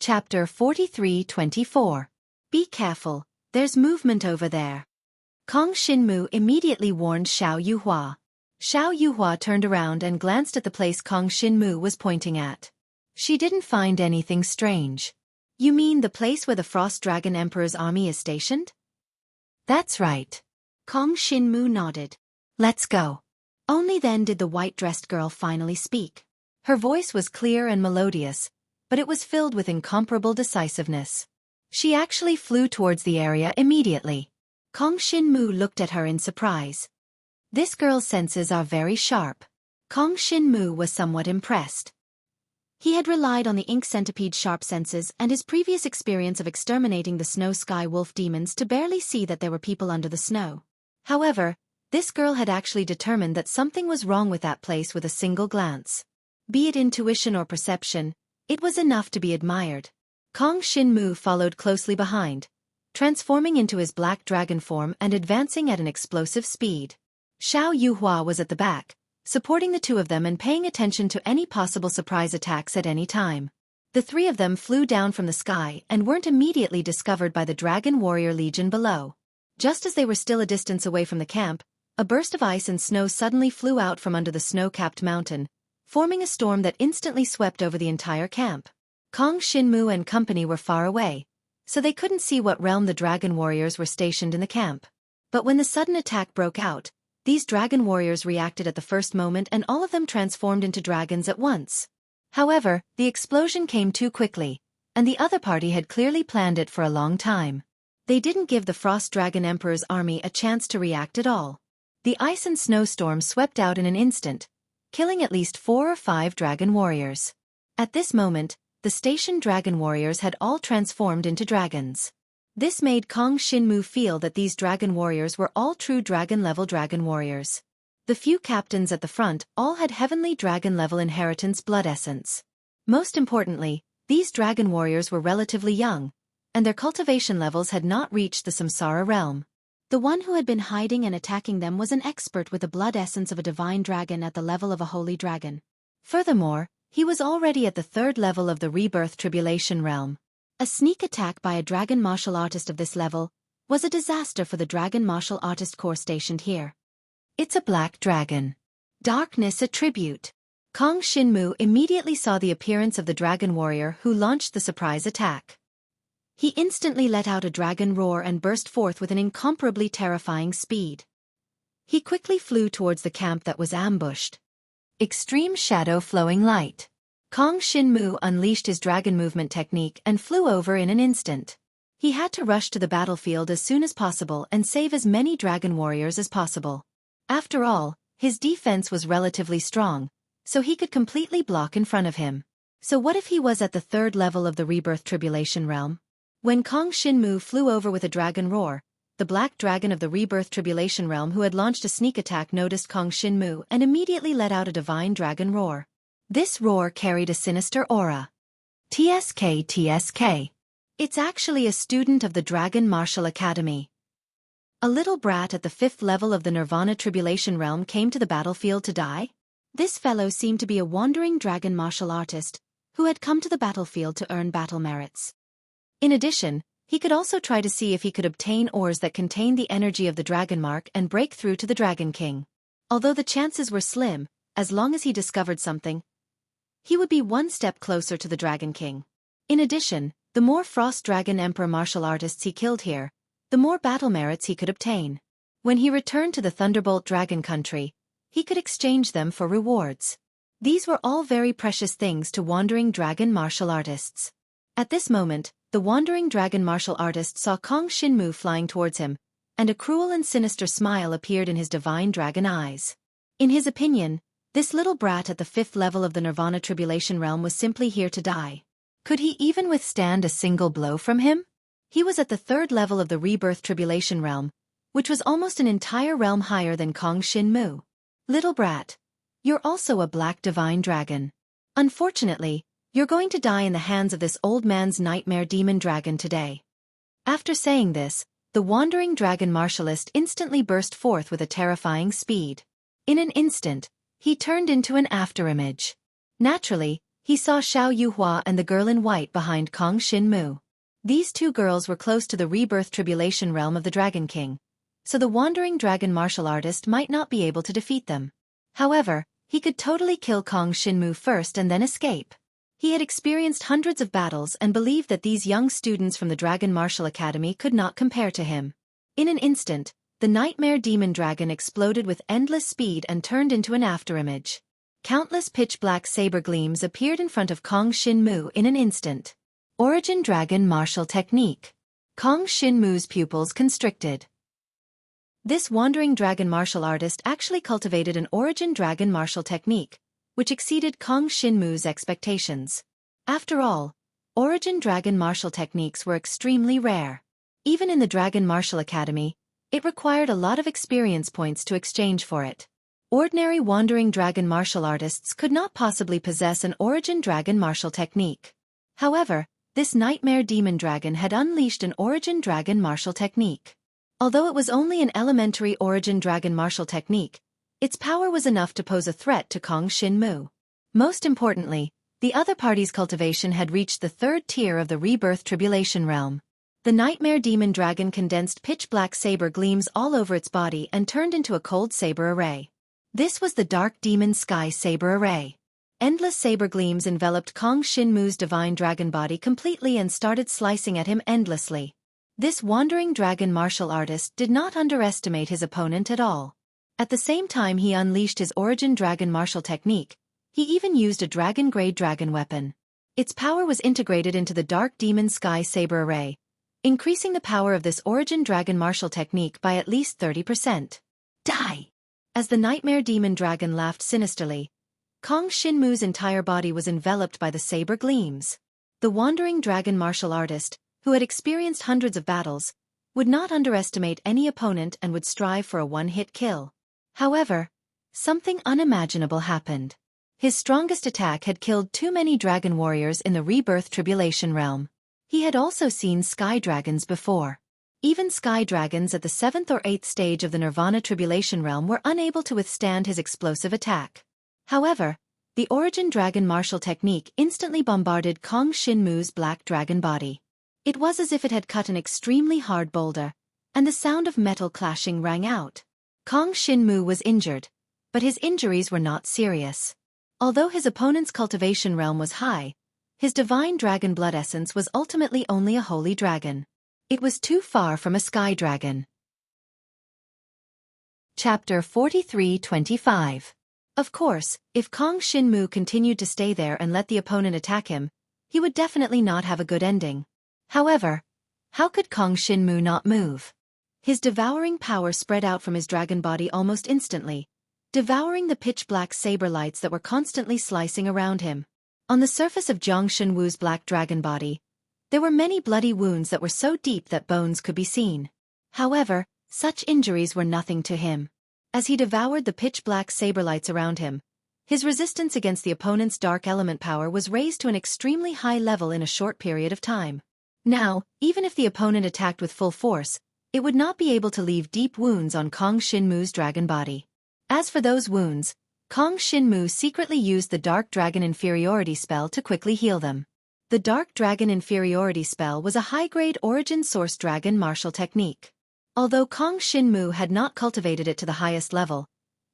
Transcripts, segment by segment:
Chapter 43-24. Be careful, there's movement over there. Kong Xinmu immediately warned Xiao Yuhua. Xiao Yuhua turned around and glanced at the place Kong Xinmu was pointing at. She didn't find anything strange. You mean the place where the Frost Dragon Emperor's army is stationed? That's right. Kong Xinmu nodded. Let's go. Only then did the white-dressed girl finally speak. Her voice was clear and melodious, but it was filled with incomparable decisiveness. She actually flew towards the area immediately. Kong Xinmu looked at her in surprise. This girl's senses are very sharp. Kong Xinmu was somewhat impressed. He had relied on the ink centipede's sharp senses and his previous experience of exterminating the snow sky wolf demons to barely see that there were people under the snow. However, this girl had actually determined that something was wrong with that place with a single glance. Be it intuition or perception, it was enough to be admired. Kong Xinmu followed closely behind, transforming into his black dragon form and advancing at an explosive speed. Xiao Yuhua was at the back, supporting the two of them and paying attention to any possible surprise attacks at any time. The three of them flew down from the sky and weren't immediately discovered by the Dragon Warrior Legion below. Just as they were still a distance away from the camp, a burst of ice and snow suddenly flew out from under the snow-capped mountain, forming a storm that instantly swept over the entire camp. Kong Xinmu and company were far away, so they couldn't see what realm the Dragon Warriors were stationed in the camp. But when the sudden attack broke out, these Dragon Warriors reacted at the first moment and all of them transformed into dragons at once. However, the explosion came too quickly, and the other party had clearly planned it for a long time. They didn't give the Frost Dragon Emperor's army a chance to react at all. The ice and snowstorm swept out in an instant, killing at least 4 or 5 Dragon Warriors. At this moment, the stationed Dragon Warriors had all transformed into dragons. This made Kong Xinmu feel that these Dragon Warriors were all true dragon-level Dragon Warriors. The few captains at the front all had heavenly dragon-level inheritance blood essence. Most importantly, these Dragon Warriors were relatively young, and their cultivation levels had not reached the Samsara realm. The one who had been hiding and attacking them was an expert with the blood essence of a divine dragon at the level of a holy dragon. Furthermore, he was already at the 3rd level of the Rebirth Tribulation realm. A sneak attack by a dragon martial artist of this level was a disaster for the dragon martial artist corps stationed here. It's a black dragon. Darkness attribute. Kong Xinmu immediately saw the appearance of the dragon warrior who launched the surprise attack. He instantly let out a dragon roar and burst forth with an incomparably terrifying speed. He quickly flew towards the camp that was ambushed. Extreme shadow flowing light. Kong Xinmu unleashed his dragon movement technique and flew over in an instant. He had to rush to the battlefield as soon as possible and save as many dragon warriors as possible. After all, his defense was relatively strong, so he could completely block in front of him. So what if he was at the 3rd level of the Rebirth Tribulation realm? When Kong Xinmu flew over with a dragon roar, the black dragon of the Rebirth Tribulation realm who had launched a sneak attack noticed Kong Xinmu and immediately let out a divine dragon roar. This roar carried a sinister aura. TSK. It's actually a student of the Dragon Martial Academy. A little brat at the 5th level of the Nirvana Tribulation realm came to the battlefield to die? This fellow seemed to be a wandering dragon martial artist, who had come to the battlefield to earn battle merits. In addition, he could also try to see if he could obtain ores that contained the energy of the Dragon Mark and break through to the Dragon King. Although the chances were slim, as long as he discovered something, he would be one step closer to the Dragon King. In addition, the more Frost Dragon Emperor martial artists he killed here, the more battle merits he could obtain. When he returned to the Thunderbolt Dragon Country, he could exchange them for rewards. These were all very precious things to wandering dragon martial artists. At this moment, the wandering dragon martial artist saw Kong Xinmu flying towards him, and a cruel and sinister smile appeared in his divine dragon eyes. In his opinion, this little brat at the 5th level of the Nirvana Tribulation realm was simply here to die. Could he even withstand a single blow from him? He was at the 3rd level of the Rebirth Tribulation realm, which was almost an entire realm higher than Kong Xinmu. Little brat, you're also a black divine dragon. Unfortunately, you're going to die in the hands of this old man's nightmare demon dragon today. After saying this, the wandering dragon martialist instantly burst forth with a terrifying speed. In an instant, he turned into an afterimage. Naturally, He saw Xiao Yuhua and the girl in white behind Kong Xinmu. These two girls were close to the rebirth tribulation realm of the Dragon King, so the wandering dragon martial artist might not be able to defeat them. However, he could totally kill Kong Xinmu first and then escape. He had experienced hundreds of battles and believed that these young students from the Dragon Martial Academy could not compare to him. In an instant, the nightmare demon dragon exploded with endless speed and turned into an afterimage. Countless pitch-black saber gleams appeared in front of Kong Xinmu in an instant. Origin Dragon Martial Technique. Kong Xinmu's pupils constricted. This wandering dragon martial artist actually cultivated an Origin Dragon Martial Technique, which exceeded Kong Xinmu's expectations. After all, Origin Dragon Martial Techniques were extremely rare. Even in the Dragon Martial Academy, it required a lot of experience points to exchange for it. Ordinary wandering dragon martial artists could not possibly possess an Origin Dragon Martial Technique. However, this nightmare demon dragon had unleashed an Origin Dragon Martial Technique. Although it was only an elementary Origin Dragon Martial Technique, its power was enough to pose a threat to Kong Xinmu. Most importantly, the other party's cultivation had reached the third tier of the rebirth tribulation realm. The nightmare demon dragon condensed pitch-black saber gleams all over its body and turned into a cold saber array. This was the dark demon sky saber array. Endless saber gleams enveloped Kong Xinmu's divine dragon body completely and started slicing at him endlessly. This wandering dragon martial artist did not underestimate his opponent at all. At the same time he unleashed his Origin Dragon Martial Technique, he even used a dragon-grade dragon weapon. Its power was integrated into the dark demon sky saber array, increasing the power of this Origin Dragon Martial Technique by at least 30%. Die! As the nightmare demon dragon laughed sinisterly, Kong Xinmu's entire body was enveloped by the saber gleams. The wandering dragon martial artist, who had experienced hundreds of battles, would not underestimate any opponent and would strive for a one-hit kill. However, something unimaginable happened. His strongest attack had killed too many dragon warriors in the rebirth tribulation realm. He had also seen sky dragons before. Even sky dragons at the 7th or 8th stage of the Nirvana tribulation realm were unable to withstand his explosive attack. However, the Origin Dragon Martial Technique instantly bombarded Kong Xinmu's black dragon body. It was as if it had cut an extremely hard boulder, and the sound of metal clashing rang out. Kong Xinmu was injured, but his injuries were not serious. Although his opponent's cultivation realm was high, his divine dragon blood essence was ultimately only a holy dragon. It was too far from a sky dragon. Chapter 43-25. Of course, if Kong Xinmu continued to stay there and let the opponent attack him, he would definitely not have a good ending. However, how could Kong Xinmu not move? His devouring power spread out from his dragon body almost instantly, devouring the pitch-black saber lights that were constantly slicing around him. On the surface of Jiang Shenwu's black dragon body, there were many bloody wounds that were so deep that bones could be seen. However, such injuries were nothing to him. As he devoured the pitch-black saber lights around him, his resistance against the opponent's dark element power was raised to an extremely high level in a short period of time. Now, even if the opponent attacked with full force, it would not be able to leave deep wounds on Kong Xinmu's dragon body. As for those wounds, Kong Xinmu secretly used the Dark Dragon Inferiority spell to quickly heal them. The Dark Dragon Inferiority spell was a high-grade Origin Source Dragon martial technique. Although Kong Xinmu had not cultivated it to the highest level,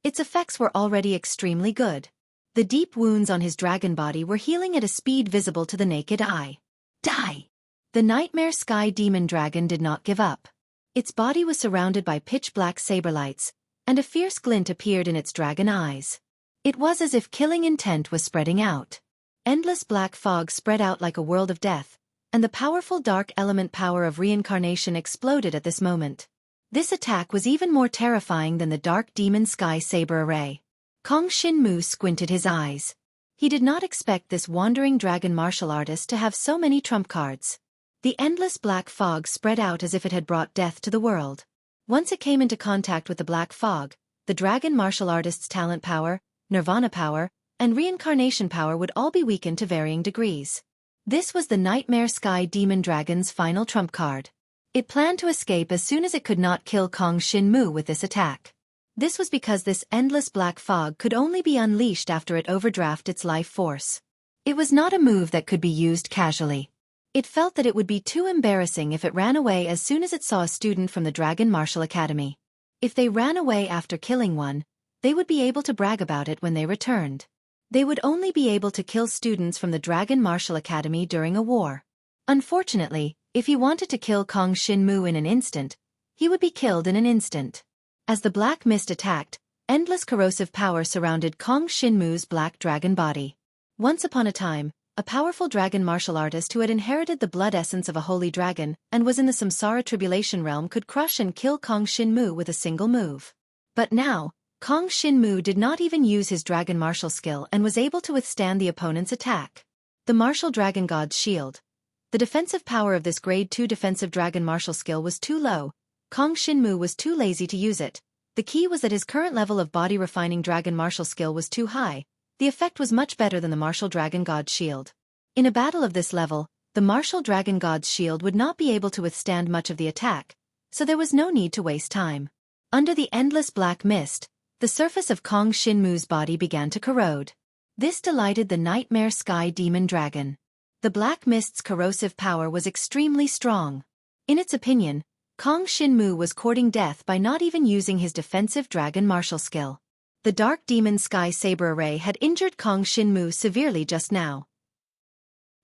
its effects were already extremely good. The deep wounds on his dragon body were healing at a speed visible to the naked eye. Die! The Nightmare Sky Demon Dragon did not give up. Its body was surrounded by pitch-black saber lights, and a fierce glint appeared in its dragon eyes. It was as if killing intent was spreading out. Endless black fog spread out like a world of death, and the powerful dark element power of reincarnation exploded at this moment. This attack was even more terrifying than the Dark Demon Sky Saber Array. Kong Xinmu squinted his eyes. He did not expect this wandering dragon martial artist to have so many trump cards. The endless black fog spread out as if it had brought death to the world. Once it came into contact with the black fog, the dragon martial artist's talent power, nirvana power, and reincarnation power would all be weakened to varying degrees. This was the Nightmare Sky Demon Dragon's final trump card. It planned to escape as soon as it could not kill Kong Xinmu with this attack. This was because this endless black fog could only be unleashed after it overdrafted its life force. It was not a move that could be used casually. It felt that it would be too embarrassing if it ran away as soon as it saw a student from the Dragon Martial Academy. If they ran away after killing one, they would be able to brag about it when they returned. They would only be able to kill students from the Dragon Martial Academy during a war. Unfortunately, if he wanted to kill Kong Shinmu in an instant, he would be killed in an instant. As the black mist attacked, endless corrosive power surrounded Kong Shinmu's black dragon body. Once upon a time, a powerful dragon martial artist who had inherited the blood essence of a holy dragon and was in the Samsara Tribulation realm could crush and kill Kong Shinmu with a single move. But now, Kong Shinmu did not even use his dragon martial skill and was able to withstand the opponent's attack. The martial dragon god's shield. The defensive power of this grade 2 defensive dragon martial skill was too low. Kong Shinmu was too lazy to use it. The key was that his current level of body refining dragon martial skill was too high. The effect was much better than the martial dragon god's shield. In a battle of this level, the martial dragon god's shield would not be able to withstand much of the attack, so there was no need to waste time. Under the endless black mist, the surface of Kong Shinmu's body began to corrode. This delighted the nightmare sky demon dragon. The black mist's corrosive power was extremely strong. In its opinion, Kong Shinmu was courting death by not even using his defensive dragon martial skill. The dark demon sky saber array had injured Kong Shinmu severely just now.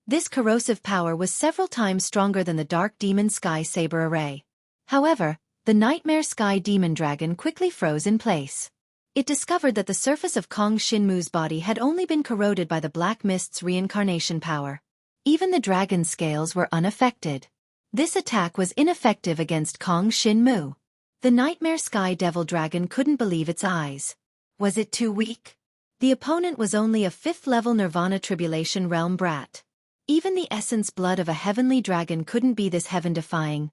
This corrosive power was several times stronger than the dark demon sky saber array. However, the nightmare sky demon dragon quickly froze in place. It discovered that the surface of Kong Shinmu's body had only been corroded by the black mist's reincarnation power. Even the dragon scales were unaffected. This attack was ineffective against Kong Shinmu. The nightmare sky devil dragon couldn't believe its eyes. Was it too weak? The opponent was only a 5th-level Nirvana Tribulation Realm brat. Even the essence blood of a heavenly dragon couldn't be this heaven-defying.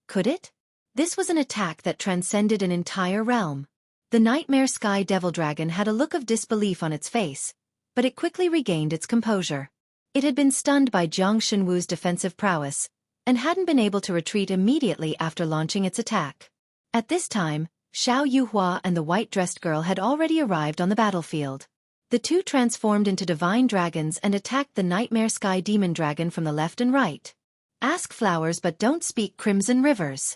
Could it? This was an attack that transcended an entire realm. The nightmare sky devil dragon had a look of disbelief on its face, but it quickly regained its composure. It had been stunned by Jiang Shenwu's defensive prowess, and hadn't been able to retreat immediately after launching its attack. At this time, Xiao Yuhua and the white-dressed girl had already arrived on the battlefield. The two transformed into divine dragons and attacked the nightmare sky demon dragon from the left and right. Ask flowers but don't speak crimson rivers.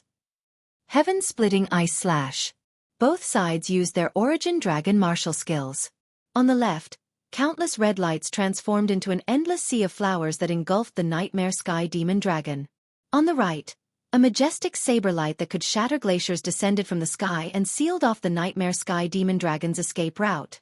Heaven-splitting ice slash. Both sides used their origin dragon martial skills. On the left, countless red lights transformed into an endless sea of flowers that engulfed the nightmare sky demon dragon. On the right, a majestic saber light that could shatter glaciers descended from the sky and sealed off the nightmare sky demon dragon's escape route.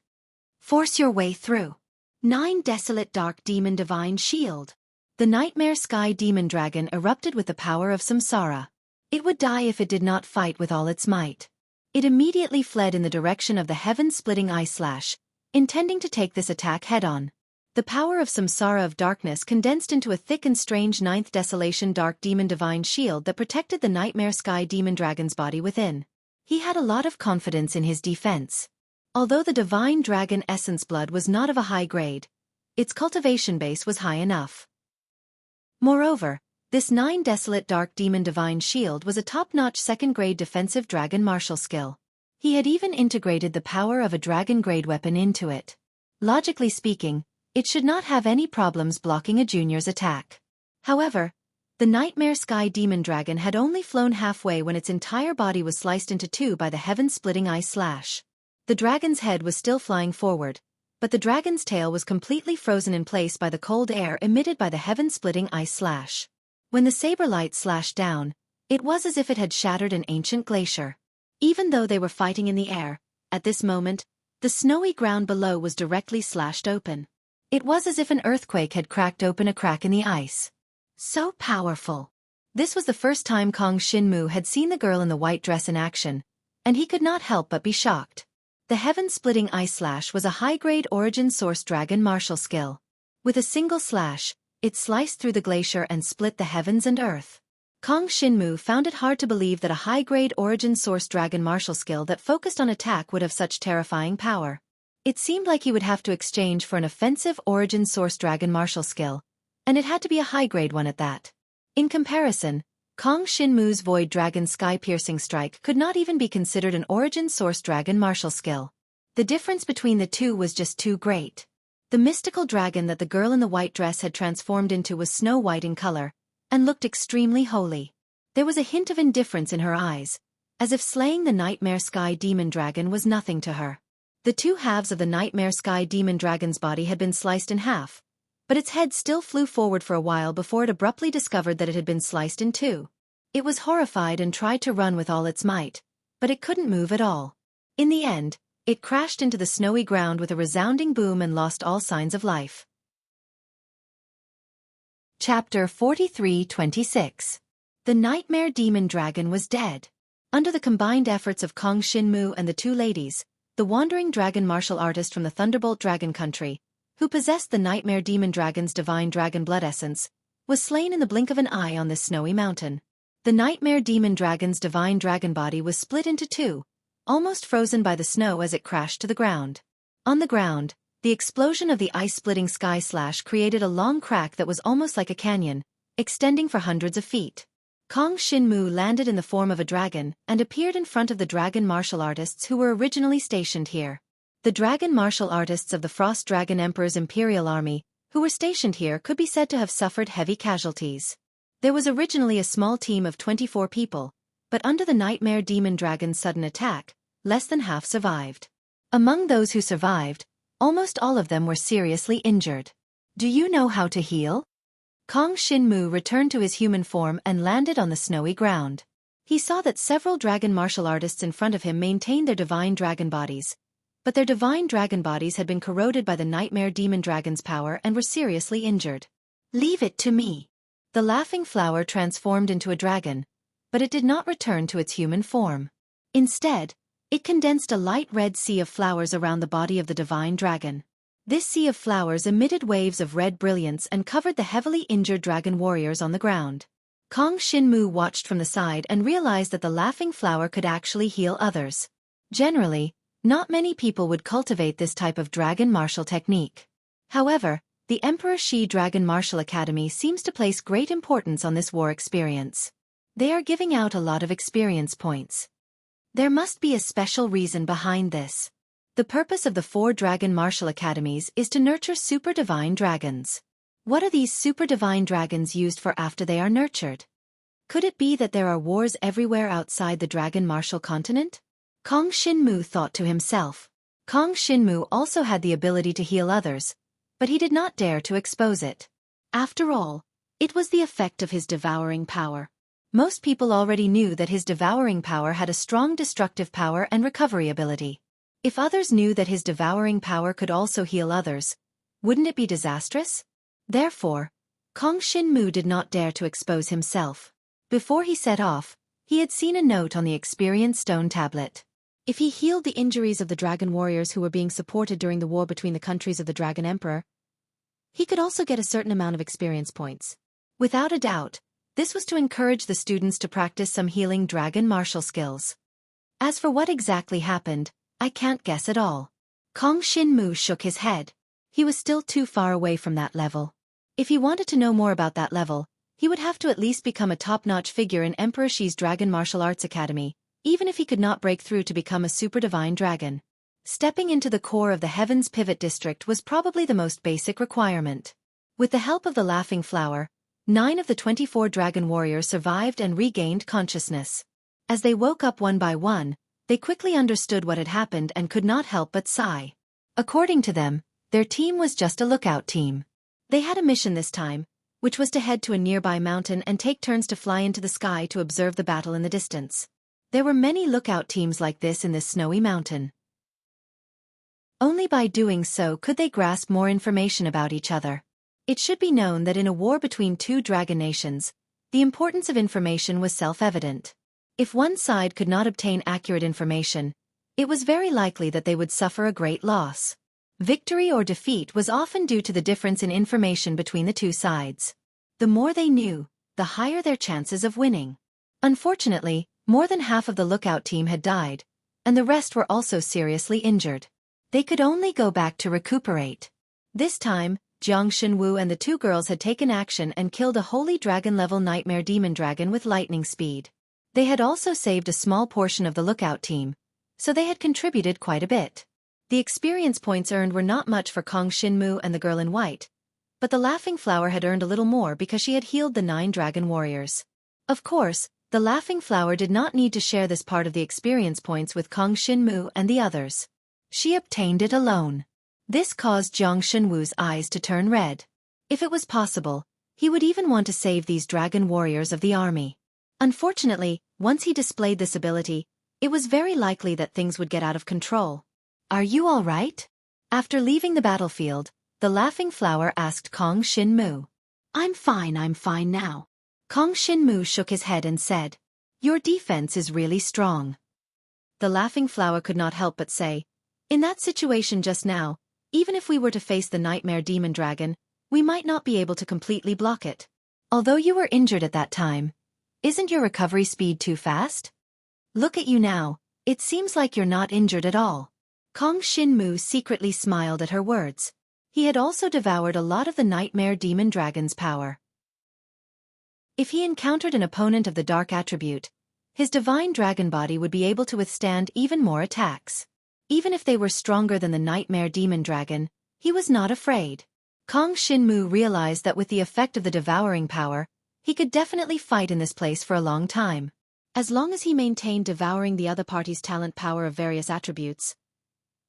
Force your way through. 9 Desolate Dark Demon Divine Shield. The nightmare sky demon dragon erupted with the power of samsara. It would die if it did not fight with all its might. It immediately fled in the direction of the heaven-splitting ice slash, intending to take this attack head-on. The power of samsara of darkness condensed into a thick and strange 9th Desolation Dark Demon Divine Shield that protected the nightmare sky demon dragon's body within. He had a lot of confidence in his defense. Although the divine dragon essence blood was not of a high grade, its cultivation base was high enough. Moreover, this 9 Desolate Dark Demon Divine Shield was a top-notch 2nd-grade defensive dragon martial skill. He had even integrated the power of a dragon-grade weapon into it. Logically speaking, it should not have any problems blocking a junior's attack. However, the nightmare sky demon dragon had only flown halfway when its entire body was sliced into two by the heaven-splitting ice slash. The dragon's head was still flying forward, but the dragon's tail was completely frozen in place by the cold air emitted by the heaven-splitting ice slash. When the saber light slashed down, it was as if it had shattered an ancient glacier. Even though they were fighting in the air, at this moment, the snowy ground below was directly slashed open. It was as if an earthquake had cracked open a crack in the ice. So powerful. This was the first time Kong Shinmu had seen the girl in the white dress in action, and he could not help but be shocked. The heaven-splitting ice slash was a high-grade origin source dragon martial skill. With a single slash, it sliced through the glacier and split the heavens and earth. Kong Shinmu found it hard to believe that a high-grade origin source dragon martial skill that focused on attack would have such terrifying power. It seemed like he would have to exchange for an offensive origin source dragon martial skill, and it had to be a high-grade one at that. In comparison, Kong Shinmu's Void Dragon Sky-Piercing Strike could not even be considered an origin source dragon martial skill. The difference between the two was just too great. The mystical dragon that the girl in the white dress had transformed into was snow-white in color, and looked extremely holy. There was a hint of indifference in her eyes, as if slaying the Nightmare Sky Demon Dragon was nothing to her. The two halves of the Nightmare Sky Demon Dragon's body had been sliced in half, but its head still flew forward for a while before it abruptly discovered that it had been sliced in two. It was horrified and tried to run with all its might, but it couldn't move at all. In the end, it crashed into the snowy ground with a resounding boom and lost all signs of life. Chapter 43-26. The Nightmare Demon Dragon was dead. Under the combined efforts of Kong Shinmu and the two ladies, the wandering dragon martial artist from the Thunderbolt Dragon Country, who possessed the Nightmare Demon Dragon's divine dragon blood essence, was slain in the blink of an eye on this snowy mountain. The Nightmare Demon Dragon's divine dragon body was split into two, almost frozen by the snow as it crashed to the ground. On the ground, the explosion of the ice-splitting sky slash created a long crack that was almost like a canyon, extending for hundreds of feet. Kong Shinmu landed in the form of a dragon and appeared in front of the dragon martial artists who were originally stationed here. The dragon martial artists of the Frost Dragon Emperor's Imperial Army, who were stationed here, could be said to have suffered heavy casualties. There was originally a small team of 24 people, but under the Nightmare Demon Dragon's sudden attack, less than half survived. Among those who survived, almost all of them were seriously injured. Do you know how to heal? Kong Shinmu returned to his human form and landed on the snowy ground. He saw that several dragon martial artists in front of him maintained their divine dragon bodies, but their divine dragon bodies had been corroded by the Nightmare Demon Dragon's power and were seriously injured. Leave it to me. The laughing flower transformed into a dragon, but it did not return to its human form. Instead, it condensed a light red sea of flowers around the body of the divine dragon. This sea of flowers emitted waves of red brilliance and covered the heavily injured dragon warriors on the ground. Kong Shinmu watched from the side and realized that the laughing flower could actually heal others. Generally, not many people would cultivate this type of dragon martial technique. However, the Emperor Shi Dragon Martial Academy seems to place great importance on this war experience. They are giving out a lot of experience points. There must be a special reason behind this. The purpose of the 4 Dragon Martial Academies is to nurture super divine dragons. What are these super divine dragons used for after they are nurtured? Could it be that there are wars everywhere outside the Dragon Martial continent? Kong Shinmu thought to himself. Kong Shinmu also had the ability to heal others, but he did not dare to expose it. After all, it was the effect of his devouring power. Most people already knew that his devouring power had a strong destructive power and recovery ability. If others knew that his devouring power could also heal others, wouldn't it be disastrous? Therefore, Kong Shinmu did not dare to expose himself. Before he set off, he had seen a note on the experience stone tablet. If he healed the injuries of the dragon warriors who were being supported during the war between the countries of the Dragon Emperor, he could also get a certain amount of experience points. Without a doubt, this was to encourage the students to practice some healing dragon martial skills. As for what exactly happened, I can't guess at all. Kong Shinmu shook his head. He was still too far away from that level. If he wanted to know more about that level, he would have to at least become a top-notch figure in Emperor Shi's Dragon Martial Arts Academy, even if he could not break through to become a super divine dragon. Stepping into the core of the Heaven's Pivot District was probably the most basic requirement. With the help of the Laughing Flower, 9 of the 24 dragon warriors survived and regained consciousness. As they woke up one by one, they quickly understood what had happened and could not help but sigh. According to them, their team was just a lookout team. They had a mission this time, which was to head to a nearby mountain and take turns to fly into the sky to observe the battle in the distance. There were many lookout teams like this in this snowy mountain. Only by doing so could they grasp more information about each other. It should be known that in a war between 2 dragon nations, the importance of information was self-evident. If one side could not obtain accurate information, it was very likely that they would suffer a great loss. Victory or defeat was often due to the difference in information between the 2 sides. The more they knew, the higher their chances of winning. Unfortunately, more than half of the lookout team had died, and the rest were also seriously injured. They could only go back to recuperate. This time, Jiang Shenwu and the 2 girls had taken action and killed a holy dragon-level nightmare demon dragon with lightning speed. They had also saved a small portion of the lookout team, so they had contributed quite a bit. The experience points earned were not much for Kong Shinmu and the girl in white, but the Laughing Flower had earned a little more because she had healed the 9 dragon warriors. Of course, the Laughing Flower did not need to share this part of the experience points with Kong Shinmu and the others. She obtained it alone. This caused Jiang Shenwu's eyes to turn red. If it was possible, he would even want to save these dragon warriors of the army. Unfortunately, once he displayed this ability, it was very likely that things would get out of control. "Are you all right?" After leaving the battlefield, the Laughing Flower asked Kong Shinmu. I'm fine now." Kong Shinmu shook his head and said, "Your defense is really strong." The Laughing Flower could not help but say, "In that situation just now, even if we were to face the Nightmare Demon Dragon, we might not be able to completely block it. Although you were injured at that time, isn't your recovery speed too fast? Look at you now, it seems like you're not injured at all." Kong Shinmu secretly smiled at her words. He had also devoured a lot of the Nightmare Demon Dragon's power. If he encountered an opponent of the dark attribute, his divine dragon body would be able to withstand even more attacks. Even if they were stronger than the Nightmare Demon Dragon, he was not afraid. Kong Shinmu realized that with the effect of the devouring power, he could definitely fight in this place for a long time. As long as he maintained devouring the other party's talent power of various attributes,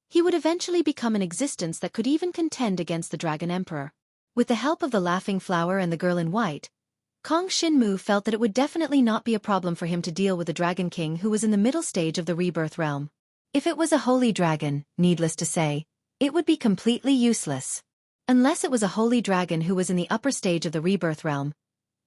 he would eventually become an existence that could even contend against the Dragon Emperor. With the help of the Laughing Flower and the girl in white, Kong Shinmu felt that it would definitely not be a problem for him to deal with the Dragon King who was in the middle stage of the rebirth realm. If it was a holy dragon, needless to say, it would be completely useless. Unless it was a holy dragon who was in the upper stage of the rebirth realm,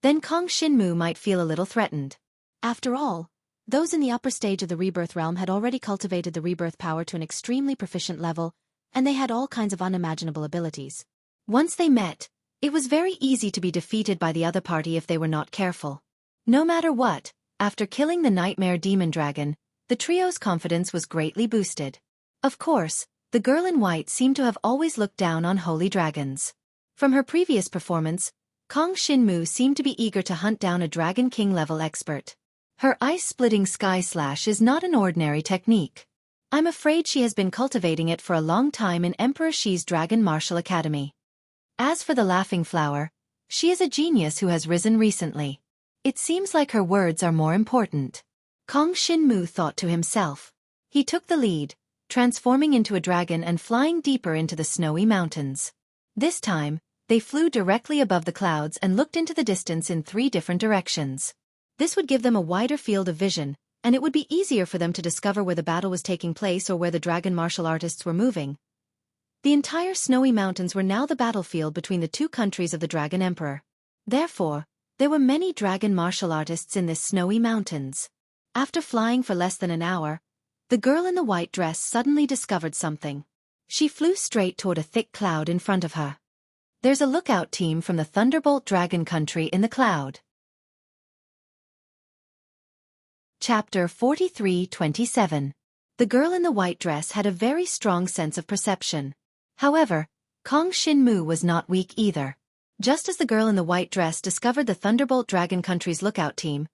then Kong Shinmu might feel a little threatened. After all, those in the upper stage of the rebirth realm had already cultivated the rebirth power to an extremely proficient level, and they had all kinds of unimaginable abilities. Once they met, it was very easy to be defeated by the other party if they were not careful. No matter what, after killing the Nightmare Demon Dragon, the trio's confidence was greatly boosted. Of course, the girl in white seemed to have always looked down on holy dragons. From her previous performance, Kong Shinmu seemed to be eager to hunt down a Dragon King-level expert. Her ice-splitting Sky Slash is not an ordinary technique. I'm afraid she has been cultivating it for a long time in Emperor Shi's Dragon Martial Academy. As for the Laughing Flower, she is a genius who has risen recently. It seems like her words are more important. Kong Shinmu thought to himself. He took the lead, transforming into a dragon and flying deeper into the snowy mountains. This time, they flew directly above the clouds and looked into the distance in 3 different directions. This would give them a wider field of vision, and it would be easier for them to discover where the battle was taking place or where the dragon martial artists were moving. The entire snowy mountains were now the battlefield between the 2 countries of the Dragon Emperor. Therefore, there were many dragon martial artists in this snowy mountains. After flying for less than an hour, the girl in the white dress suddenly discovered something. She flew straight toward a thick cloud in front of her. There's a lookout team from the Thunderbolt Dragon Country in the cloud. Chapter 43-27. The girl in the white dress had a very strong sense of perception. However, Kong Shinmu was not weak either. Just as the girl in the white dress discovered the Thunderbolt Dragon Country's lookout team,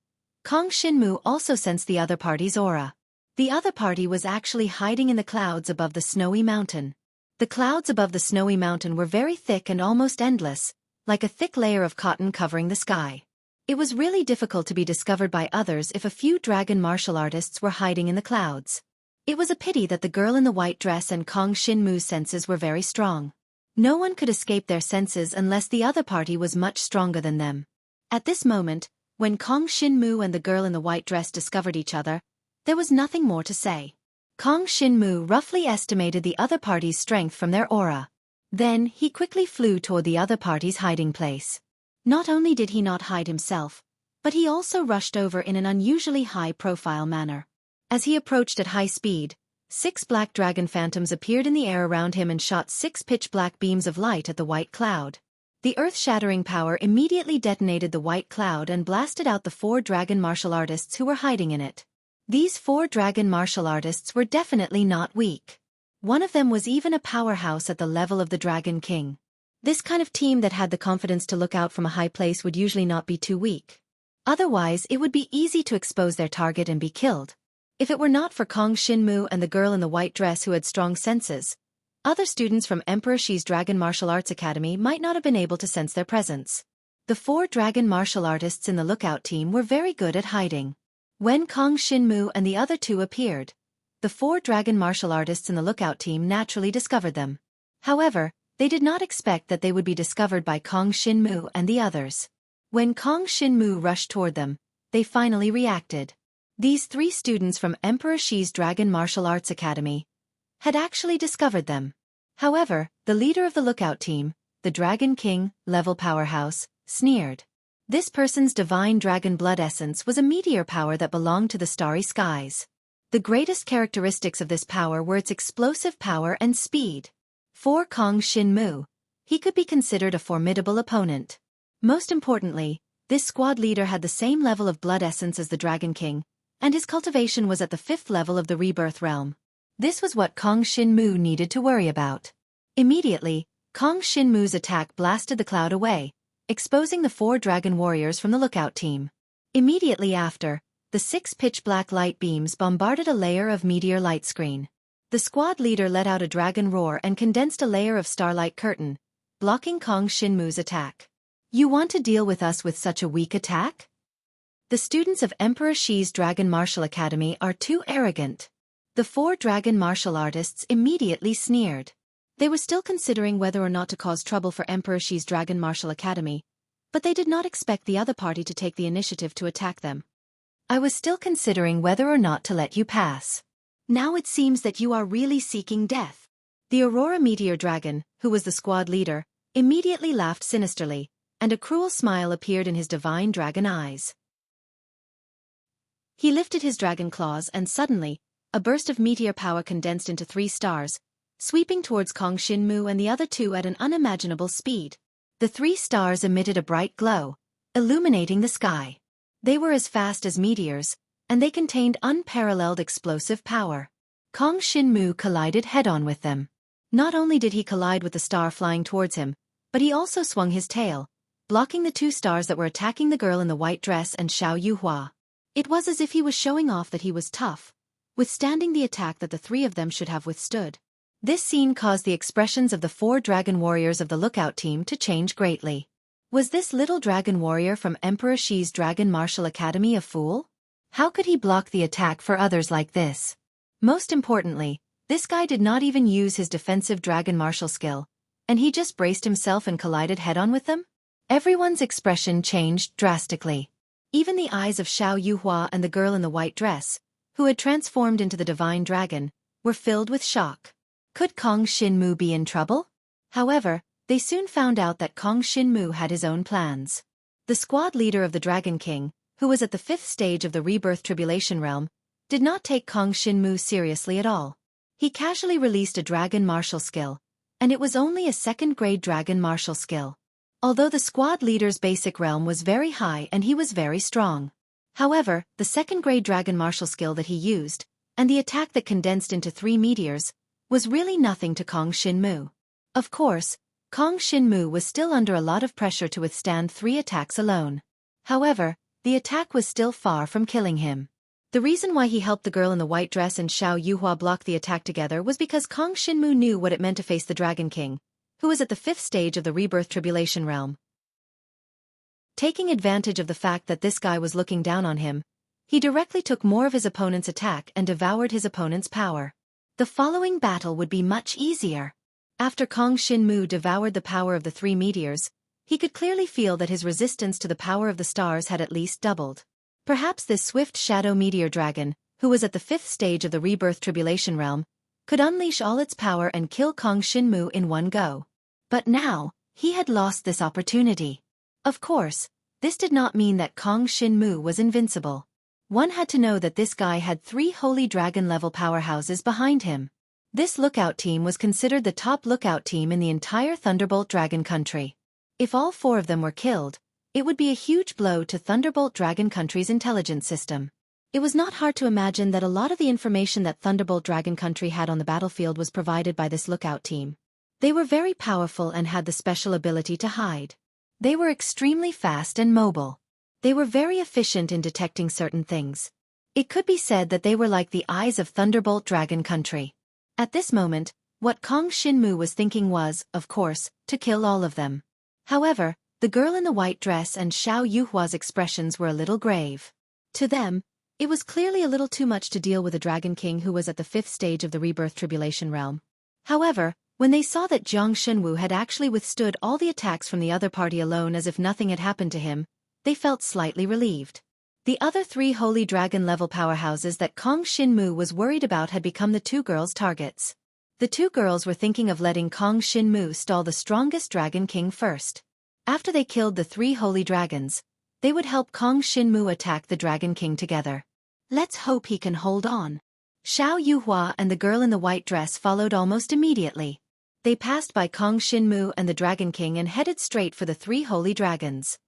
Kong Shinmu also sensed the other party's aura. The other party was actually hiding in the clouds above the snowy mountain. The clouds above the snowy mountain were very thick and almost endless, like a thick layer of cotton covering the sky. It was really difficult to be discovered by others if a few dragon martial artists were hiding in the clouds. It was a pity that the girl in the white dress and Kong Shinmu's senses were very strong. No one could escape their senses unless the other party was much stronger than them. At this moment, when Kong Shinmu and the girl in the white dress discovered each other, there was nothing more to say. Kong Shinmu roughly estimated the other party's strength from their aura. Then, he quickly flew toward the other party's hiding place. Not only did he not hide himself, but he also rushed over in an unusually high-profile manner. As he approached at high speed, 6 black dragon phantoms appeared in the air around him and shot 6 pitch-black beams of light at the white cloud. The earth-shattering power immediately detonated the white cloud and blasted out the 4 dragon martial artists who were hiding in it. These 4 dragon martial artists were definitely not weak. One of them was even a powerhouse at the level of the Dragon King. This kind of team that had the confidence to look out from a high place would usually not be too weak. Otherwise, it would be easy to expose their target and be killed. If it were not for Kong Shinmu and the girl in the white dress who had strong senses, other students from Emperor Shi's Dragon Martial Arts Academy might not have been able to sense their presence. The 4 dragon martial artists in the lookout team were very good at hiding. When Kong Shinmu and the other 2 appeared, the 4 dragon martial artists in the lookout team naturally discovered them. However, they did not expect that they would be discovered by Kong Shinmu and the others. When Kong Shinmu rushed toward them, they finally reacted. These 3 students from Emperor Shi's Dragon Martial Arts Academy had actually discovered them. However, the leader of the lookout team, the Dragon King, level powerhouse, sneered. This person's divine dragon blood essence was a meteor power that belonged to the starry skies. The greatest characteristics of this power were its explosive power and speed. For Kong Shinmu, he could be considered a formidable opponent. Most importantly, this squad leader had the same level of blood essence as the Dragon King, and his cultivation was at the 5th level of the rebirth realm. This was what Kong Shinmu needed to worry about. Immediately, Kong Shinmu's attack blasted the cloud away, exposing the 4 dragon warriors from the lookout team. Immediately after, the 6 pitch-black light beams bombarded a layer of meteor light screen. The squad leader let out a dragon roar and condensed a layer of starlight curtain, blocking Kong Shinmu's attack. You want to deal with us with such a weak attack? The students of Emperor Shi's Dragon Martial Academy are too arrogant. The 4 dragon martial artists immediately sneered. They were still considering whether or not to cause trouble for Emperor Shi's Dragon Martial Academy, but they did not expect the other party to take the initiative to attack them. I was still considering whether or not to let you pass. Now it seems that you are really seeking death. The Aurora Meteor Dragon, who was the squad leader, immediately laughed sinisterly, and a cruel smile appeared in his divine dragon eyes. He lifted his dragon claws and suddenly, a burst of meteor power condensed into 3 stars, sweeping towards Kong Shinmu and the other 2 at an unimaginable speed. The 3 stars emitted a bright glow, illuminating the sky. They were as fast as meteors, and they contained unparalleled explosive power. Kong Shinmu collided head-on with them. Not only did he collide with the star flying towards him, but he also swung his tail, blocking the 2 stars that were attacking the girl in the white dress and Xiao Yuhua. It was as if he was showing off that he was tough, withstanding the attack that the 3 of them should have withstood. This scene caused the expressions of the 4 dragon warriors of the lookout team to change greatly. Was this little dragon warrior from Emperor Shi's Dragon Martial Academy a fool? How could he block the attack for others like this? Most importantly, this guy did not even use his defensive dragon martial skill, and he just braced himself and collided head-on with them? Everyone's expression changed drastically. Even the eyes of Xiao Yuhua and the girl in the white dress, who had transformed into the divine dragon, were filled with shock. Could Kong Shinmu be in trouble? However, they soon found out that Kong Shinmu had his own plans. The squad leader of the Dragon King, who was at the 5th stage of the rebirth tribulation realm, did not take Kong Shinmu seriously at all. He casually released a dragon martial skill, and it was only a 2nd-grade dragon martial skill. Although the squad leader's basic realm was very high and he was very strong. However, the 2nd-grade dragon martial skill that he used, and the attack that condensed into 3 meteors, was really nothing to Kong Shinmu. Of course, Kong Shinmu was still under a lot of pressure to withstand 3 attacks alone. However, the attack was still far from killing him. The reason why he helped the girl in the white dress and Xiao Yuhua block the attack together was because Kong Shinmu knew what it meant to face the Dragon King, who was at the 5th stage of the rebirth tribulation realm. Taking advantage of the fact that this guy was looking down on him, he directly took more of his opponent's attack and devoured his opponent's power. The following battle would be much easier. After Kong Shinmu devoured the power of the 3 meteors, he could clearly feel that his resistance to the power of the stars had at least doubled. Perhaps this swift shadow meteor dragon, who was at the 5th stage of the rebirth tribulation realm, could unleash all its power and kill Kong Shinmu in one go. But now, he had lost this opportunity. Of course, this did not mean that Kong Shinmu was invincible. One had to know that this guy had 3 holy dragon-level powerhouses behind him. This lookout team was considered the top lookout team in the entire Thunderbolt Dragon Country. If all 4 of them were killed, it would be a huge blow to Thunderbolt Dragon Country's intelligence system. It was not hard to imagine that a lot of the information that Thunderbolt Dragon Country had on the battlefield was provided by this lookout team. They were very powerful and had the special ability to hide. They were extremely fast and mobile. They were very efficient in detecting certain things. It could be said that they were like the eyes of Thunderbolt Dragon Country. At this moment, what Kong Shinmu was thinking was, of course, to kill all of them. However, the girl in the white dress and Xiao Yuhua's expressions were a little grave. To them, it was clearly a little too much to deal with a Dragon King who was at the 5th stage of the Rebirth Tribulation realm. However, when they saw that Jiang Shenwu had actually withstood all the attacks from the other party alone as if nothing had happened to him, they felt slightly relieved. The other 3 Holy Dragon-level powerhouses that Kong Shinmu was worried about had become the 2 girls' targets. The 2 girls were thinking of letting Kong Shinmu stall the strongest Dragon King first. After they killed the 3 Holy Dragons, they would help Kong Shinmu attack the Dragon King together. Let's hope he can hold on. Xiao Yuhua and the girl in the white dress followed almost immediately. They passed by Kong Shinmu and the Dragon King and headed straight for the 3 Holy Dragons.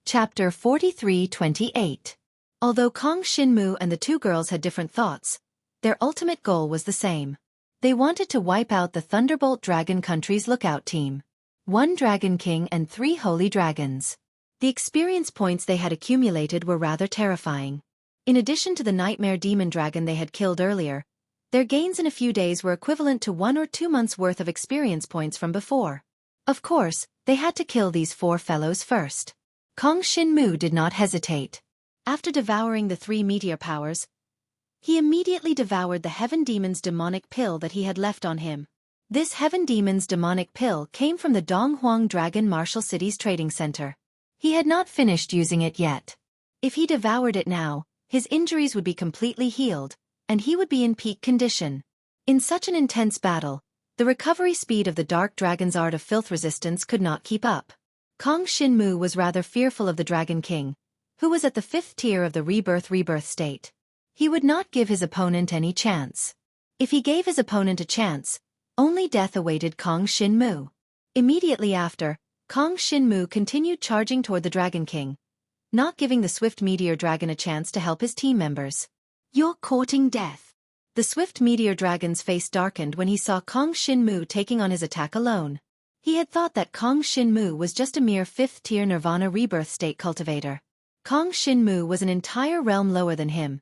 Chapter 43-28. Although Kong Shinmu and the 2 girls had different thoughts, their ultimate goal was the same. They wanted to wipe out the Thunderbolt Dragon Country's lookout team. 1 Dragon King and 3 Holy Dragons. The experience points they had accumulated were rather terrifying. In addition to the Nightmare Demon Dragon they had killed earlier, their gains in a few days were equivalent to 1 or 2 months' worth of experience points from before. Of course, they had to kill these 4 fellows first. Kong Shinmu did not hesitate. After devouring the 3 meteor powers, he immediately devoured the Heaven Demon's demonic pill that he had left on him. This Heaven Demon's demonic pill came from the Donghuang Dragon Martial City's trading center. He had not finished using it yet. If he devoured it now, his injuries would be completely healed, and he would be in peak condition. In such an intense battle, the recovery speed of the Dark Dragon's art of filth resistance could not keep up. Kong Shinmu was rather fearful of the Dragon King, who was at the 5th tier of the rebirth state. He would not give his opponent any chance. If he gave his opponent a chance, only death awaited Kong Shinmu. Immediately after, Kong Shinmu continued charging toward the Dragon King, not giving the Swift Meteor Dragon a chance to help his team members. You're courting death. The Swift Meteor Dragon's face darkened when he saw Kong Shinmu taking on his attack alone. He had thought that Kong Shinmu was just a mere 5th-tier Nirvana Rebirth State cultivator. Kong Shinmu was an entire realm lower than him,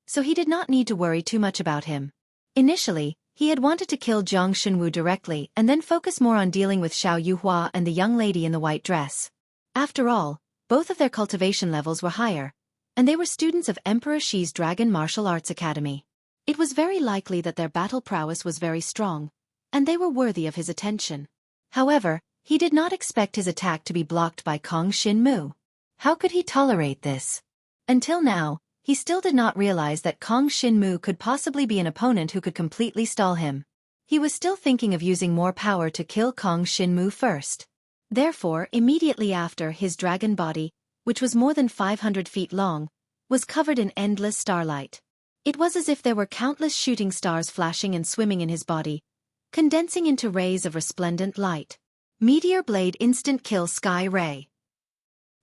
so he did not need to worry too much about him. Initially, he had wanted to kill Jiang Shenwu directly and then focus more on dealing with Xiao Yuhua and the young lady in the white dress. After all, both of their cultivation levels were higher, and they were students of Emperor Shi's Dragon Martial Arts Academy. It was very likely that their battle prowess was very strong, and they were worthy of his attention. However, he did not expect his attack to be blocked by Kong Shinmu. How could he tolerate this? Until now, he still did not realize that Kong Shinmu could possibly be an opponent who could completely stall him. He was still thinking of using more power to kill Kong Shinmu first. Therefore, immediately after, his dragon body, which was more than 500 feet long, was covered in endless starlight. It was as if there were countless shooting stars flashing and swimming in his body, condensing into rays of resplendent light. Meteor Blade Instant Kill Sky Ray.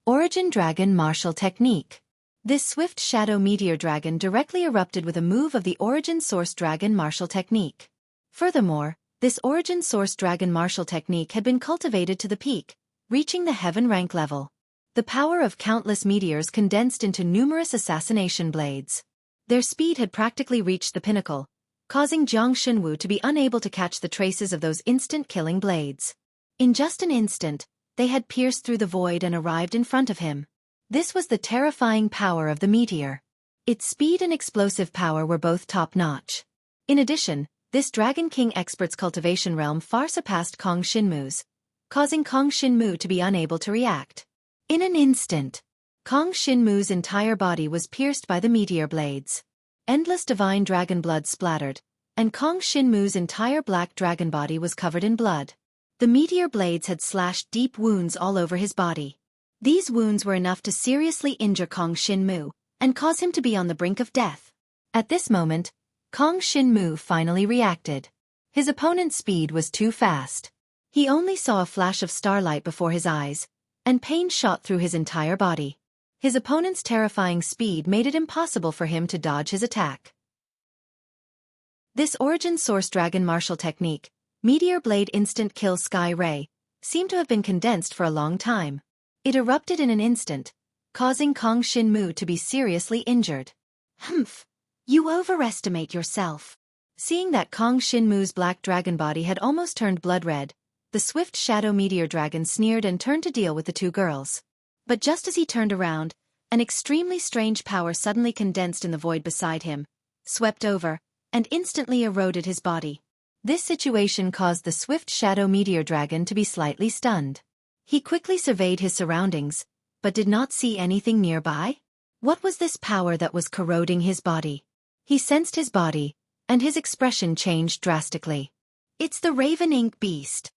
Origin Dragon Martial Technique. This swift shadow meteor dragon directly erupted with a move of the Origin Source Dragon Martial Technique. Furthermore, this Origin Source Dragon Martial Technique had been cultivated to the peak, reaching the Heaven rank level. The power of countless meteors condensed into numerous assassination blades. Their speed had practically reached the pinnacle, causing Jiang Shenwu to be unable to catch the traces of those instant-killing blades. In just an instant, they had pierced through the void and arrived in front of him. This was the terrifying power of the meteor. Its speed and explosive power were both top-notch. In addition, this Dragon King expert's cultivation realm far surpassed Kong Shinmu's, causing Kong Shinmu to be unable to react. In an instant, Kong Shinmu's entire body was pierced by the meteor blades. Endless divine dragon blood splattered, and Kong Shinmu's entire black dragon body was covered in blood. The meteor blades had slashed deep wounds all over his body. These wounds were enough to seriously injure Kong Shinmu, and cause him to be on the brink of death. At this moment, Kong Shinmu finally reacted. His opponent's speed was too fast. He only saw a flash of starlight before his eyes, and pain shot through his entire body. His opponent's terrifying speed made it impossible for him to dodge his attack. This Origin Source Dragon Martial Technique, Meteor Blade Instant Kill Sky Ray, seemed to have been condensed for a long time. It erupted in an instant, causing Kong Shinmu to be seriously injured. Humph! You overestimate yourself. Seeing that Kong Shinmu's black dragon body had almost turned blood red, the swift shadow meteor dragon sneered and turned to deal with the two girls. But just as he turned around, an extremely strange power suddenly condensed in the void beside him, swept over, and instantly eroded his body. This situation caused the swift shadow meteor dragon to be slightly stunned. He quickly surveyed his surroundings, but did not see anything nearby. What was this power that was corroding his body? He sensed his body, and his expression changed drastically. It's the Raven Ink Beast.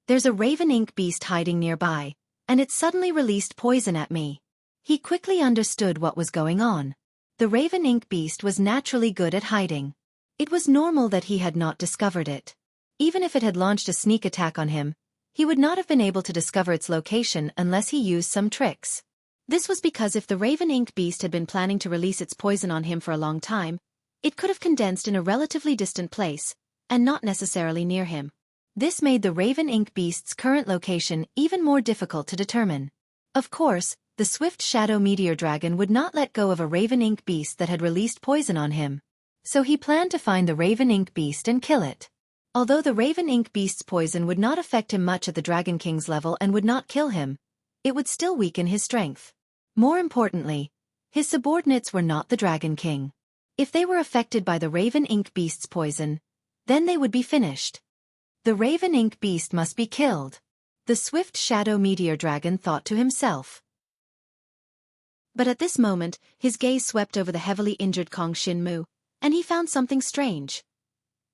There's a Raven Ink Beast hiding nearby, and it suddenly released poison at me. He quickly understood what was going on. The Raven Ink Beast was naturally good at hiding. It was normal that he had not discovered it. Even if it had launched a sneak attack on him, he would not have been able to discover its location unless he used some tricks. This was because if the Raven Ink Beast had been planning to release its poison on him for a long time, it could have condensed in a relatively distant place, and not necessarily near him. This made the Raven Ink Beast's current location even more difficult to determine. Of course, the swift shadow meteor dragon would not let go of a Raven Ink Beast that had released poison on him. So he planned to find the Raven Ink Beast and kill it. Although the Raven Ink Beast's poison would not affect him much at the Dragon King's level and would not kill him, it would still weaken his strength. More importantly, his subordinates were not the Dragon King. If they were affected by the Raven Ink Beast's poison, then they would be finished. The Raven Ink Beast must be killed. The swift shadow meteor dragon thought to himself. But at this moment, his gaze swept over the heavily injured Kong Shinmu, and he found something strange.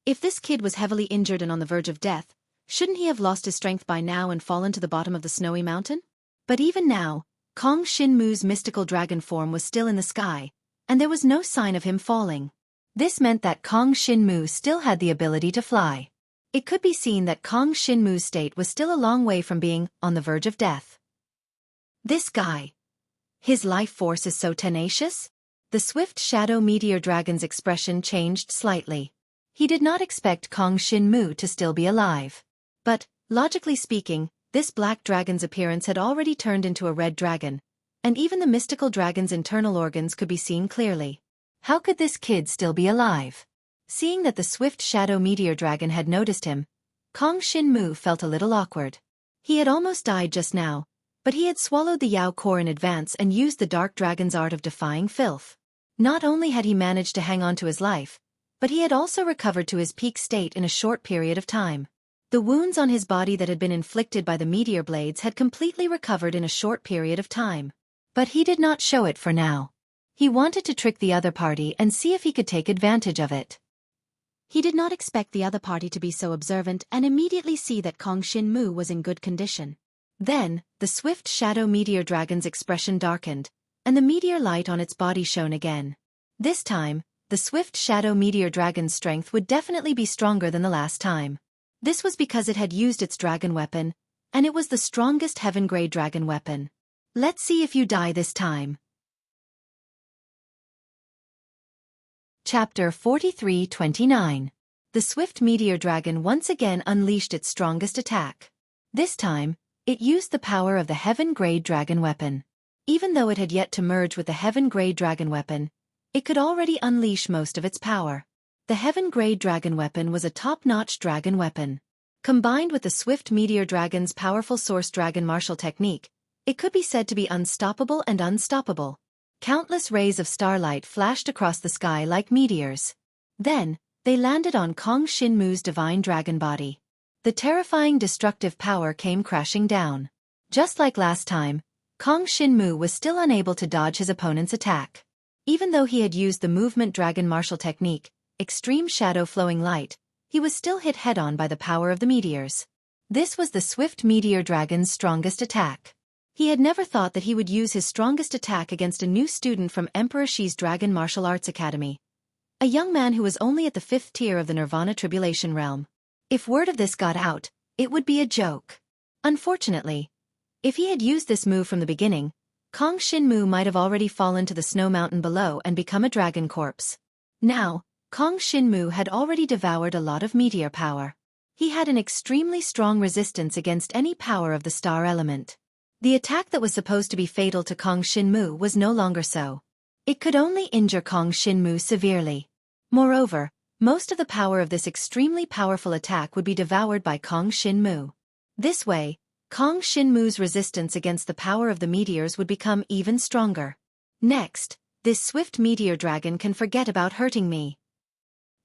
If this kid was heavily injured and on the verge of death, shouldn't he have lost his strength by now and fallen to the bottom of the snowy mountain? But even now, Kong Shinmu's mystical dragon form was still in the sky, and there was no sign of him falling. This meant that Kong Shinmu still had the ability to fly. It could be seen that Kong Shinmu's state was still a long way from being on the verge of death. This guy. His life force is so tenacious? The swift shadow meteor dragon's expression changed slightly. He did not expect Kong Shinmu to still be alive. But, logically speaking, this black dragon's appearance had already turned into a red dragon, and even the mystical dragon's internal organs could be seen clearly. How could this kid still be alive? Seeing that the swift shadow meteor dragon had noticed him, Kong Shinmu felt a little awkward. He had almost died just now, but he had swallowed the Yao core in advance and used the dark dragon's art of defying filth. Not only had he managed to hang on to his life, but he had also recovered to his peak state in a short period of time. The wounds on his body that had been inflicted by the meteor blades had completely recovered in a short period of time. But he did not show it for now. He wanted to trick the other party and see if he could take advantage of it. He did not expect the other party to be so observant and immediately see that Kong Shinmu was in good condition. Then, the swift shadow meteor dragon's expression darkened, and the meteor light on its body shone again. This time, the swift shadow meteor dragon's strength would definitely be stronger than the last time. This was because it had used its dragon weapon, and it was the strongest heaven-grade dragon weapon. Let's see if you die this time. Chapter 43-29. The swift meteor dragon once again unleashed its strongest attack. This time, it used the power of the heaven-grade dragon weapon. Even though it had yet to merge with the heaven-grade dragon weapon, it could already unleash most of its power. The heaven-grade dragon weapon was a top-notch dragon weapon. Combined with the swift meteor dragon's powerful source dragon martial technique, it could be said to be unstoppable and unstoppable. Countless rays of starlight flashed across the sky like meteors. Then, they landed on Kong Shinmu's divine dragon body. The terrifying destructive power came crashing down. Just like last time, Kong Shinmu was still unable to dodge his opponent's attack. Even though he had used the movement dragon martial technique, extreme shadow flowing light, he was still hit head-on by the power of the meteors. This was the swift meteor dragon's strongest attack. He had never thought that he would use his strongest attack against a new student from Emperor Shi's Dragon Martial Arts Academy. A young man who was only at the 5th tier of the Nirvana Tribulation realm. If word of this got out, it would be a joke. Unfortunately, if he had used this move from the beginning, Kong Shinmu might have already fallen to the snow mountain below and become a dragon corpse. Now, Kong Shinmu had already devoured a lot of meteor power. He had an extremely strong resistance against any power of the star element. The attack that was supposed to be fatal to Kong Shinmu was no longer so. It could only injure Kong Shinmu severely. Moreover, most of the power of this extremely powerful attack would be devoured by Kong Shinmu. This way, Kong Shinmu's resistance against the power of the meteors would become even stronger. Next, this swift meteor dragon can forget about hurting me.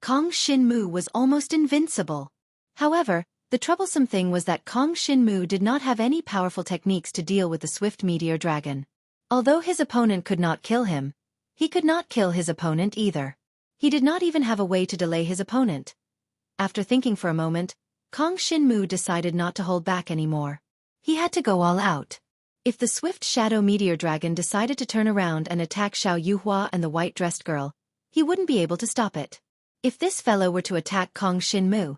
Kong Shinmu was almost invincible. However, the troublesome thing was that Kong Shinmu did not have any powerful techniques to deal with the swift meteor dragon. Although his opponent could not kill him, he could not kill his opponent either. He did not even have a way to delay his opponent. After thinking for a moment, Kong Shinmu decided not to hold back anymore. He had to go all out. If the swift shadow meteor dragon decided to turn around and attack Xiao Yuhua and the white-dressed girl, he wouldn't be able to stop it. If this fellow were to attack Kong Shinmu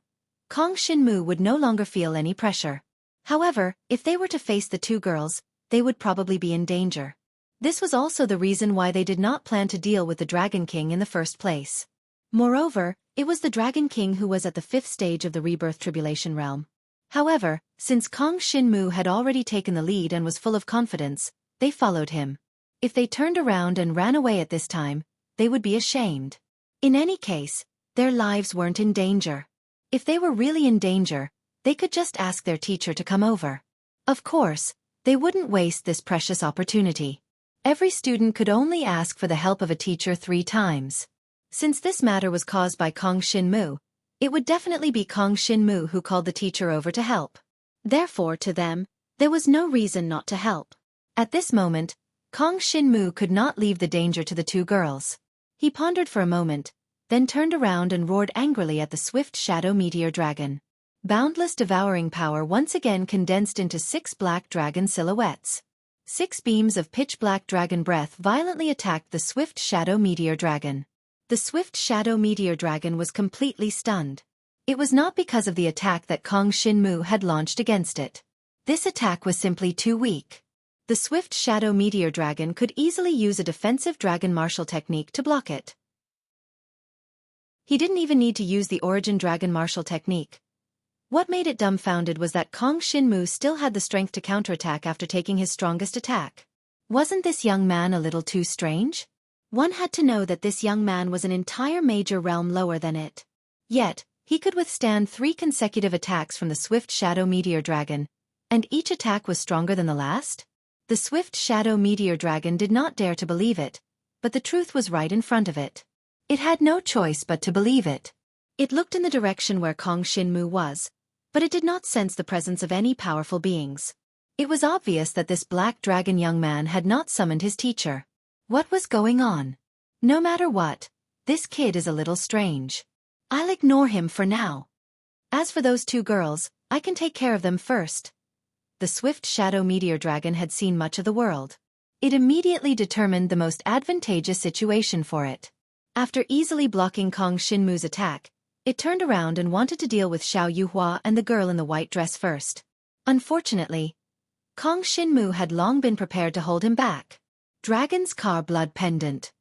would no longer feel any pressure. However, if they were to face the two girls, they would probably be in danger. This was also the reason why they did not plan to deal with the Dragon King in the first place. Moreover, it was the Dragon King who was at the 5th stage of the Rebirth Tribulation realm. However, since Kong Shinmu had already taken the lead and was full of confidence, they followed him. If they turned around and ran away at this time, they would be ashamed. In any case, their lives weren't in danger. If they were really in danger, they could just ask their teacher to come over. Of course, they wouldn't waste this precious opportunity. Every student could only ask for the help of a teacher 3 times. Since this matter was caused by Kong Shinmu, it would definitely be Kong Shinmu who called the teacher over to help. Therefore, to them, there was no reason not to help. At this moment, Kong Shinmu could not leave the danger to the two girls. He pondered for a moment, then turned around and roared angrily at the swift shadow meteor dragon. Boundless devouring power once again condensed into 6 black dragon silhouettes. 6 beams of pitch-black dragon breath violently attacked the swift shadow meteor dragon. The swift shadow meteor dragon was completely stunned. It was not because of the attack that Kong Shinmu had launched against it. This attack was simply too weak. The swift shadow meteor dragon could easily use a defensive dragon martial technique to block it. He didn't even need to use the origin dragon martial technique. What made it dumbfounded was that Kong Shinmu still had the strength to counterattack after taking his strongest attack. Wasn't this young man a little too strange? One had to know that this young man was an entire major realm lower than it. Yet, he could withstand 3 consecutive attacks from the swift shadow meteor dragon, and each attack was stronger than the last? The swift shadow meteor dragon did not dare to believe it, but the truth was right in front of it. It had no choice but to believe it. It looked in the direction where Kong Shinmu was, but it did not sense the presence of any powerful beings. It was obvious that this black dragon young man had not summoned his teacher. What was going on? No matter what, this kid is a little strange. I'll ignore him for now. As for those 2 girls, I can take care of them first. The swift shadow meteor dragon had seen much of the world. It immediately determined the most advantageous situation for it. After easily blocking Kong Shinmu's attack, it turned around and wanted to deal with Xiao Yuhua and the girl in the white dress first. Unfortunately, Kong Shinmu had long been prepared to hold him back. Dragon's Car Blood Pendant.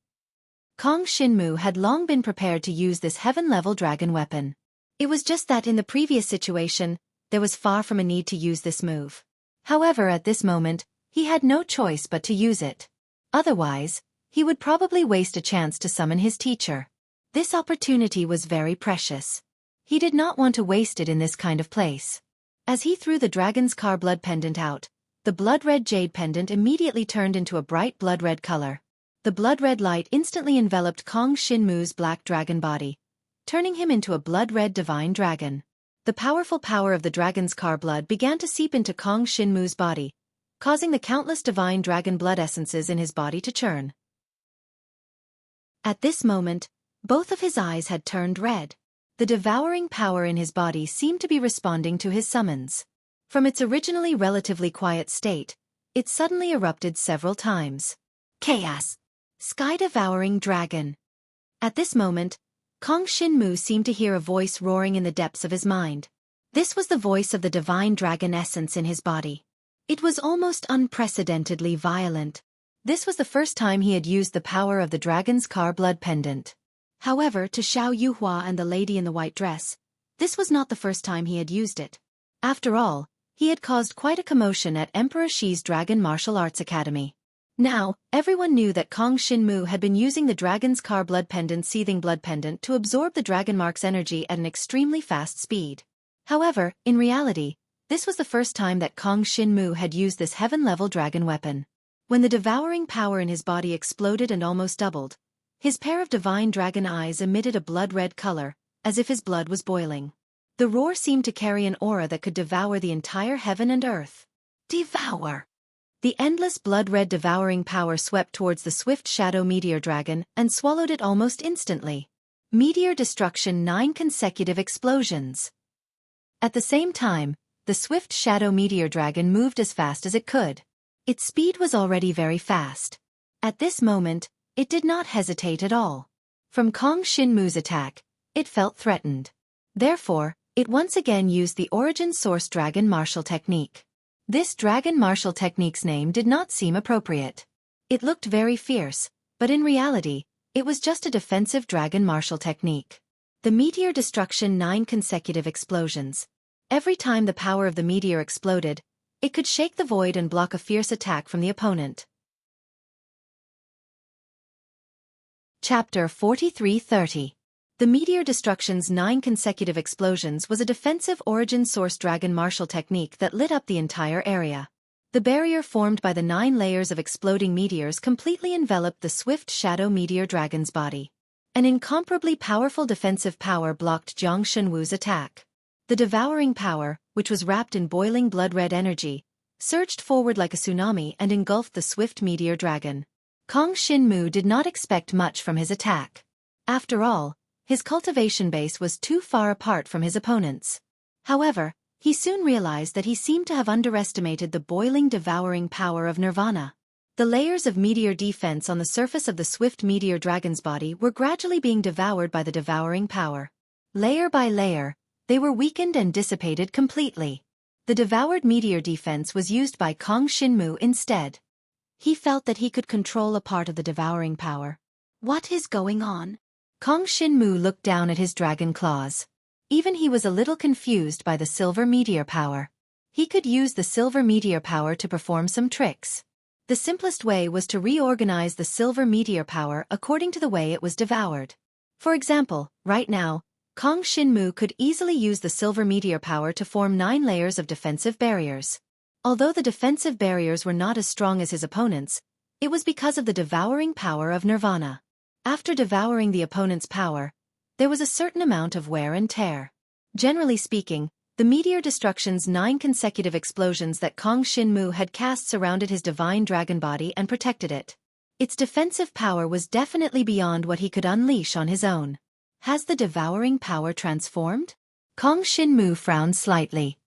Kong Shinmu had long been prepared to use this heaven-level dragon weapon. It was just that in the previous situation, there was far from a need to use this move. However, at this moment, he had no choice but to use it. Otherwise, he would probably waste a chance to summon his teacher. This opportunity was very precious. He did not want to waste it in this kind of place. As he threw the Dragon's Car Blood Pendant out, the blood-red jade pendant immediately turned into a bright blood-red color. The blood-red light instantly enveloped Kong Shinmu's black dragon body, turning him into a blood-red divine dragon. The powerful power of the Dragon's Car Blood began to seep into Kong Shinmu's body, causing the countless divine dragon blood essences in his body to churn. At this moment, both of his eyes had turned red. The devouring power in his body seemed to be responding to his summons. From its originally relatively quiet state, it suddenly erupted several times. Chaos! Sky-devouring dragon! At this moment, Kong Shinmu seemed to hear a voice roaring in the depths of his mind. This was the voice of the divine dragon essence in his body. It was almost unprecedentedly violent. This was the first time he had used the power of the Dragon's Car Blood Pendant. However, to Xiao Yuhua and the lady in the white dress, this was not the first time he had used it. After all, He had caused quite a commotion at Emperor Shi's Dragon Martial Arts Academy. Now, everyone knew that Kong Shinmu had been using the Dragon's Car Blood Pendant Seething Blood Pendant to absorb the Dragon Mark's energy at an extremely fast speed. However, in reality, this was the first time that Kong Shinmu had used this heaven-level dragon weapon. When the devouring power in his body exploded and almost doubled, his pair of divine dragon eyes emitted a blood-red color, as if his blood was boiling. The roar seemed to carry an aura that could devour the entire heaven and earth. Devour! The endless blood-red devouring power swept towards the swift shadow meteor dragon and swallowed it almost instantly. Meteor destruction, 9 consecutive explosions. At the same time, the swift shadow meteor dragon moved as fast as it could. Its speed was already very fast. At this moment, it did not hesitate at all. From Kong Shinmu's attack, it felt threatened. Therefore, it once again used the Origin Source Dragon Martial Technique. This Dragon Martial Technique's name did not seem appropriate. It looked very fierce, but in reality, it was just a defensive Dragon Martial Technique. The meteor destruction, 9 consecutive explosions. Every time the power of the meteor exploded, it could shake the void and block a fierce attack from the opponent. Chapter 43:30. The meteor destruction's 9 consecutive explosions was a defensive Origin Source Dragon Martial Technique that lit up the entire area. The barrier formed by the 9 layers of exploding meteors completely enveloped the swift shadow meteor dragon's body. An incomparably powerful defensive power blocked Jiang Shenwu's attack. The devouring power, which was wrapped in boiling blood-red energy, surged forward like a tsunami and engulfed the swift meteor dragon. Kong Shinmu did not expect much from his attack. After all, his cultivation base was too far apart from his opponent's. However, he soon realized that he seemed to have underestimated the boiling devouring power of Nirvana. The layers of meteor defense on the surface of the swift meteor dragon's body were gradually being devoured by the devouring power. Layer by layer, they were weakened and dissipated completely. The devoured meteor defense was used by Kong Shinmu instead. He felt that he could control a part of the devouring power. What is going on? Kong Shinmu looked down at his dragon claws. Even he was a little confused by the silver meteor power. He could use the silver meteor power to perform some tricks. The simplest way was to reorganize the silver meteor power according to the way it was devoured. For example, right now, Kong Shinmu could easily use the silver meteor power to form 9 layers of defensive barriers. Although the defensive barriers were not as strong as his opponent's, it was because of the devouring power of Nirvana. After devouring the opponent's power, there was a certain amount of wear and tear. Generally speaking, the meteor destruction's 9 consecutive explosions that Kong Shinmu had cast surrounded his divine dragon body and protected it. Its defensive power was definitely beyond what he could unleash on his own. Has the devouring power transformed? Kong Shinmu frowned slightly.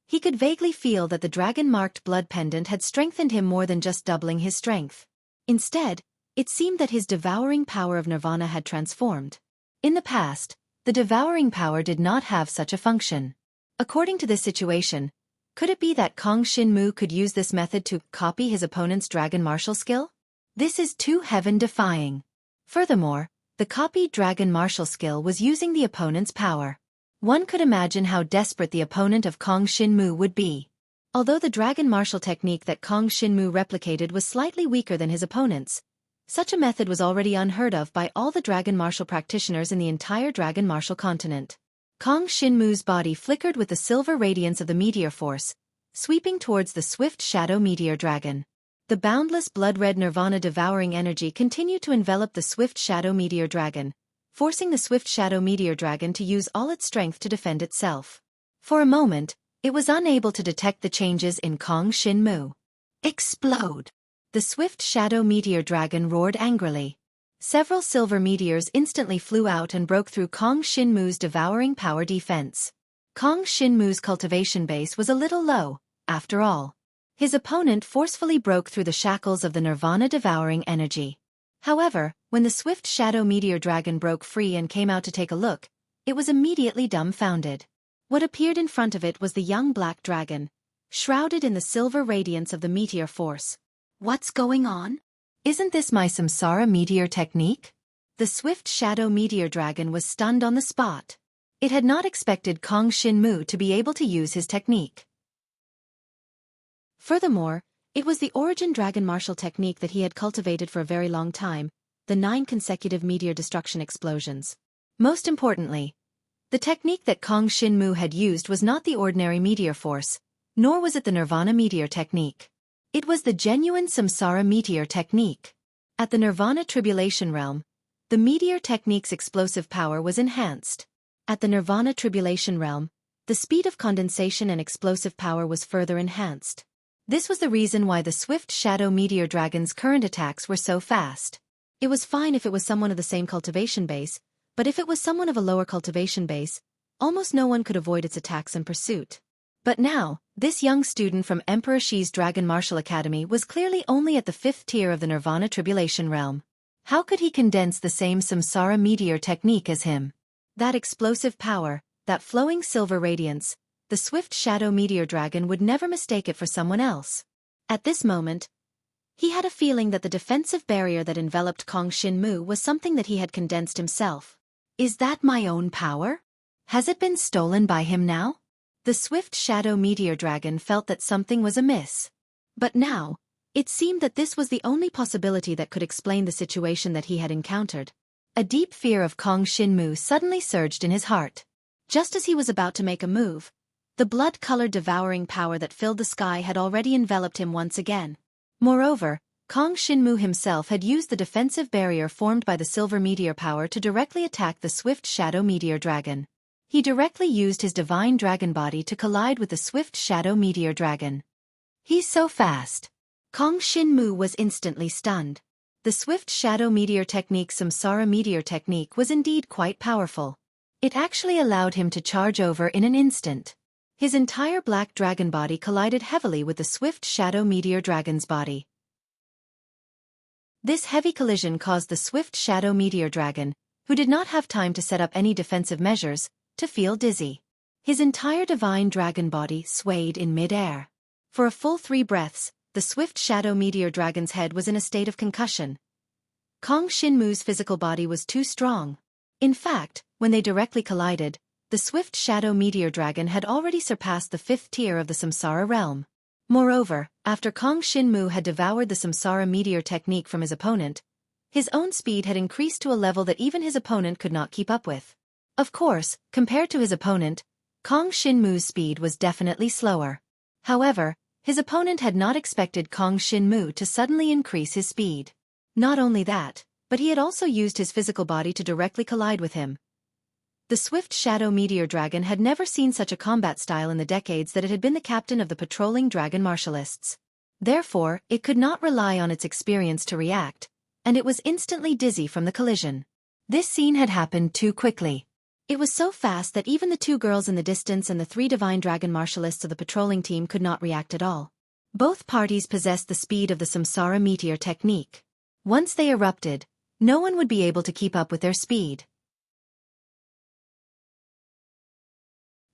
He could vaguely feel that the dragon-marked blood pendant had strengthened him more than just doubling his strength. Instead, it seemed that his devouring power of Nirvana had transformed. In the past, the devouring power did not have such a function. According to this situation, could it be that Kong Shinmu could use this method to copy his opponent's dragon martial skill? This is too heaven-defying. Furthermore, the copied dragon martial skill was using the opponent's power. One could imagine how desperate the opponent of Kong Shinmu would be. Although the dragon martial technique that Kong Shinmu replicated was slightly weaker than his opponent's, such a method was already unheard of by all the dragon martial practitioners in the entire dragon martial continent. Kong Shinmu's body flickered with the silver radiance of the meteor force, sweeping towards the swift shadow meteor dragon. The boundless blood-red nirvana devouring energy continued to envelop the swift shadow meteor dragon, forcing the swift shadow meteor dragon to use all its strength to defend itself. For a moment, it was unable to detect the changes in Kong Shinmu. Explode! The swift shadow meteor dragon roared angrily. Several silver meteors instantly flew out and broke through Kong Shinmu's devouring power defense. Kong Shinmu's cultivation base was a little low, after all. His opponent forcefully broke through the shackles of the nirvana devouring energy. However, when the swift shadow meteor dragon broke free and came out to take a look, it was immediately dumbfounded. What appeared in front of it was the young black dragon, shrouded in the silver radiance of the meteor force. What's going on? Isn't this my Samsara meteor technique? The swift shadow meteor dragon was stunned on the spot. It had not expected Kong Shinmu to be able to use his technique. Furthermore, it was the origin dragon martial technique that he had cultivated for a very long time, the 9 consecutive meteor destruction explosions. Most importantly, the technique that Kong Shinmu had used was not the ordinary meteor force, nor was it the Nirvana meteor technique. It was the genuine Samsara meteor technique. At the Nirvana tribulation realm, the meteor technique's explosive power was enhanced. At the Nirvana tribulation realm, the speed of condensation and explosive power was further enhanced. This was the reason why the swift shadow meteor dragon's current attacks were so fast. It was fine if it was someone of the same cultivation base, but if it was someone of a lower cultivation base, almost no one could avoid its attacks and pursuit. But now, this young student from Emperor Shi's Dragon Martial Academy was clearly only at the 5th tier of the Nirvana tribulation realm. How could he condense the same Samsara meteor technique as him? That explosive power, that flowing silver radiance, the swift shadow meteor dragon would never mistake it for someone else. At this moment, he had a feeling that the defensive barrier that enveloped Kong Shinmu was something that he had condensed himself. Is that my own power? Has it been stolen by him now? The swift shadow meteor dragon felt that something was amiss. But now, it seemed that this was the only possibility that could explain the situation that he had encountered. A deep fear of Kong Shinmu suddenly surged in his heart. Just as he was about to make a move, the blood-colored devouring power that filled the sky had already enveloped him once again. Moreover, Kong Shinmu himself had used the defensive barrier formed by the silver meteor power to directly attack the swift shadow meteor dragon. He directly used his divine dragon body to collide with the swift shadow meteor dragon. He's so fast. Kong Shinmu was instantly stunned. The swift shadow meteor technique Samsara meteor technique was indeed quite powerful. It actually allowed him to charge over in an instant. His entire black dragon body collided heavily with the swift shadow meteor dragon's body. This heavy collision caused the swift shadow meteor dragon, who did not have time to set up any defensive measures, to feel dizzy. His entire divine dragon body swayed in mid-air. For a full 3 breaths, the swift shadow meteor dragon's head was in a state of concussion. Kong Shinmu's physical body was too strong. In fact, when they directly collided, the swift shadow meteor dragon had already surpassed the 5th tier of the Samsara realm. Moreover, after Kong Shinmu had devoured the Samsara meteor technique from his opponent, his own speed had increased to a level that even his opponent could not keep up with. Of course, compared to his opponent, Kong Shinmu's speed was definitely slower. However, his opponent had not expected Kong Shinmu to suddenly increase his speed. Not only that, but he had also used his physical body to directly collide with him. The swift shadow meteor dragon had never seen such a combat style in the decades that it had been the captain of the patrolling dragon martialists. Therefore, it could not rely on its experience to react, and it was instantly dizzy from the collision. This scene had happened too quickly. It was so fast that even the 2 girls in the distance and the 3 divine dragon martialists of the patrolling team could not react at all. Both parties possessed the speed of the Samsara meteor technique. Once they erupted, no one would be able to keep up with their speed.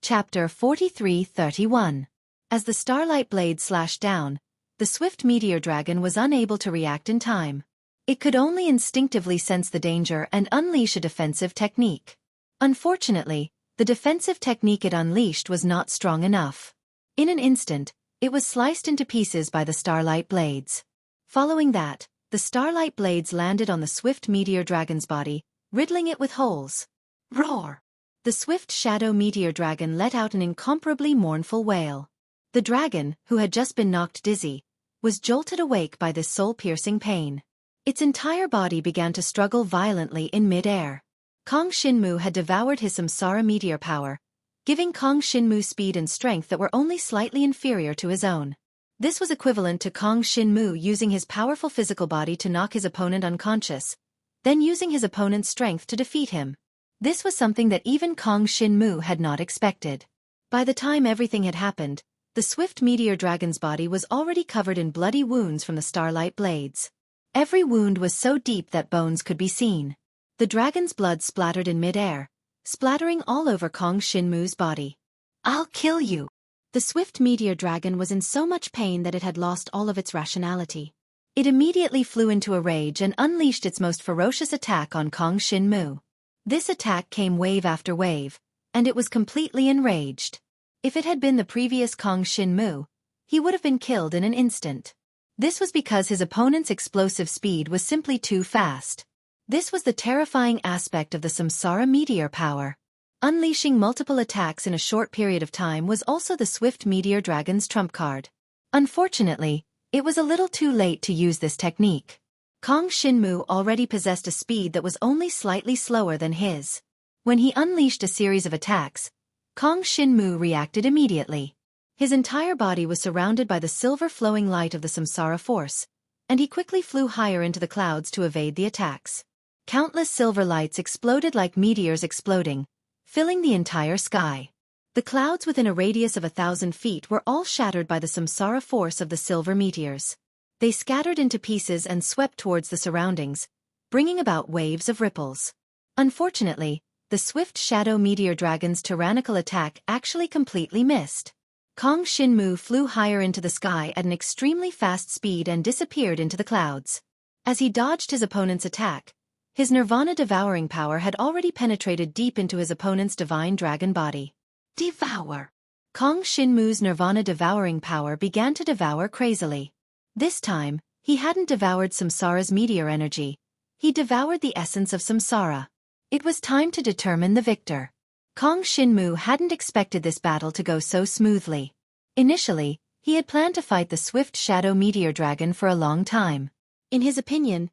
Chapter 43-31. As the starlight blade slashed down, the swift meteor dragon was unable to react in time. It could only instinctively sense the danger and unleash a defensive technique. Unfortunately, the defensive technique it unleashed was not strong enough. In an instant, it was sliced into pieces by the starlight blades. Following that, the starlight blades landed on the swift meteor dragon's body, riddling it with holes. Roar! The swift shadow meteor dragon let out an incomparably mournful wail. The dragon, who had just been knocked dizzy, was jolted awake by this soul-piercing pain. Its entire body began to struggle violently in mid-air. Kong Shinmu had devoured his Samsara meteor power, giving Kong Shinmu speed and strength that were only slightly inferior to his own. This was equivalent to Kong Shinmu using his powerful physical body to knock his opponent unconscious, then using his opponent's strength to defeat him. This was something that even Kong Shinmu had not expected. By the time everything had happened, the swift meteor dragon's body was already covered in bloody wounds from the starlight blades. Every wound was so deep that bones could be seen. The dragon's blood splattered in mid-air, splattering all over Kong Shinmu's body. "I'll kill you!" The swift meteor dragon was in so much pain that it had lost all of its rationality. It immediately flew into a rage and unleashed its most ferocious attack on Kong Shinmu. This attack came wave after wave, and it was completely enraged. If it had been the previous Kong Shinmu, he would have been killed in an instant. This was because his opponent's explosive speed was simply too fast. This was the terrifying aspect of the Samsara meteor power. Unleashing multiple attacks in a short period of time was also the swift meteor dragon's trump card. Unfortunately, it was a little too late to use this technique. Kong Shinmu already possessed a speed that was only slightly slower than his. When he unleashed a series of attacks, Kong Shinmu reacted immediately. His entire body was surrounded by the silver flowing light of the Samsara force, and he quickly flew higher into the clouds to evade the attacks. Countless silver lights exploded like meteors exploding, filling the entire sky. The clouds within a radius of 1,000 feet were all shattered by the Samsara force of the silver meteors. They scattered into pieces and swept towards the surroundings, bringing about waves of ripples. Unfortunately, the swift shadow meteor dragon's tyrannical attack actually completely missed. Kong Shinmu flew higher into the sky at an extremely fast speed and disappeared into the clouds. As he dodged his opponent's attack, his Nirvana devouring power had already penetrated deep into his opponent's divine dragon body. Devour! Kong Shinmu's Nirvana devouring power began to devour crazily. This time, he hadn't devoured Samsara's meteor energy. He devoured the essence of Samsara. It was time to determine the victor. Kong Shinmu hadn't expected this battle to go so smoothly. Initially, he had planned to fight the swift shadow meteor dragon for a long time. In his opinion,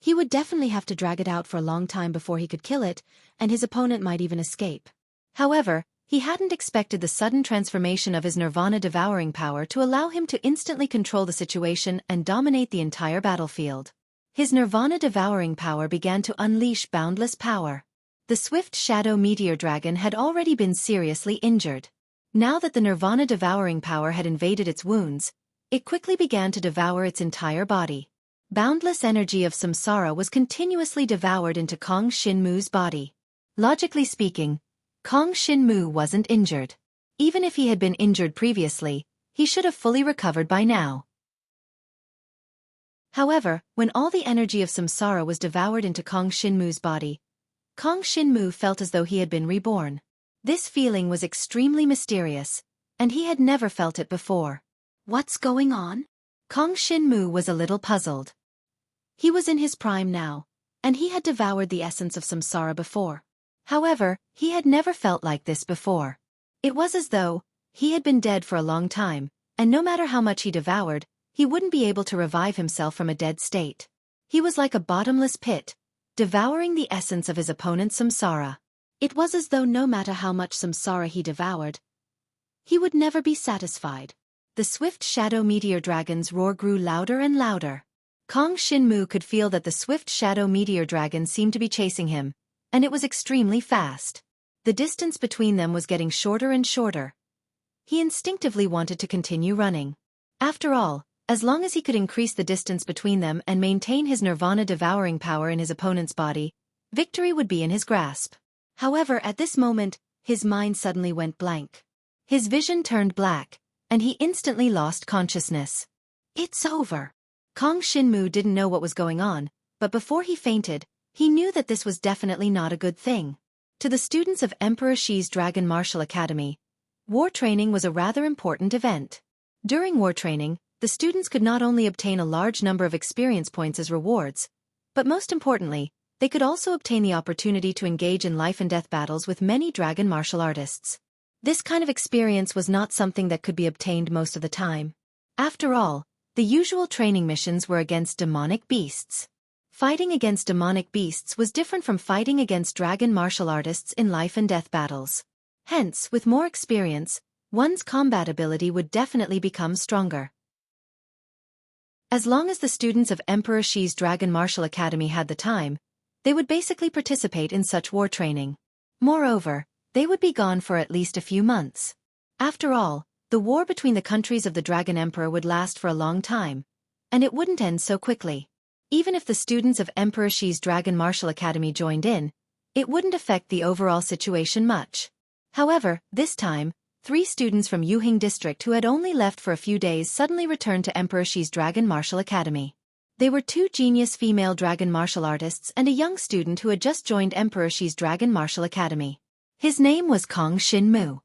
he would definitely have to drag it out for a long time before he could kill it, and his opponent might even escape. However, he hadn't expected the sudden transformation of his Nirvana devouring power to allow him to instantly control the situation and dominate the entire battlefield. His Nirvana devouring power began to unleash boundless power. The swift shadow meteor dragon had already been seriously injured. Now that the Nirvana devouring power had invaded its wounds, it quickly began to devour its entire body. Boundless energy of Samsara was continuously devoured into Kong Shinmu's body. Logically speaking, Kong Shinmu wasn't injured. Even if he had been injured previously, he should have fully recovered by now. However, when all the energy of Samsara was devoured into Kong Shinmu's body, Kong Shinmu felt as though he had been reborn. This feeling was extremely mysterious, and he had never felt it before. What's going on? Kong Shinmu was a little puzzled. He was in his prime now, and he had devoured the essence of Samsara before. However, he had never felt like this before. It was as though he had been dead for a long time, and no matter how much he devoured, he wouldn't be able to revive himself from a dead state. He was like a bottomless pit, devouring the essence of his opponent Samsara. It was as though no matter how much Samsara he devoured, he would never be satisfied. The swift shadow meteor dragon's roar grew louder and louder. Kong Shinmu could feel that the swift shadow meteor dragon seemed to be chasing him, and it was extremely fast. The distance between them was getting shorter and shorter. He instinctively wanted to continue running. After all, as long as he could increase the distance between them and maintain his Nirvana devouring power in his opponent's body, victory would be in his grasp. However, at this moment, his mind suddenly went blank. His vision turned black, and he instantly lost consciousness. It's over. Kong Shinmu didn't know what was going on, but before he fainted, he knew that this was definitely not a good thing. To the students of Emperor Shi's Dragon Martial Academy, war training was a rather important event. During war training, the students could not only obtain a large number of experience points as rewards, but most importantly, they could also obtain the opportunity to engage in life-and-death battles with many dragon martial artists. This kind of experience was not something that could be obtained most of the time. After all, the usual training missions were against demonic beasts. Fighting against demonic beasts was different from fighting against dragon martial artists in life-and-death battles. Hence, with more experience, one's combat ability would definitely become stronger. As long as the students of Emperor Shi's Dragon Martial Academy had the time, they would basically participate in such war training. Moreover, they would be gone for at least a few months. After all, the war between the countries of the Dragon Emperor would last for a long time, and it wouldn't end so quickly. Even if the students of Emperor Shi's Dragon Martial Academy joined in, it wouldn't affect the overall situation much. However, this time, 3 students from Yuhing District who had only left for a few days suddenly returned to Emperor Shi's Dragon Martial Academy. They were 2 genius female dragon martial artists and a young student who had just joined Emperor Shi's Dragon Martial Academy. His name was Kong Shinmu.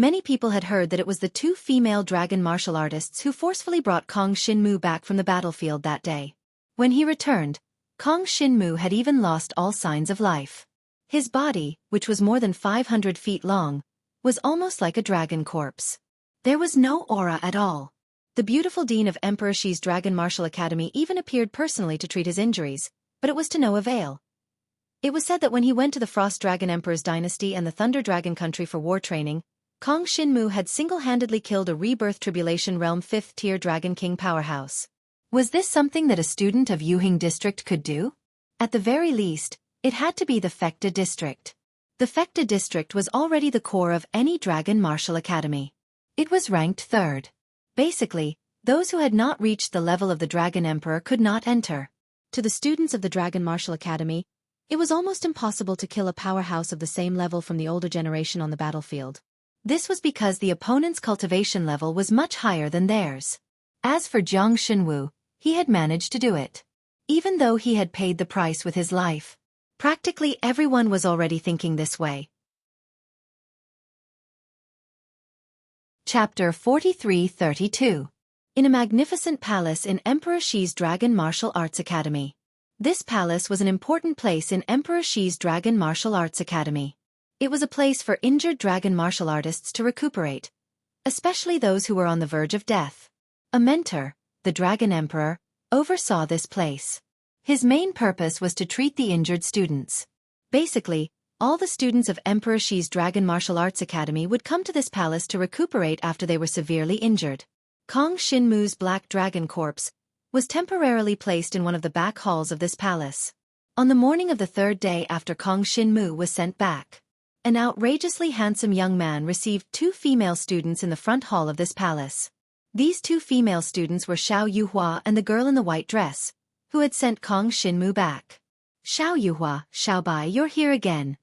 Many people had heard that it was the two female dragon martial artists who forcefully brought Kong Shinmu back from the battlefield that day. When he returned, Kong Shinmu had even lost all signs of life. His body, which was more than 500 feet long, was almost like a dragon corpse. There was no aura at all. The beautiful dean of Emperor Xi's Dragon Martial Academy even appeared personally to treat his injuries, but it was to no avail. It was said that when he went to the Frost Dragon Emperor's dynasty and the Thunder Dragon country for war training, Kong Shinmu had single-handedly killed a Rebirth Tribulation Realm 5th-tier Dragon King powerhouse. Was this something that a student of Yuhing District could do? At the very least, it had to be the Fekta District. The Fekta District was already the core of any Dragon Martial Academy. It was ranked third. Basically, those who had not reached the level of the Dragon Emperor could not enter. To the students of the Dragon Martial Academy, it was almost impossible to kill a powerhouse of the same level from the older generation on the battlefield. This was because the opponent's cultivation level was much higher than theirs. As for Jiang Xinwu, he had managed to do it. Even though he had paid the price with his life. Practically everyone was already thinking this way. Chapter 43-32. In a magnificent palace in Emperor Xi's Dragon Martial Arts Academy. This palace was an important place in Emperor Xi's Dragon Martial Arts Academy. It was a place for injured dragon martial artists to recuperate, especially those who were on the verge of death. A mentor, the Dragon Emperor, oversaw this place. His main purpose was to treat the injured students. Basically, all the students of Emperor Xi's Dragon Martial Arts Academy would come to this palace to recuperate after they were severely injured. Kong Shinmu's black dragon corpse was temporarily placed in one of the back halls of this palace. On the morning of the third day after Kong Shinmu was sent back, an outrageously handsome young man received two female students in the front hall of this palace. These two female students were Xiao Yuhua and the girl in the white dress, who had sent Kong Shinmu back. Xiao Yuhua, Xiao Bai, you're here again.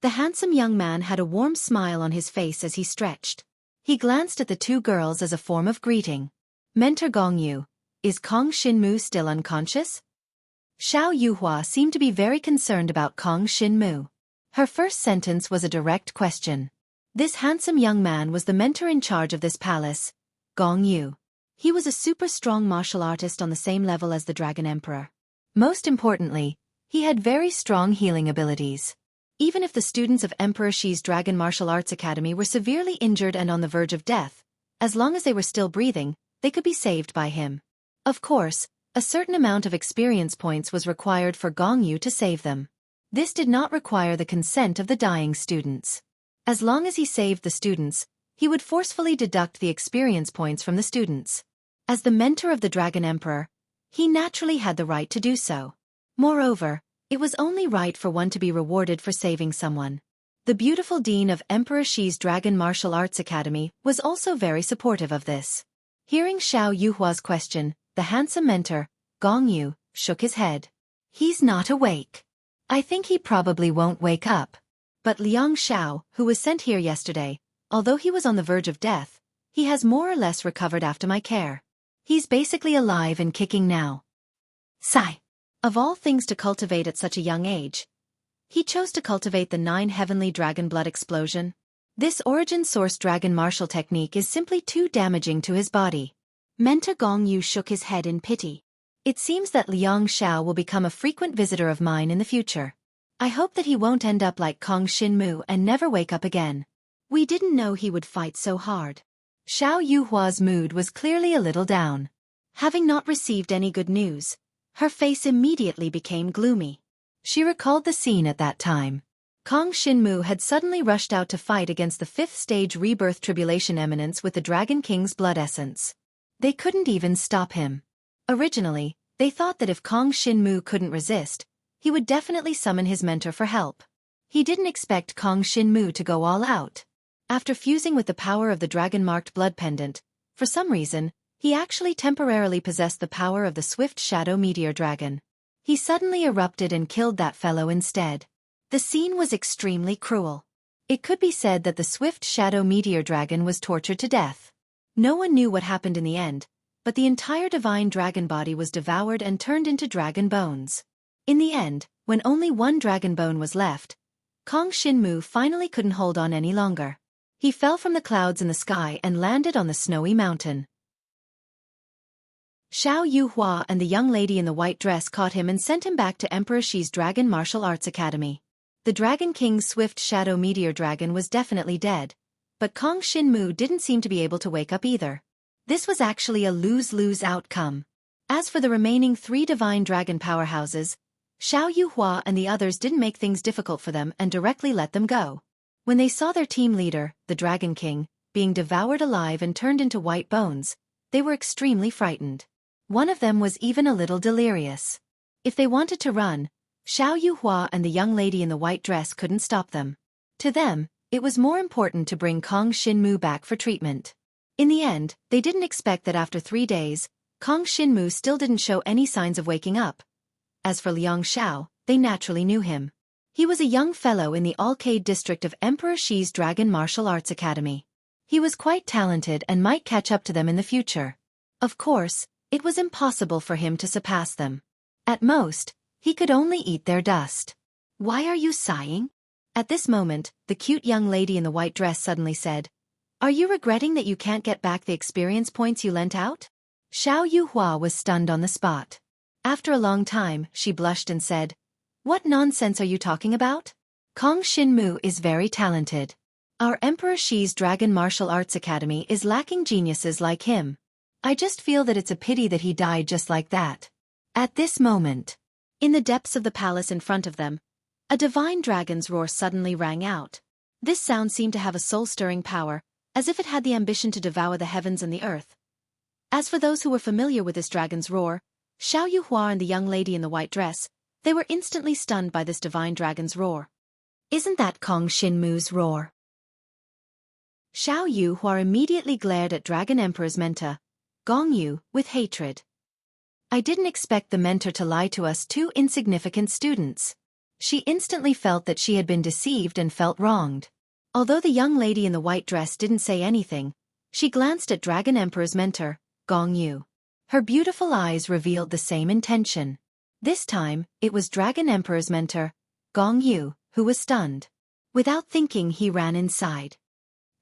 The handsome young man had a warm smile on his face as he stretched. He glanced at the two girls as a form of greeting. Mentor Gong Yu, is Kong Shinmu still unconscious? Xiao Yuhua seemed to be very concerned about Kong Shinmu. Her first sentence was a direct question. This handsome young man was the mentor in charge of this palace, Gong Yu. He was a super strong martial artist on the same level as the Dragon Emperor. Most importantly, he had very strong healing abilities. Even if the students of Emperor Xi's Dragon Martial Arts Academy were severely injured and on the verge of death, as long as they were still breathing, they could be saved by him. Of course, a certain amount of experience points was required for Gong Yu to save them. This did not require the consent of the dying students. As long as he saved the students, he would forcefully deduct the experience points from the students. As the mentor of the Dragon Emperor, he naturally had the right to do so. Moreover, it was only right for one to be rewarded for saving someone. The beautiful dean of Emperor Xi's Dragon Martial Arts Academy was also very supportive of this. Hearing Xiao Yuhua's question, the handsome mentor, Gong Yu, shook his head. He's not awake. I think he probably won't wake up. But Liang Xiao, who was sent here yesterday, although he was on the verge of death, he has more or less recovered after my care. He's basically alive and kicking now. Sigh. Of all things to cultivate at such a young age, he chose to cultivate the 9 heavenly dragon blood explosion. This origin source dragon martial technique is simply too damaging to his body. Mentor Gong Yu shook his head in pity. It seems that Liang Xiao will become a frequent visitor of mine in the future. I hope that he won't end up like Kong Shinmu and never wake up again. We didn't know he would fight so hard. Xiao Yuhua's mood was clearly a little down. Having not received any good news, her face immediately became gloomy. She recalled the scene at that time. Kong Shinmu had suddenly rushed out to fight against the 5th stage Rebirth Tribulation Eminence with the Dragon King's blood essence. They couldn't even stop him. Originally, they thought that if Kong Shinmu couldn't resist, he would definitely summon his mentor for help. He didn't expect Kong Shinmu to go all out. After fusing with the power of the dragon-marked blood pendant, for some reason, he actually temporarily possessed the power of the swift shadow meteor dragon. He suddenly erupted and killed that fellow instead. The scene was extremely cruel. It could be said that the swift shadow meteor dragon was tortured to death. No one knew what happened in the end, but the entire divine dragon body was devoured and turned into dragon bones. In the end, when only one dragon bone was left, Kong Shinmu finally couldn't hold on any longer. He fell from the clouds in the sky and landed on the snowy mountain. Xiao Yuhua and the young lady in the white dress caught him and sent him back to Emperor Shi's Dragon Martial Arts Academy. The Dragon King's swift shadow meteor dragon was definitely dead, but Kong Shinmu didn't seem to be able to wake up either. This was actually a lose-lose outcome. As for the remaining 3 divine dragon powerhouses, Xiao Yuhua and the others didn't make things difficult for them and directly let them go. When they saw their team leader, the Dragon King, being devoured alive and turned into white bones, they were extremely frightened. One of them was even a little delirious. If they wanted to run, Xiao Yuhua and the young lady in the white dress couldn't stop them. To them, it was more important to bring Kong Shinmu back for treatment. In the end, they didn't expect that after 3 days, Kong Shinmu still didn't show any signs of waking up. As for Liang Xiao, they naturally knew him. He was a young fellow in the Alcade district of Emperor Shi's Dragon Martial Arts Academy. He was quite talented and might catch up to them in the future. Of course, it was impossible for him to surpass them. At most, he could only eat their dust. "Why are you sighing?" At this moment, the cute young lady in the white dress suddenly said, "Are you regretting that you can't get back the experience points you lent out?" Xiao Yuhua was stunned on the spot. After a long time, she blushed and said, "What nonsense are you talking about? Kong Shinmu is very talented. Our Emperor Shi's Dragon Martial Arts Academy is lacking geniuses like him. I just feel that it's a pity that he died just like that." At this moment, in the depths of the palace in front of them, a divine dragon's roar suddenly rang out. This sound seemed to have a soul-stirring power, as if it had the ambition to devour the heavens and the earth. As for those who were familiar with this dragon's roar, Xiao Yuhua and the young lady in the white dress, they were instantly stunned by this divine dragon's roar. "Isn't that Kong Shinmu's roar?" Xiao Yuhua immediately glared at Dragon Emperor's mentor, Gong Yu, with hatred. "I didn't expect the mentor to lie to us 2 insignificant students." She instantly felt that she had been deceived and felt wronged. Although the young lady in the white dress didn't say anything, she glanced at Dragon Emperor's mentor, Gong Yu. Her beautiful eyes revealed the same intention. This time, it was Dragon Emperor's mentor, Gong Yu, who was stunned. Without thinking, he ran inside.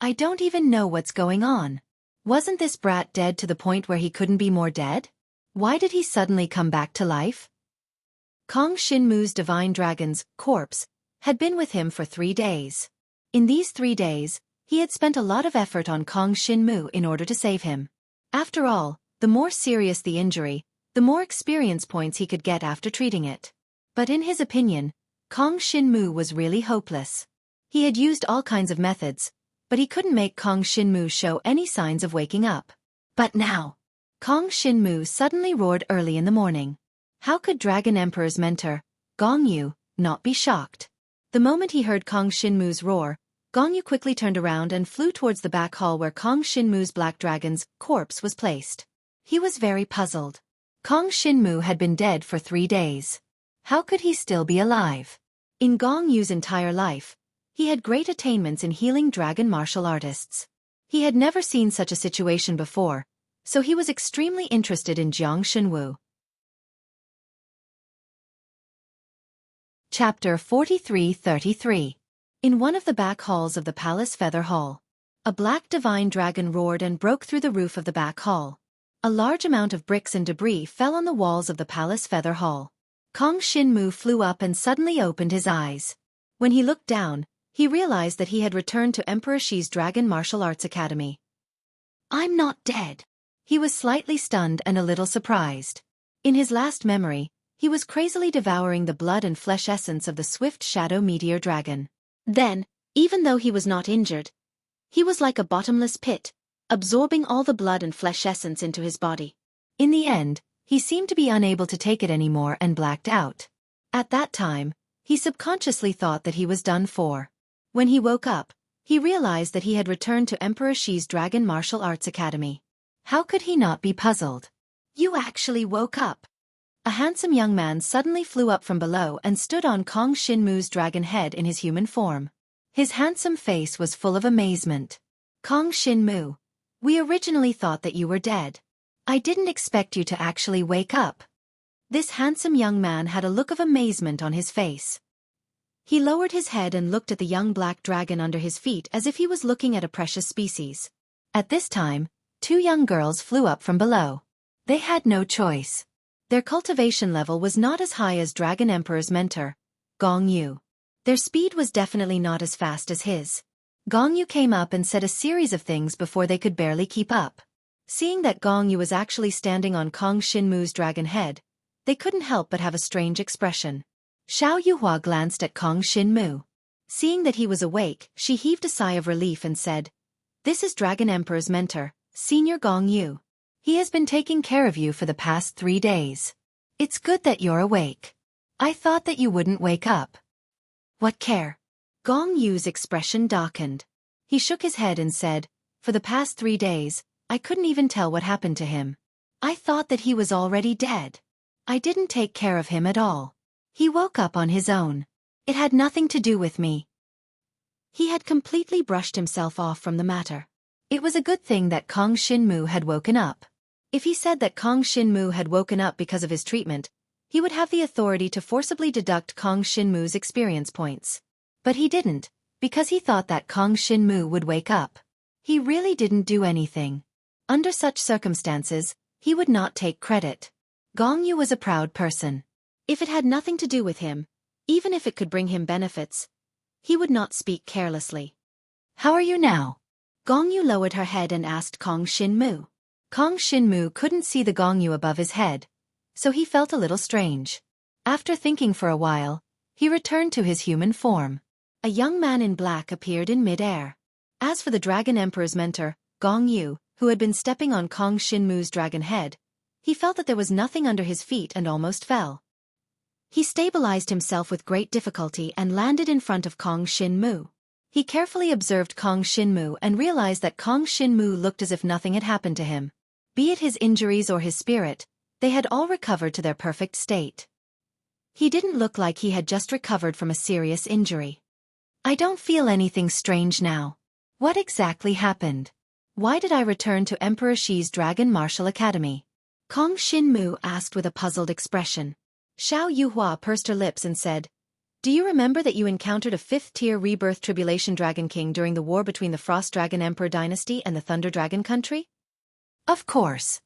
"I don't even know what's going on. Wasn't this brat dead to the point where he couldn't be more dead? Why did he suddenly come back to life?" Kong Shinmu's divine dragon's corpse had been with him for 3 days. In these 3 days, he had spent a lot of effort on Kong Shinmu in order to save him. After all, the more serious the injury, the more experience points he could get after treating it. But in his opinion, Kong Shinmu was really hopeless. He had used all kinds of methods, but he couldn't make Kong Shinmu show any signs of waking up. But now, Kong Shinmu suddenly roared early in the morning. How could Dragon Emperor's mentor, Gong Yu, not be shocked? The moment he heard Kong Shinmu's roar, Gong Yu quickly turned around and flew towards the back hall where Kong Shinmu's black dragon's corpse was placed. He was very puzzled. Kong Shinmu had been dead for 3 days. How could he still be alive? In Gong Yu's entire life, he had great attainments in healing dragon martial artists. He had never seen such a situation before, so he was extremely interested in Jiang Shenwu. Chapter 43-33. In one of the back halls of the Palace Feather Hall, a black divine dragon roared and broke through the roof of the back hall. A large amount of bricks and debris fell on the walls of the Palace Feather Hall. Kong Shinmu flew up and suddenly opened his eyes. When he looked down, he realized that he had returned to Emperor Shi's Dragon Martial Arts Academy. "I'm not dead." He was slightly stunned and a little surprised. In his last memory, he was crazily devouring the blood and flesh essence of the swift shadow meteor dragon. Then, even though he was not injured, he was like a bottomless pit, absorbing all the blood and flesh essence into his body. In the end, he seemed to be unable to take it anymore and blacked out. At that time, he subconsciously thought that he was done for. When he woke up, he realized that he had returned to Emperor Shi's Dragon Martial Arts Academy. How could he not be puzzled? "You actually woke up." A handsome young man suddenly flew up from below and stood on Kong Shinmu's dragon head in his human form. His handsome face was full of amazement. "Kong Shinmu, we originally thought that you were dead. I didn't expect you to actually wake up." This handsome young man had a look of amazement on his face. He lowered his head and looked at the young black dragon under his feet as if he was looking at a precious species. At this time, two young girls flew up from below. They had no choice. Their cultivation level was not as high as Dragon Emperor's mentor, Gong Yu. Their speed was definitely not as fast as his. Gong Yu came up and said a series of things before they could barely keep up. Seeing that Gong Yu was actually standing on Kong Shinmu's dragon head, they couldn't help but have a strange expression. Xiao Yuhua glanced at Kong Shinmu. Seeing that he was awake, she heaved a sigh of relief and said, "This is Dragon Emperor's mentor, Senior Gong Yu. He has been taking care of you for the past 3 days. It's good that you're awake. I thought that you wouldn't wake up." "What care?" Gong Yu's expression darkened. He shook his head and said, "For the past 3 days, I couldn't even tell what happened to him. I thought that he was already dead. I didn't take care of him at all. He woke up on his own. It had nothing to do with me." He had completely brushed himself off from the matter. It was a good thing that Kong Shinmu had woken up. If he said that Kong Shinmu had woken up because of his treatment, he would have the authority to forcibly deduct Kong Shinmu's experience points. But he didn't, because he thought that Kong Shinmu would wake up. He really didn't do anything. Under such circumstances, he would not take credit. Gong Yu was a proud person. If it had nothing to do with him, even if it could bring him benefits, he would not speak carelessly. "How are you now?" Gong Yu lowered her head and asked Kong Shinmu. Kong Shinmu couldn't see the Gong Yu above his head, so he felt a little strange. After thinking for a while, he returned to his human form. A young man in black appeared in mid-air. As for the Dragon Emperor's mentor, Gong Yu, who had been stepping on Kong Shinmu's dragon head, he felt that there was nothing under his feet and almost fell. He stabilized himself with great difficulty and landed in front of Kong Shinmu. He carefully observed Kong Shinmu and realized that Kong Shinmu looked as if nothing had happened to him. Be it his injuries or his spirit, they had all recovered to their perfect state. He didn't look like he had just recovered from a serious injury. "I don't feel anything strange now. What exactly happened? Why did I return to Emperor Shi's Dragon Martial Academy?" Kong Shinmu asked with a puzzled expression. Xiao Yuhua pursed her lips and said, "Do you remember that you encountered a 5th-tier rebirth tribulation dragon king during the war between the Frost Dragon Emperor dynasty and the Thunder Dragon country?" "Of course."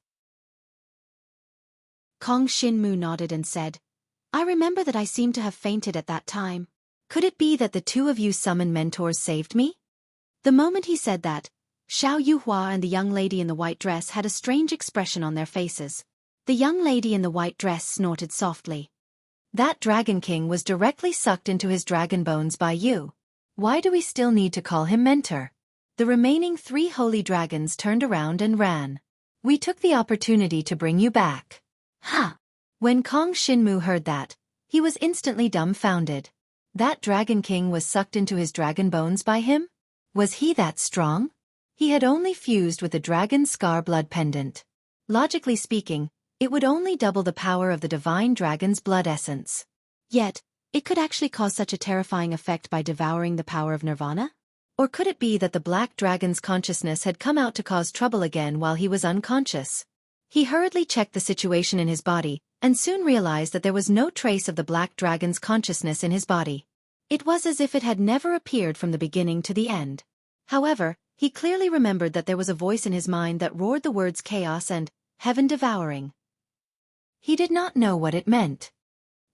Kong Shinmu nodded and said, "I remember that I seemed to have fainted at that time. Could it be that the two of you summoned mentors saved me?" The moment he said that, Xiao Yuhua and the young lady in the white dress had a strange expression on their faces. The young lady in the white dress snorted softly. "That Dragon King was directly sucked into his dragon bones by you. Why do we still need to call him mentor?" The remaining 3 holy dragons turned around and ran. "We took the opportunity to bring you back." "Huh!" When Kong Shinmu heard that, he was instantly dumbfounded. That Dragon King was sucked into his dragon bones by him? Was he that strong? He had only fused with the Dragon Scar blood pendant. Logically speaking, it would only double the power of the divine dragon's blood essence. Yet, it could actually cause such a terrifying effect by devouring the power of nirvana? Or could it be that the black dragon's consciousness had come out to cause trouble again while he was unconscious? He hurriedly checked the situation in his body, and soon realized that there was no trace of the black dragon's consciousness in his body. It was as if it had never appeared from the beginning to the end. However, he clearly remembered that there was a voice in his mind that roared the words chaos and heaven devouring. He did not know what it meant.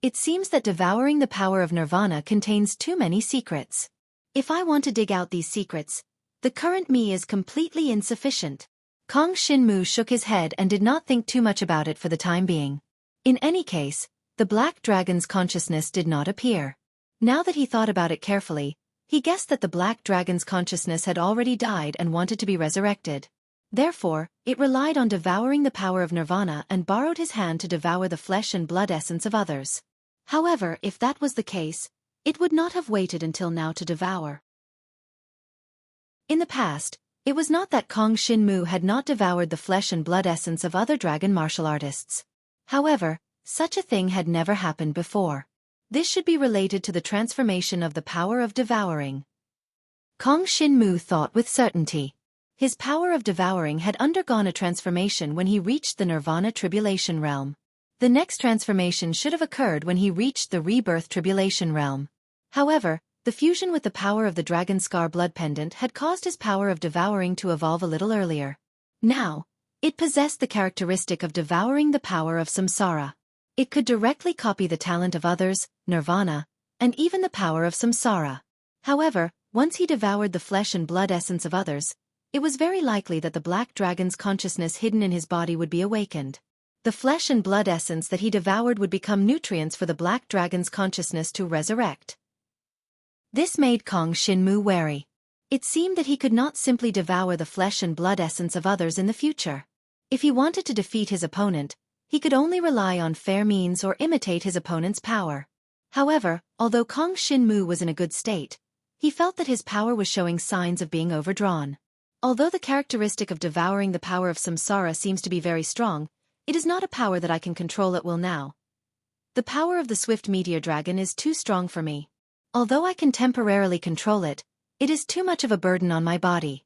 It seems that devouring the power of nirvana contains too many secrets. If I want to dig out these secrets, the current me is completely insufficient. Kong Shinmu shook his head and did not think too much about it for the time being. In any case, the black dragon's consciousness did not appear. Now that he thought about it carefully, he guessed that the black dragon's consciousness had already died and wanted to be resurrected. Therefore, it relied on devouring the power of nirvana and borrowed his hand to devour the flesh and blood essence of others. However, if that was the case, it would not have waited until now to devour. In the past, it was not that Kong Shinmu had not devoured the flesh and blood essence of other dragon martial artists. However, such a thing had never happened before. This should be related to the transformation of the power of devouring. Kong Shinmu thought with certainty. His power of devouring had undergone a transformation when he reached the Nirvana Tribulation Realm. The next transformation should have occurred when he reached the Rebirth Tribulation Realm. However, the fusion with the power of the Dragon Scar blood pendant had caused his power of devouring to evolve a little earlier. Now, it possessed the characteristic of devouring the power of samsara. It could directly copy the talent of others, nirvana, and even the power of samsara. However, once he devoured the flesh and blood essence of others, it was very likely that the black dragon's consciousness hidden in his body would be awakened. The flesh and blood essence that he devoured would become nutrients for the black dragon's consciousness to resurrect. This made Kong Shinmu wary. It seemed that he could not simply devour the flesh and blood essence of others in the future. If he wanted to defeat his opponent, he could only rely on fair means or imitate his opponent's power. However, although Kong Shinmu was in a good state, he felt that his power was showing signs of being overdrawn. Although the characteristic of devouring the power of samsara seems to be very strong, it is not a power that I can control at will now. The power of the swift meteor dragon is too strong for me. Although I can temporarily control it, it is too much of a burden on my body.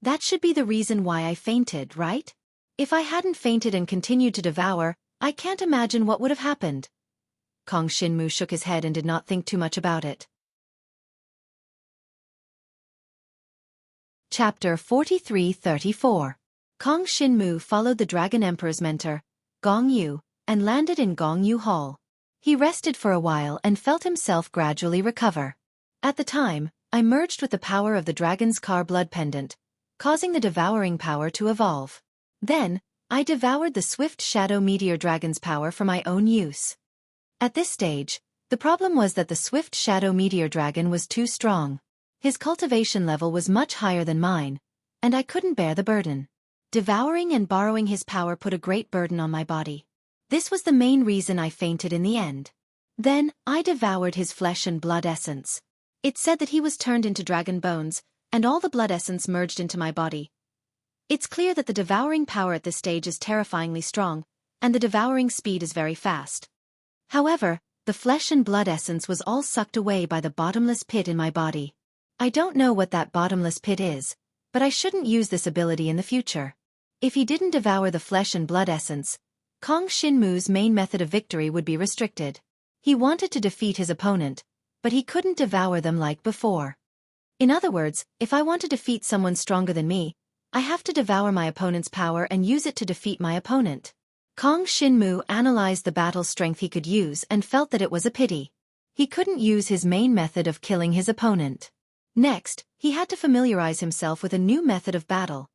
That should be the reason why I fainted, right? If I hadn't fainted and continued to devour, I can't imagine what would have happened. Kong Shinmu shook his head and did not think too much about it. Chapter 43-34. Kong Shinmu followed the Dragon Emperor's mentor, Gong Yu, and landed in Gong Yu Hall. He rested for a while and felt himself gradually recover. At the time, I merged with the power of the Dragon's Car blood pendant, causing the devouring power to evolve. Then, I devoured the swift shadow meteor dragon's power for my own use. At this stage, the problem was that the swift shadow meteor dragon was too strong. His cultivation level was much higher than mine, and I couldn't bear the burden. Devouring and borrowing his power put a great burden on my body. This was the main reason I fainted in the end. Then, I devoured his flesh and blood essence. It said that he was turned into dragon bones, and all the blood essence merged into my body. It's clear that the devouring power at this stage is terrifyingly strong, and the devouring speed is very fast. However, the flesh and blood essence was all sucked away by the bottomless pit in my body. I don't know what that bottomless pit is, but I shouldn't use this ability in the future. If he didn't devour the flesh and blood essence, Kong Shinmu's main method of victory would be restricted. He wanted to defeat his opponent, but he couldn't devour them like before. In other words, if I want to defeat someone stronger than me, I have to devour my opponent's power and use it to defeat my opponent. Kong Shinmu analyzed the battle strength he could use and felt that it was a pity. He couldn't use his main method of killing his opponent. Next, he had to familiarize himself with a new method of battle.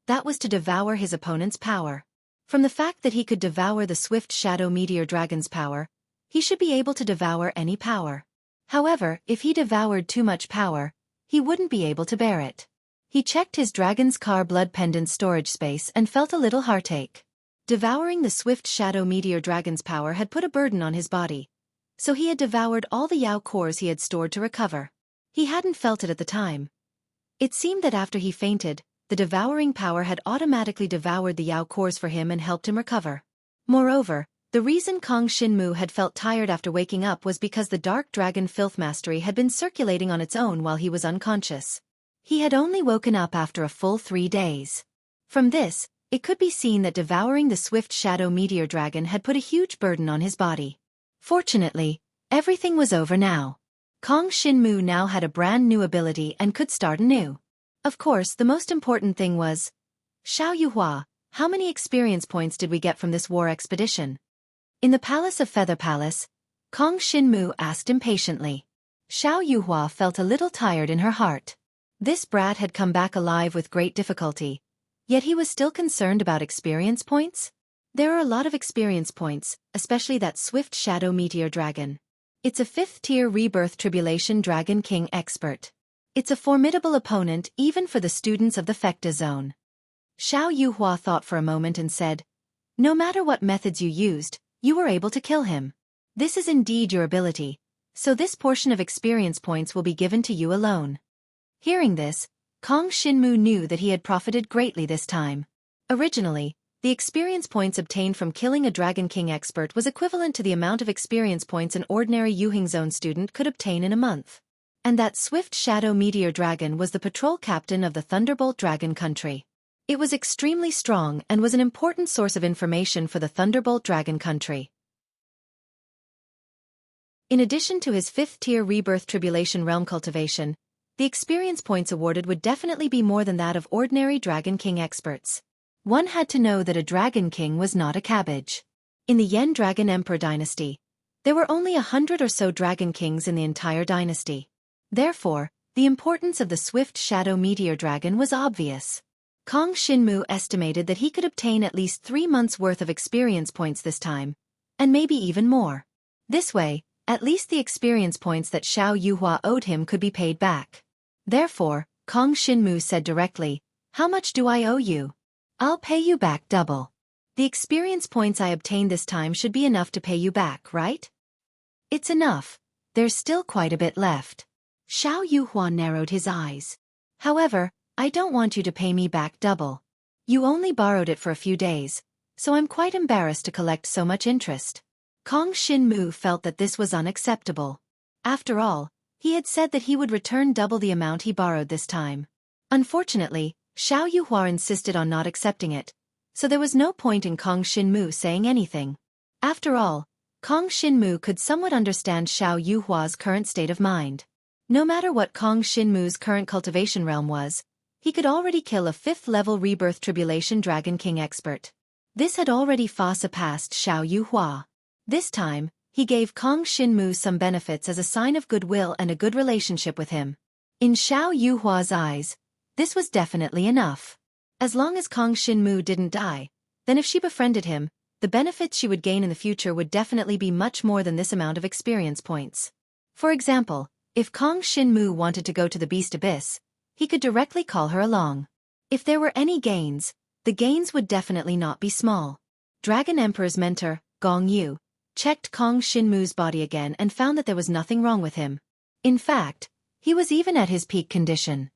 That was to devour his opponent's power. From the fact that he could devour the swift shadow meteor dragon's power, he should be able to devour any power. However, if he devoured too much power, he wouldn't be able to bear it. He checked his Dragon's Car blood pendant storage space and felt a little heartache. Devouring the swift shadow meteor dragon's power had put a burden on his body, so he had devoured all the Yao cores he had stored to recover. He hadn't felt it at the time. It seemed that after he fainted, the devouring power had automatically devoured the Yao cores for him and helped him recover. Moreover, the reason Kong Shinmu had felt tired after waking up was because the Dark Dragon Filth Mastery had been circulating on its own while he was unconscious. He had only woken up after a full 3 days. From this, it could be seen that devouring the swift shadow meteor dragon had put a huge burden on his body. Fortunately, everything was over now. Kong Shinmu now had a brand new ability and could start anew. Of course, the most important thing was, Xueqi, how many experience points did we get from this war expedition? In the Palace of Feather Palace, Kong Shinmu asked impatiently. Xueqi felt a little tired in her heart. This brat had come back alive with great difficulty, yet he was still concerned about experience points? There are a lot of experience points, especially that swift shadow meteor dragon. It's a 5th-tier rebirth tribulation dragon king expert. It's a formidable opponent even for the students of the Fecta zone. Xueqi thought for a moment and said, no matter what methods you used, you were able to kill him. This is indeed your ability, so this portion of experience points will be given to you alone. Hearing this, Kong Shinmu knew that he had profited greatly this time. Originally, the experience points obtained from killing a Dragon King expert was equivalent to the amount of experience points an ordinary Yuhing Zone student could obtain in a month. And that swift shadow meteor dragon was the patrol captain of the Thunderbolt Dragon Country. It was extremely strong and was an important source of information for the Thunderbolt Dragon Country. In addition to his 5th-tier Rebirth Tribulation Realm cultivation, the experience points awarded would definitely be more than that of ordinary Dragon King experts. One had to know that a Dragon King was not a cabbage. In the Yen Dragon Emperor dynasty, there were only 100 or so Dragon Kings in the entire dynasty. Therefore, the importance of the swift shadow meteor dragon was obvious. Kong Shinmu estimated that he could obtain at least 3 months' worth of experience points this time, and maybe even more. This way, at least the experience points that Xiao Yuhua owed him could be paid back. Therefore, Kong Shinmu said directly, "How much do I owe you?" "I'll pay you back double. The experience points I obtained this time should be enough to pay you back, right?" "It's enough. There's still quite a bit left." Xiao Yuhua narrowed his eyes. "However, I don't want you to pay me back double. You only borrowed it for a few days, so I'm quite embarrassed to collect so much interest." Kong Shinmu felt that this was unacceptable. After all, he had said that he would return double the amount he borrowed this time. Unfortunately, Xiao Yuhua insisted on not accepting it, so there was no point in Kong Shinmu saying anything. After all, Kong Shinmu could somewhat understand Xiao Yuhua's current state of mind. No matter what Kong Shinmu's current cultivation realm was, he could already kill a 5th-level Rebirth Tribulation Dragon King expert. This had already far surpassed Xiao Yuhua. This time, he gave Kong Shinmu some benefits as a sign of goodwill and a good relationship with him. In Xiao Yuhua's eyes, this was definitely enough. As long as Kong Shinmu didn't die, then if she befriended him, the benefits she would gain in the future would definitely be much more than this amount of experience points. For example, if Kong Shinmu wanted to go to the Beast Abyss, he could directly call her along. If there were any gains, the gains would definitely not be small. Dragon Emperor's mentor, Gong Yu, checked Kong Shinmu's body again and found that there was nothing wrong with him. In fact, he was even at his peak condition.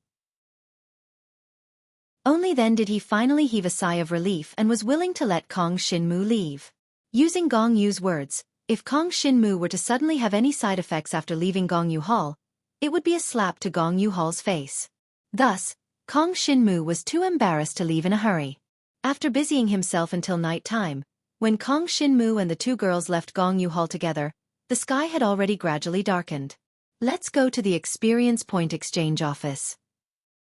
Only then did he finally heave a sigh of relief and was willing to let Kong Shinmu leave. Using Gong Yu's words, if Kong Shinmu were to suddenly have any side effects after leaving Gong Yu Hall, it would be a slap to Gong Yu Hall's face. Thus, Kong Shinmu was too embarrassed to leave in a hurry. After busying himself until night time, when Kong Shinmu and the 2 girls left Gong Yu Hall together, the sky had already gradually darkened. "Let's go to the experience point exchange office."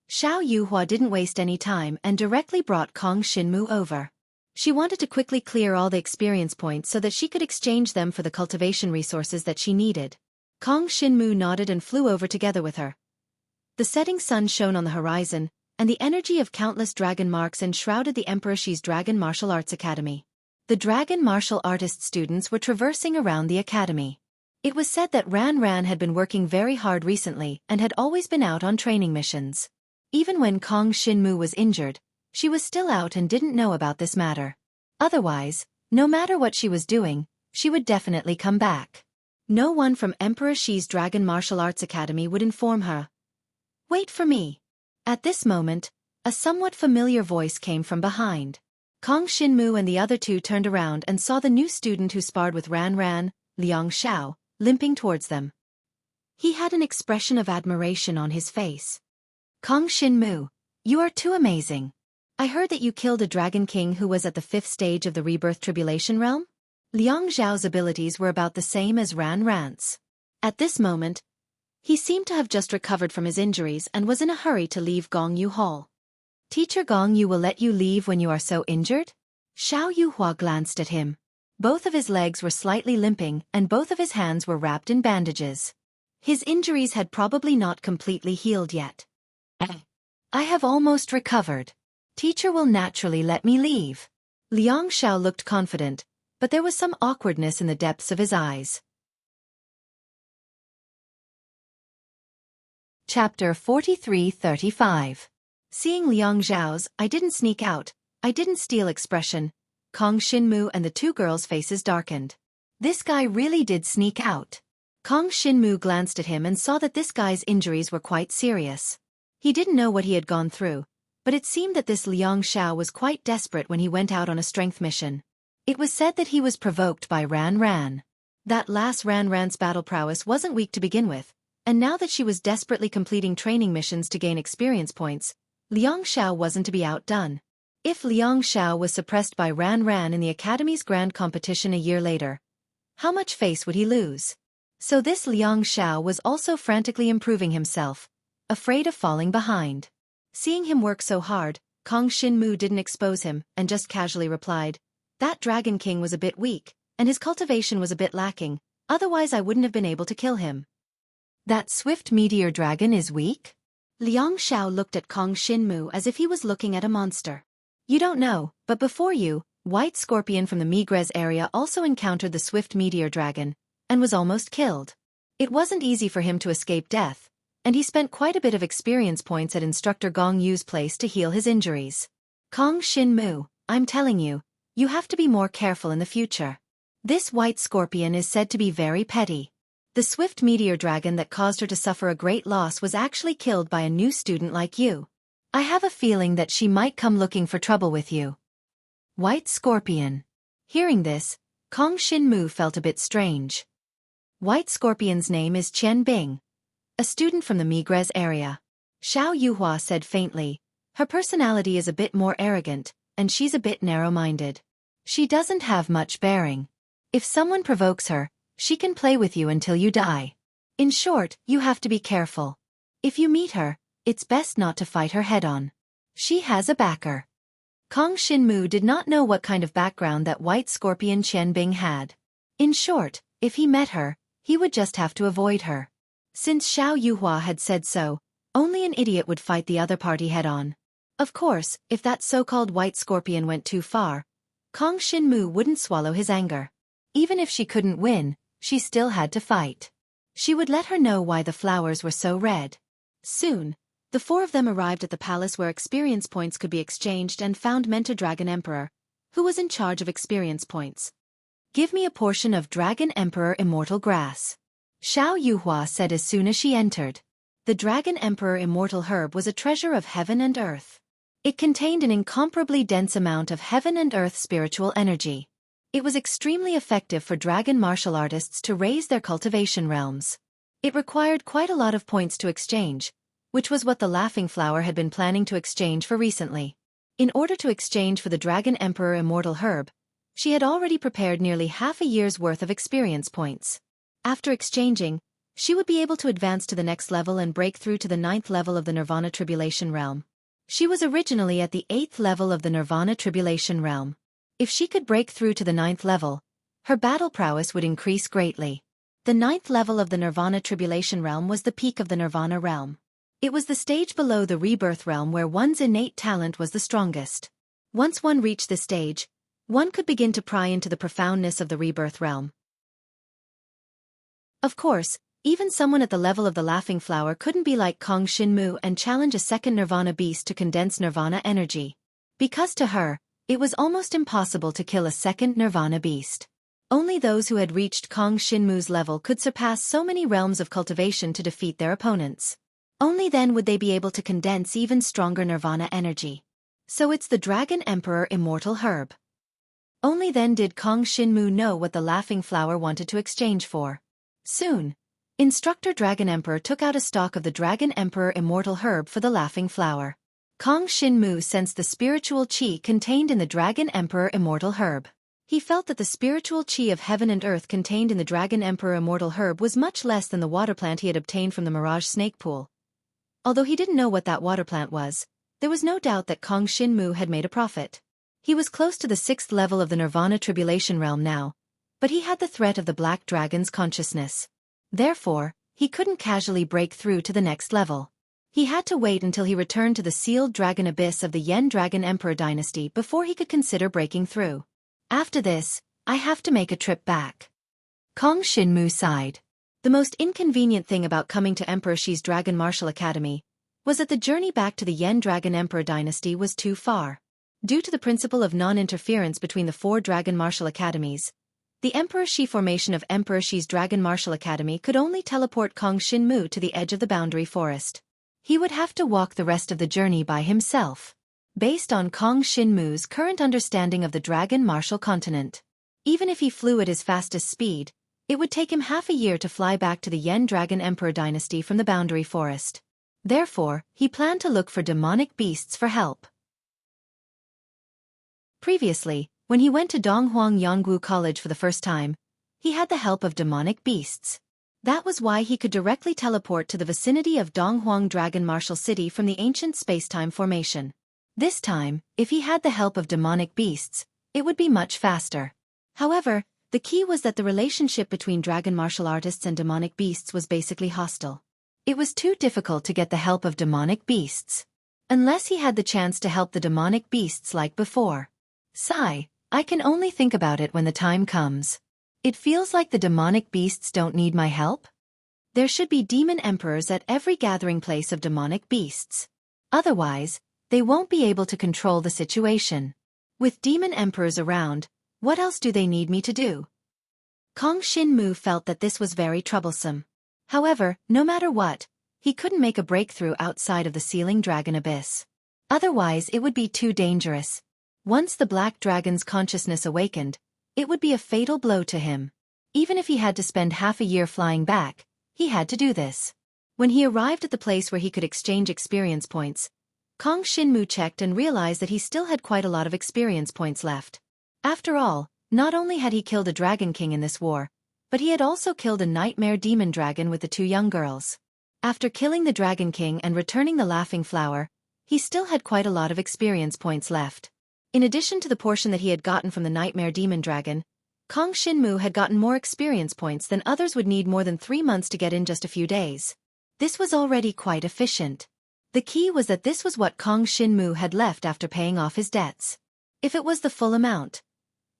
Xiao Yuhua didn't waste any time and directly brought Kong Shinmu over. She wanted to quickly clear all the experience points so that she could exchange them for the cultivation resources that she needed. Kong Shinmu nodded and flew over together with her. The setting sun shone on the horizon, and the energy of countless dragon marks enshrouded the Emperor Shi's Dragon Martial Arts Academy. The dragon martial artist students were traversing around the academy. It was said that Ran Ran had been working very hard recently and had always been out on training missions. Even when Kong Shinmu was injured, she was still out and didn't know about this matter. Otherwise, no matter what she was doing, she would definitely come back. No one from Emperor Shi's Dragon Martial Arts Academy would inform her. "Wait for me." At this moment, a somewhat familiar voice came from behind. Kong Shinmu and the other 2 turned around and saw the new student who sparred with Ran Ran, Liang Xiao, limping towards them. He had an expression of admiration on his face. "Kong Shinmu, you are too amazing. I heard that you killed a Dragon King who was at the 5th stage of the Rebirth Tribulation Realm?" Liang Xiao's abilities were about the same as Ran Ran's. At this moment, he seemed to have just recovered from his injuries and was in a hurry to leave Gong Yu Hall. "Teacher Gong Yu will let you leave when you are so injured?" Xiao Yuhua glanced at him. Both of his legs were slightly limping and both of his hands were wrapped in bandages. His injuries had probably not completely healed yet. "I have almost recovered. Teacher will naturally let me leave." Liang Xiao looked confident, but there was some awkwardness in the depths of his eyes. Chapter 43-35. Seeing Liang Xiao's "I didn't sneak out, I didn't steal" expression, Kong Shinmu and the 2 girls' faces darkened. This guy really did sneak out. Kong Shinmu glanced at him and saw that this guy's injuries were quite serious. He didn't know what he had gone through, but it seemed that this Liang Xiao was quite desperate when he went out on a strength mission. It was said that he was provoked by Ran Ran. That last Ran Ran's battle prowess wasn't weak to begin with, and now that she was desperately completing training missions to gain experience points, Liang Xiao wasn't to be outdone. If Liang Xiao was suppressed by Ran Ran in the Academy's grand competition a year later, how much face would he lose? So this Liang Xiao was also frantically improving himself, afraid of falling behind. Seeing him work so hard, Kong Shinmu didn't expose him and just casually replied, "That Dragon King was a bit weak, and his cultivation was a bit lacking, otherwise I wouldn't have been able to kill him." "That swift meteor dragon is weak?" Liang Xiao looked at Kong Shinmu as if he was looking at a monster. "You don't know, but before you, White Scorpion from the Migres area also encountered the swift meteor dragon, and was almost killed. It wasn't easy for him to escape death, and he spent quite a bit of experience points at Instructor Gong Yu's place to heal his injuries. Kong Shinmu, I'm telling you, you have to be more careful in the future. This White Scorpion is said to be very petty. The swift meteor dragon that caused her to suffer a great loss was actually killed by a new student like you. I have a feeling that she might come looking for trouble with you." White Scorpion. Hearing this, Kong Shinmu felt a bit strange. White Scorpion's name is Qian Bing, a student from the Migres area. Xiao Yuhua said faintly, "Her personality is a bit more arrogant, and she's a bit narrow-minded. She doesn't have much bearing. If someone provokes her, she can play with you until you die. In short, you have to be careful. If you meet her, it's best not to fight her head-on. She has a backer." Kong Shinmu did not know what kind of background that White Scorpion Qian Bing had. In short, if he met her, he would just have to avoid her. Since Xiao Yuhua had said so, only an idiot would fight the other party head-on. Of course, if that so-called White Scorpion went too far, Kong Shinmu wouldn't swallow his anger. Even if she couldn't win, she still had to fight. She would let her know why the flowers were so red. Soon, the four of them arrived at the palace where experience points could be exchanged and found Mentor Dragon Emperor, who was in charge of experience points. "Give me a portion of Dragon Emperor Immortal Grass," Xiao Yuhua said as soon as she entered. The Dragon Emperor Immortal Herb was a treasure of heaven and earth. It contained an incomparably dense amount of heaven and earth spiritual energy. It was extremely effective for dragon martial artists to raise their cultivation realms. It required quite a lot of points to exchange, which was what the Laughing Flower had been planning to exchange for recently. In order to exchange for the Dragon Emperor Immortal Herb, she had already prepared nearly half a year's worth of experience points. After exchanging, she would be able to advance to the next level and break through to the 9th level of the Nirvana Tribulation Realm. She was originally at the 8th level of the Nirvana Tribulation Realm. If she could break through to the 9th level, her battle prowess would increase greatly. The 9th level of the Nirvana Tribulation Realm was the peak of the Nirvana Realm. It was the stage below the Rebirth Realm where one's innate talent was the strongest. Once one reached this stage, one could begin to pry into the profoundness of the Rebirth Realm. Of course, even someone at the level of the Laughing Flower couldn't be like Kong Shinmu and challenge a second Nirvana beast to condense Nirvana energy. Because to her, it was almost impossible to kill a second Nirvana beast. Only those who had reached Kong Shinmu's level could surpass so many realms of cultivation to defeat their opponents. Only then would they be able to condense even stronger Nirvana energy. So it's the Dragon Emperor Immortal Herb. Only then did Kong Shinmu know what the Laughing Flower wanted to exchange for. Soon, Instructor Dragon Emperor took out a stalk of the Dragon Emperor Immortal Herb for the Laughing Flower. Kong Shinmu sensed the spiritual qi contained in the Dragon Emperor Immortal Herb. He felt that the spiritual qi of heaven and earth contained in the Dragon Emperor Immortal Herb was much less than the water plant he had obtained from the Mirage Snake Pool. Although he didn't know what that water plant was, there was no doubt that Kong Shinmu had made a profit. He was close to the 6th level of the Nirvana Tribulation Realm now, but he had the threat of the Black Dragon's consciousness. Therefore, he couldn't casually break through to the next level. He had to wait until he returned to the sealed dragon abyss of the Yen Dragon Emperor dynasty before he could consider breaking through. After this, I have to make a trip back. Kong Shinmu sighed. The most inconvenient thing about coming to Emperor Shi's Dragon Martial Academy was that the journey back to the Yen Dragon Emperor dynasty was too far. Due to the principle of non-interference between the 4 Dragon Martial Academies, the Emperor Shi formation of Emperor Shi's Dragon Martial Academy could only teleport Kong Shinmu to the edge of the boundary forest. He would have to walk the rest of the journey by himself. Based on Kong Shinmu's current understanding of the Dragon Martial Continent, even if he flew at his fastest speed, it would take him half a year to fly back to the Yen Dragon Emperor dynasty from the boundary forest. Therefore, he planned to look for demonic beasts for help. Previously, when he went to Donghuang Yonggu College for the first time, he had the help of demonic beasts. That was why he could directly teleport to the vicinity of Donghuang Dragon Martial City from the ancient spacetime formation. This time, if he had the help of demonic beasts, it would be much faster. However, the key was that the relationship between dragon martial artists and demonic beasts was basically hostile. It was too difficult to get the help of demonic beasts. Unless he had the chance to help the demonic beasts like before. Sigh, I can only think about it when the time comes. It feels like the demonic beasts don't need my help. There should be demon emperors at every gathering place of demonic beasts. Otherwise, they won't be able to control the situation. With demon emperors around, what else do they need me to do? Kong Shinmu felt that this was very troublesome. However, no matter what, he couldn't make a breakthrough outside of the Sealing Dragon Abyss. Otherwise it would be too dangerous. Once the Black Dragon's consciousness awakened, it would be a fatal blow to him. Even if he had to spend half a year flying back, he had to do this. When he arrived at the place where he could exchange experience points, Kong Shinmu checked and realized that he still had quite a lot of experience points left. After all, not only had he killed a Dragon King in this war, but he had also killed a nightmare demon dragon with the two young girls. After killing the Dragon King and returning the Laughing Flower, he still had quite a lot of experience points left. In addition to the portion that he had gotten from the nightmare demon dragon, Kong Shinmu had gotten more experience points than others would need more than 3 months to get in just a few days. This was already quite efficient. The key was that this was what Kong Shinmu had left after paying off his debts. If it was the full amount,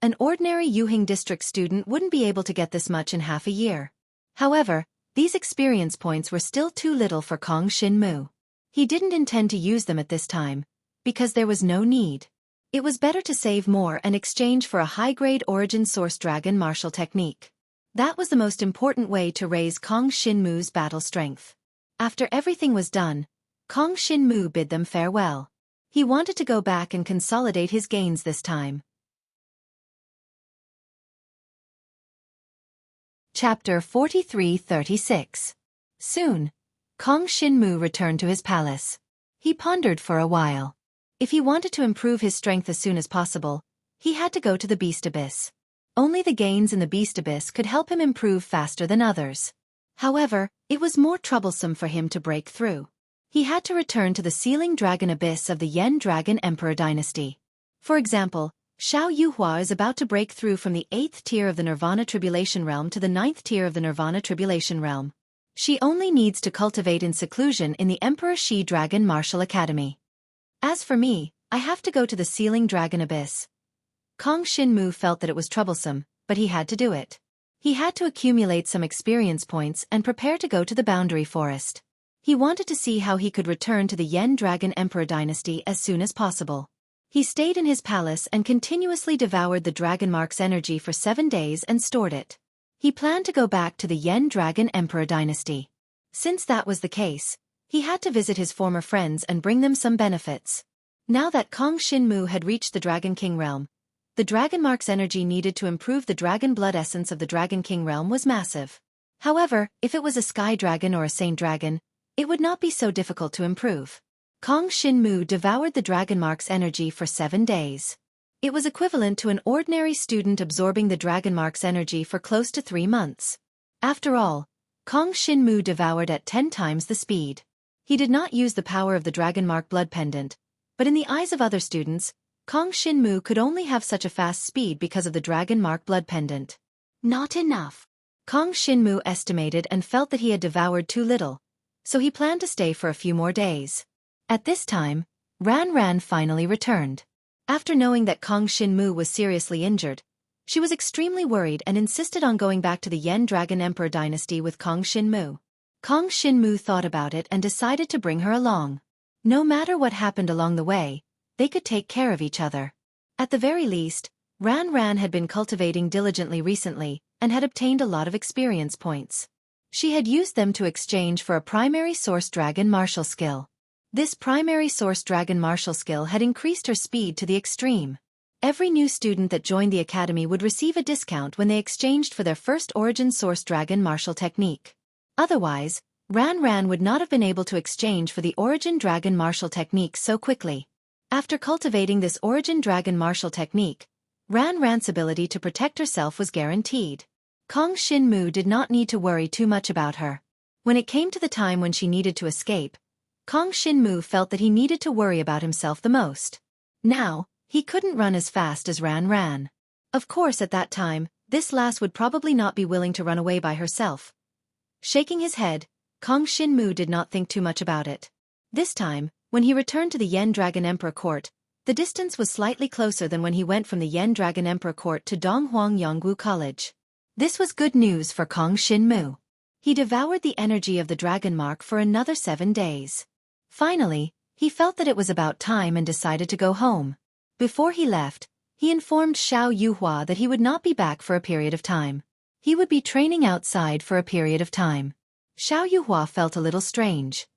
an ordinary Yuhing district student wouldn't be able to get this much in half a year. However, these experience points were still too little for Kong Shinmu. He didn't intend to use them at this time, because there was no need. It was better to save more and exchange for a high-grade Origin Source Dragon martial technique. That was the most important way to raise Kong Shinmu's battle strength. After everything was done, Kong Shinmu bid them farewell. He wanted to go back and consolidate his gains this time. Chapter 43-36. Soon, Kong Shinmu returned to his palace. He pondered for a while. If he wanted to improve his strength as soon as possible, he had to go to the Beast Abyss. Only the gains in the Beast Abyss could help him improve faster than others. However, it was more troublesome for him to break through. He had to return to the Sealing Dragon Abyss of the Yen Dragon Emperor dynasty. For example, Xiao Yuhua is about to break through from the 8th tier of the Nirvana Tribulation Realm to the 9th tier of the Nirvana Tribulation Realm. She only needs to cultivate in seclusion in the Emperor Shi Dragon Martial Academy. As for me, I have to go to the Sealing Dragon Abyss. Kong Shinmu felt that it was troublesome, but he had to do it. He had to accumulate some experience points and prepare to go to the Boundary Forest. He wanted to see how he could return to the Yen Dragon Emperor dynasty as soon as possible. He stayed in his palace and continuously devoured the Dragon Mark's energy for 7 days and stored it. He planned to go back to the Yen Dragon Emperor dynasty. Since that was the case, he had to visit his former friends and bring them some benefits. Now that Kong Shinmu had reached the Dragon King realm, the Dragon Mark's energy needed to improve the dragon blood essence of the Dragon King realm was massive. However, if it was a Sky Dragon or a Saint Dragon, it would not be so difficult to improve. Kong Shinmu devoured the Dragon Mark's energy for 7 days. It was equivalent to an ordinary student absorbing the Dragon Mark's energy for close to 3 months. After all, Kong Shinmu devoured at 10 times the speed. He did not use the power of the Dragon Mark blood pendant, but in the eyes of other students, Kong Shinmu could only have such a fast speed because of the Dragon Mark blood pendant. Not enough. Kong Shinmu estimated and felt that he had devoured too little, so he planned to stay for a few more days. At this time, Ran finally returned. After knowing that Kong Shinmu was seriously injured, she was extremely worried and insisted on going back to the Yen Dragon Emperor dynasty with Kong Shinmu. Kong Shinmu thought about it and decided to bring her along. No matter what happened along the way, they could take care of each other. At the very least, Ran had been cultivating diligently recently and had obtained a lot of experience points. She had used them to exchange for a primary source dragon martial skill. This primary source dragon martial skill had increased her speed to the extreme. Every new student that joined the academy would receive a discount when they exchanged for their first origin source dragon martial technique. Otherwise, Ran would not have been able to exchange for the origin dragon martial technique so quickly. After cultivating this origin dragon martial technique, Ran's ability to protect herself was guaranteed. Kong Shinmu did not need to worry too much about her. When it came to the time when she needed to escape, Kong Shinmu felt that he needed to worry about himself the most. Now, he couldn't run as fast as Ran ran. Of course at that time, this lass would probably not be willing to run away by herself. Shaking his head, Kong Shinmu did not think too much about it. This time, when he returned to the Yen Dragon Emperor Court, the distance was slightly closer than when he went from the Yen Dragon Emperor Court to Donghuang Yongwu College. This was good news for Kong Shinmu. He devoured the energy of the dragon mark for another 7 days. Finally, he felt that it was about time and decided to go home. Before he left, he informed Xiao Yuhua that he would not be back for a period of time. He would be training outside for a period of time. Xiao Yuhua felt a little strange.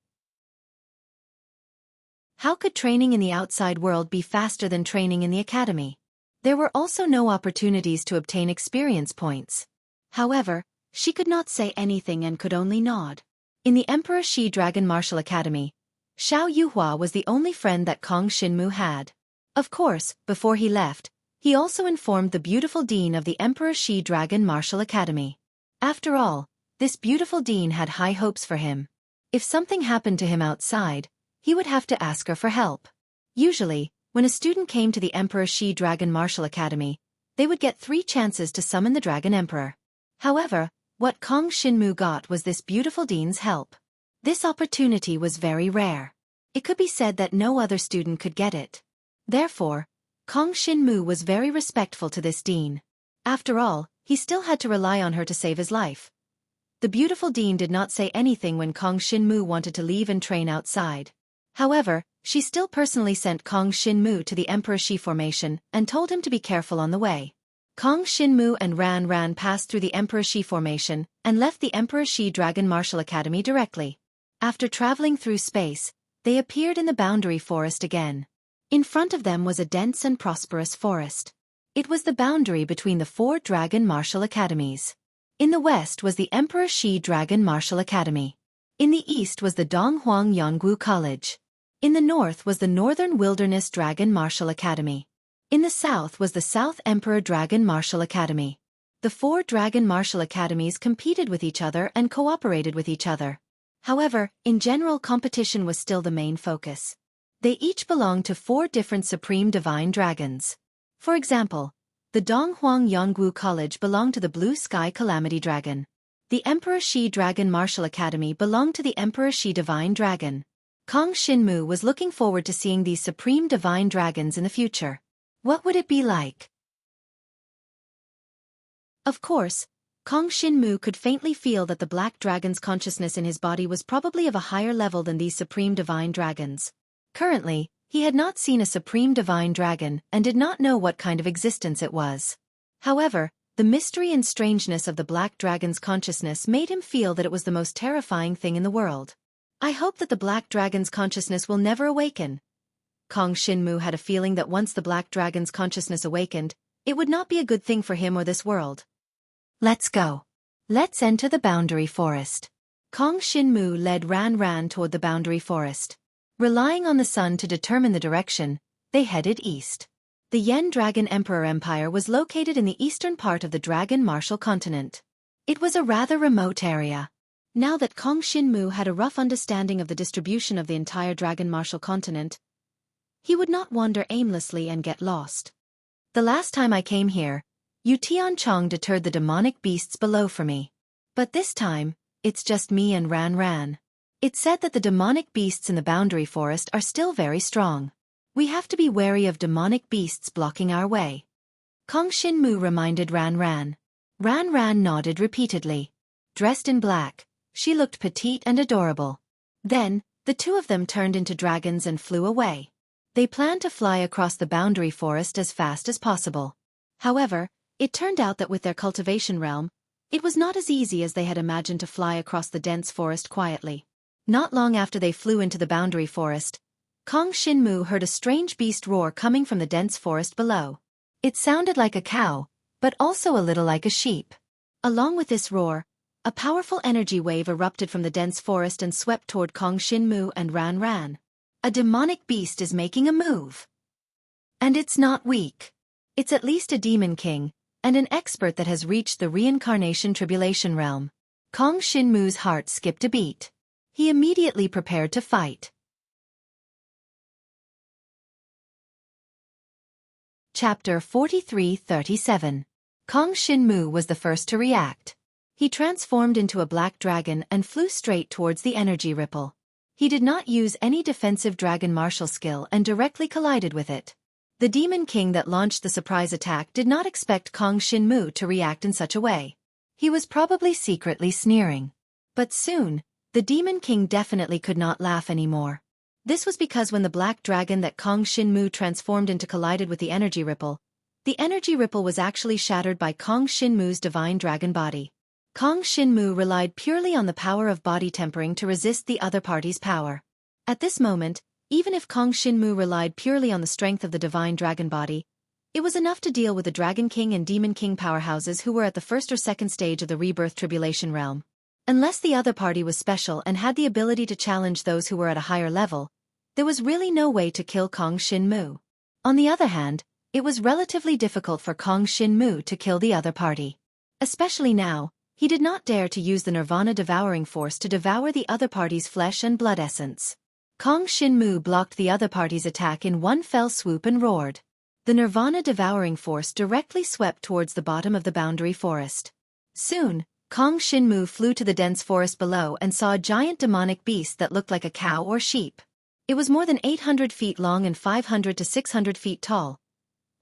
How could training in the outside world be faster than training in the academy? There were also no opportunities to obtain experience points. However, she could not say anything and could only nod. In the Emperor Shi Dragon Martial Academy, Xiao Yuhua was the only friend that Kong Shinmu had. Of course, before he left, he also informed the beautiful dean of the Emperor Shi Dragon Martial Academy. After all, this beautiful dean had high hopes for him. If something happened to him outside, he would have to ask her for help. Usually, when a student came to the Emperor Shi Dragon Martial Academy, they would get 3 chances to summon the Dragon Emperor. However, what Kong Shinmu got was this beautiful dean's help. This opportunity was very rare. It could be said that no other student could get it. Therefore, Kong Shinmu was very respectful to this dean. After all, he still had to rely on her to save his life. The beautiful dean did not say anything when Kong Shinmu wanted to leave and train outside. However, she still personally sent Kong Shinmu to the Emperor Shi Formation and told him to be careful on the way. Kong Shinmu and Ran Ran passed through the Emperor Shi Formation and left the Emperor Shi Dragon Martial Academy directly. After traveling through space, they appeared in the boundary forest again. In front of them was a dense and prosperous forest. It was the boundary between the 4 Dragon Martial Academies. In the west was the Emperor Shi Dragon Martial Academy. In the east was the Donghuang Yongwu College. In the north was the Northern Wilderness Dragon Martial Academy. In the south was the South Emperor Dragon Martial Academy. The 4 Dragon Martial Academies competed with each other and cooperated with each other. However, in general, competition was still the main focus. They each belonged to 4 different Supreme Divine Dragons. For example, the Donghuang Yongwu College belonged to the Blue Sky Calamity Dragon. The Emperor Shi Dragon Martial Academy belonged to the Emperor Shi Divine Dragon. Kong Shinmu was looking forward to seeing these Supreme Divine Dragons in the future. What would it be like? Of course, Kong Shinmu could faintly feel that the Black Dragon's consciousness in his body was probably of a higher level than these Supreme Divine Dragons. Currently, he had not seen a Supreme Divine Dragon and did not know what kind of existence it was. However, the mystery and strangeness of the Black Dragon's consciousness made him feel that it was the most terrifying thing in the world. I hope that the Black Dragon's consciousness will never awaken. Kong Shinmu had a feeling that once the Black Dragon's consciousness awakened, it would not be a good thing for him or this world. Let's go. Let's enter the boundary forest. Kong Shinmu led Ran Ran toward the boundary forest. Relying on the sun to determine the direction, they headed east. The Yen Dragon Emperor Empire was located in the eastern part of the Dragon Martial Continent. It was a rather remote area. Now that Kong Shinmu had a rough understanding of the distribution of the entire Dragon Martial Continent, he would not wander aimlessly and get lost. The last time I came here, Yu Tianchong deterred the demonic beasts below for me. But this time, it's just me and Ran Ran. It's said that the demonic beasts in the boundary forest are still very strong. We have to be wary of demonic beasts blocking our way. Kong Shinmu reminded Ran Ran. Ran Ran nodded repeatedly. Dressed in black, she looked petite and adorable. Then, the 2 of them turned into dragons and flew away. They planned to fly across the boundary forest as fast as possible. However, it turned out that with their cultivation realm, it was not as easy as they had imagined to fly across the dense forest quietly. Not long after they flew into the boundary forest, Kong Shinmu heard a strange beast roar coming from the dense forest below. It sounded like a cow, but also a little like a sheep. Along with this roar, a powerful energy wave erupted from the dense forest and swept toward Kong Shinmu and Ran Ran. A demonic beast is making a move. And it's not weak. It's at least a demon king, and an expert that has reached the reincarnation tribulation realm. Kong Shinmu's heart skipped a beat. He immediately prepared to fight. Chapter 43-37. Kong Shinmu was the first to react. He transformed into a black dragon and flew straight towards the energy ripple. He did not use any defensive dragon martial skill and directly collided with it. The Demon King that launched the surprise attack did not expect Kong Shinmu to react in such a way. He was probably secretly sneering. But soon, the Demon King definitely could not laugh anymore. This was because when the black dragon that Kong Shinmu transformed into collided with the energy ripple was actually shattered by Kong Shinmu's divine dragon body. Kong Shinmu relied purely on the power of body tempering to resist the other party's power. At this moment, even if Kong Shinmu relied purely on the strength of the divine dragon body, it was enough to deal with the Dragon King and Demon King powerhouses who were at the first or second stage of the rebirth tribulation realm. Unless the other party was special and had the ability to challenge those who were at a higher level, there was really no way to kill Kong Shinmu. On the other hand, it was relatively difficult for Kong Shinmu to kill the other party. Especially now, he did not dare to use the Nirvana devouring force to devour the other party's flesh and blood essence. Kong Shinmu blocked the other party's attack in one fell swoop and roared. The Nirvana devouring force directly swept towards the bottom of the boundary forest. Soon, Kong Shinmu flew to the dense forest below and saw a giant demonic beast that looked like a cow or sheep. It was more than 800 feet long and 500 to 600 feet tall,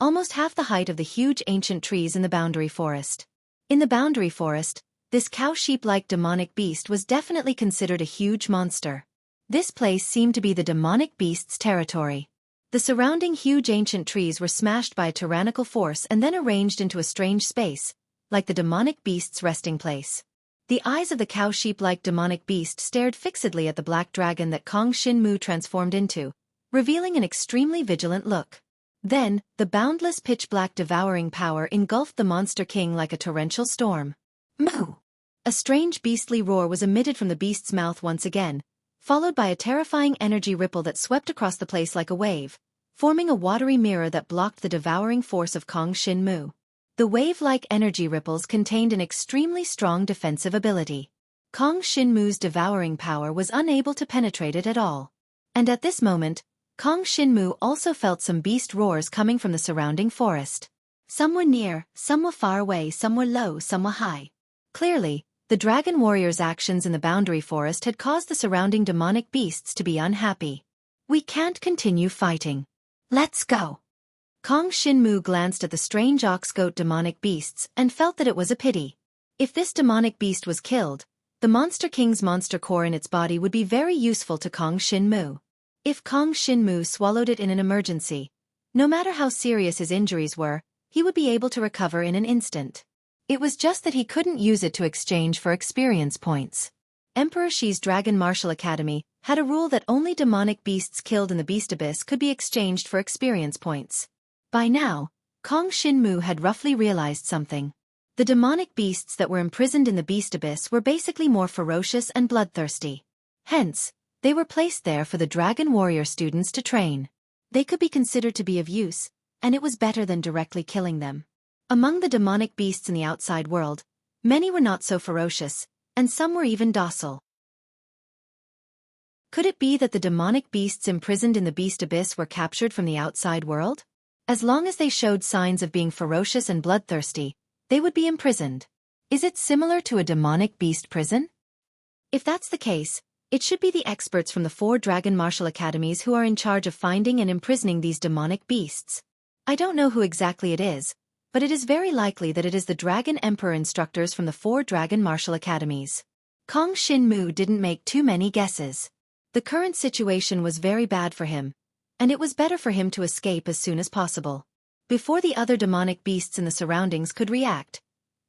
almost half the height of the huge ancient trees in the boundary forest. In the boundary forest, this cow-sheep-like demonic beast was definitely considered a huge monster. This place seemed to be the demonic beast's territory. The surrounding huge ancient trees were smashed by a tyrannical force and then arranged into a strange space, like the demonic beast's resting place. The eyes of the cow-sheep-like demonic beast stared fixedly at the black dragon that Kong Shinmu transformed into, revealing an extremely vigilant look. Then, the boundless pitch-black devouring power engulfed the monster king like a torrential storm. Moo! A strange beastly roar was emitted from the beast's mouth once again, followed by a terrifying energy ripple that swept across the place like a wave, forming a watery mirror that blocked the devouring force of Kong Shinmu. The wave-like energy ripples contained an extremely strong defensive ability. Kong Shinmu's devouring power was unable to penetrate it at all. And at this moment, Kong Shinmu also felt some beast roars coming from the surrounding forest. Some were near, some were far away, some were low, some were high. Clearly, the dragon warrior's actions in the boundary forest had caused the surrounding demonic beasts to be unhappy. We can't continue fighting. Let's go. Kong Shinmu glanced at the strange ox-goat demonic beasts and felt that it was a pity. If this demonic beast was killed, the Monster King's monster core in its body would be very useful to Kong Shinmu. If Kong Shinmu swallowed it in an emergency, no matter how serious his injuries were, he would be able to recover in an instant. It was just that he couldn't use it to exchange for experience points. Emperor Shi's Dragon Martial Academy had a rule that only demonic beasts killed in the Beast Abyss could be exchanged for experience points. By now, Kong Shinmu had roughly realized something. The demonic beasts that were imprisoned in the Beast Abyss were basically more ferocious and bloodthirsty. Hence, they were placed there for the Dragon Warrior students to train. They could be considered to be of use, and it was better than directly killing them. Among the demonic beasts in the outside world, many were not so ferocious, and some were even docile. Could it be that the demonic beasts imprisoned in the Beast Abyss were captured from the outside world? As long as they showed signs of being ferocious and bloodthirsty, they would be imprisoned. Is it similar to a demonic beast prison? If that's the case, it should be the experts from the 4 Dragon Martial Academies who are in charge of finding and imprisoning these demonic beasts. I don't know who exactly it is, but it is very likely that it is the Dragon Emperor instructors from the 4 Dragon Martial Academies. Kong Shinmu didn't make too many guesses. The current situation was very bad for him, and it was better for him to escape as soon as possible. Before the other demonic beasts in the surroundings could react,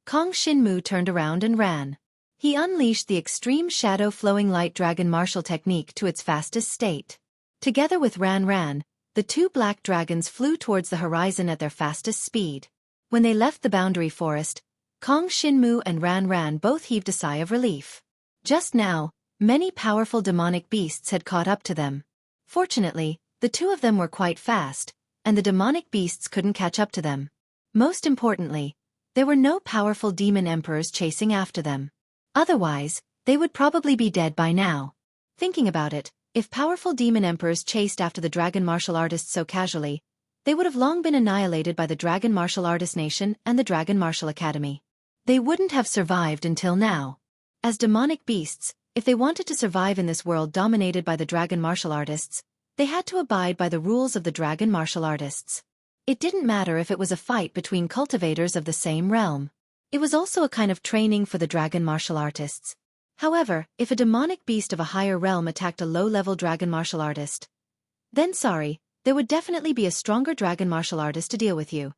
Kong Shinmu turned around and ran. He unleashed the extreme shadow flowing light dragon martial technique to its fastest state. Together with Ran, the 2 black dragons flew towards the horizon at their fastest speed. When they left the boundary forest, Kong Shinmu and Ran both heaved a sigh of relief. Just now, many powerful demonic beasts had caught up to them. Fortunately, the 2 of them were quite fast, and the demonic beasts couldn't catch up to them. Most importantly, There were no powerful demon emperors chasing after them. Otherwise, they would probably be dead by now. Thinking about it, if powerful demon emperors chased after the dragon martial artists so casually, they would have long been annihilated by the Dragon Martial Artist Nation and the Dragon Martial Academy. They wouldn't have survived until now. As demonic beasts, if they wanted to survive in this world dominated by the Dragon Martial Artists, they had to abide by the rules of the Dragon Martial Artists. It didn't matter if it was a fight between cultivators of the same realm. It was also a kind of training for the Dragon Martial Artists. However, if a demonic beast of a higher realm attacked a low-level Dragon Martial Artist, then sorry, there would definitely be a stronger Dragon Martial Artist to deal with you.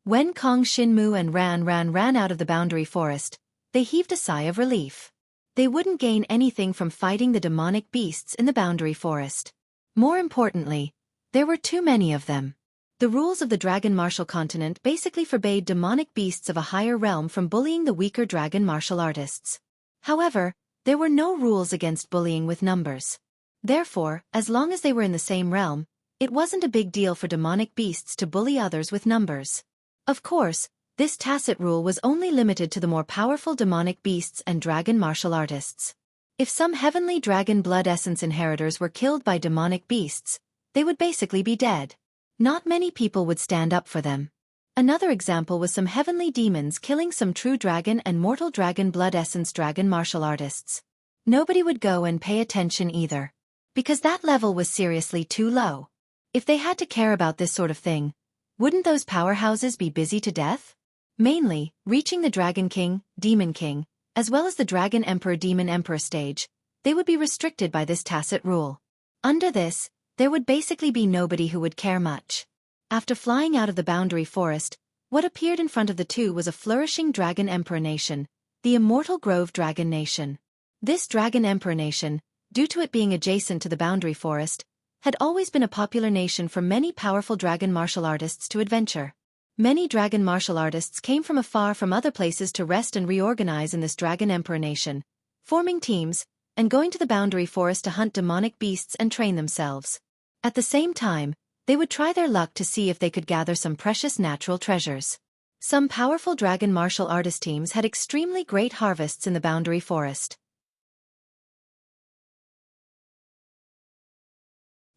When Kong Shinmu and ran out of the Boundary Forest, they heaved a sigh of relief. They wouldn't gain anything from fighting the demonic beasts in the Boundary Forest. More importantly, there were too many of them. The rules of the Dragon Martial Continent basically forbade demonic beasts of a higher realm from bullying the weaker Dragon Martial Artists. However, there were no rules against bullying with numbers. Therefore, as long as they were in the same realm, it wasn't a big deal for demonic beasts to bully others with numbers. Of course, this tacit rule was only limited to the more powerful demonic beasts and dragon martial artists. If some heavenly dragon blood essence inheritors were killed by demonic beasts, they would basically be dead. Not many people would stand up for them. Another example was some heavenly demons killing some true dragon and mortal dragon blood essence dragon martial artists. Nobody would go and pay attention either. Because that level was seriously too low. If they had to care about this sort of thing, wouldn't those powerhouses be busy to death? Mainly, reaching the Dragon King, Demon King, as well as the Dragon Emperor Demon Emperor stage, they would be restricted by this tacit rule. Under this, there would basically be nobody who would care much. After flying out of the Boundary Forest, what appeared in front of the two was a flourishing Dragon Emperor nation, the Immortal Grove Dragon Nation. This Dragon Emperor nation, due to it being adjacent to the Boundary Forest, had always been a popular nation for many powerful dragon martial artists to adventure. Many dragon martial artists came from afar from other places to rest and reorganize in this Dragon Emperor nation, forming teams, and going to the Boundary Forest to hunt demonic beasts and train themselves. At the same time, they would try their luck to see if they could gather some precious natural treasures. Some powerful dragon martial artist teams had extremely great harvests in the Boundary Forest.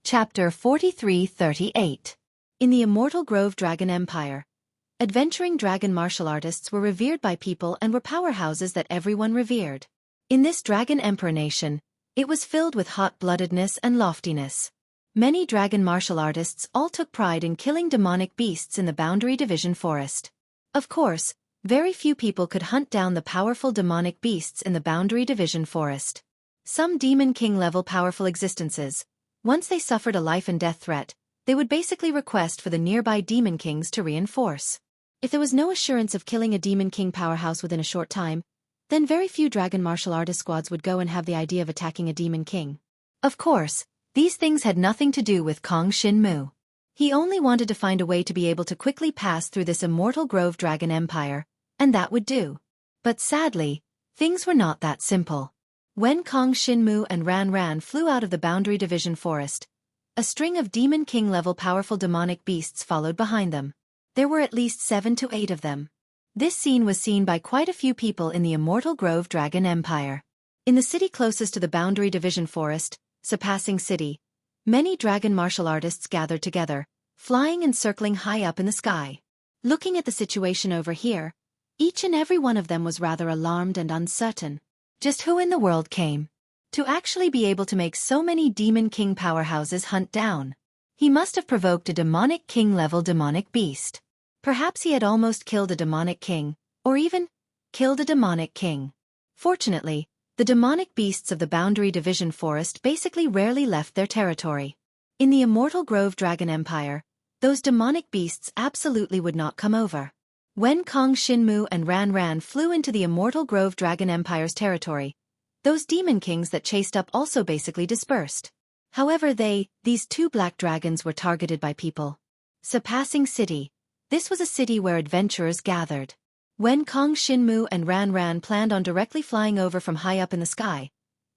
Chapter 43-38. In the Immortal Grove Dragon Empire, adventuring dragon martial artists were revered by people and were powerhouses that everyone revered. In this Dragon Emperor nation, it was filled with hot-bloodedness and loftiness. Many dragon martial artists all took pride in killing demonic beasts in the Boundary Division Forest. Of course, very few people could hunt down the powerful demonic beasts in the Boundary Division Forest. Some Demon King level powerful existences, once they suffered a life and death threat, they would basically request for the nearby Demon Kings to reinforce. If there was no assurance of killing a Demon King powerhouse within a short time, then very few dragon martial artist squads would go and have the idea of attacking a Demon King. Of course, these things had nothing to do with Kong Shinmu. He only wanted to find a way to be able to quickly pass through this Immortal Grove Dragon Empire, and that would do. But sadly, things were not that simple. When Kong Shinmu and Ran flew out of the Boundary Division Forest, a string of Demon King level powerful demonic beasts followed behind them. There were at least 7 to 8 of them. This scene was seen by quite a few people in the Immortal Grove Dragon Empire. In the city closest to the Boundary Division Forest, Surpassing City, many dragon martial artists gathered together, flying and circling high up in the sky. Looking at the situation over here, each and every one of them was rather alarmed and uncertain. Just who in the world came to actually be able to make so many Demon King powerhouses hunt down? He must have provoked a demonic king-level demonic beast. Perhaps he had almost killed a demonic king, or even killed a demonic king. Fortunately, the demonic beasts of the Boundary Division Forest basically rarely left their territory. In the Immortal Grove Dragon Empire, those demonic beasts absolutely would not come over. When Kong Shinmu and Ran flew into the Immortal Grove Dragon Empire's territory, those Demon Kings that chased up also basically dispersed. However, these 2 black dragons were targeted by people. Surpassing City. This was a city where adventurers gathered. When Kong Shinmu and Ran planned on directly flying over from high up in the sky,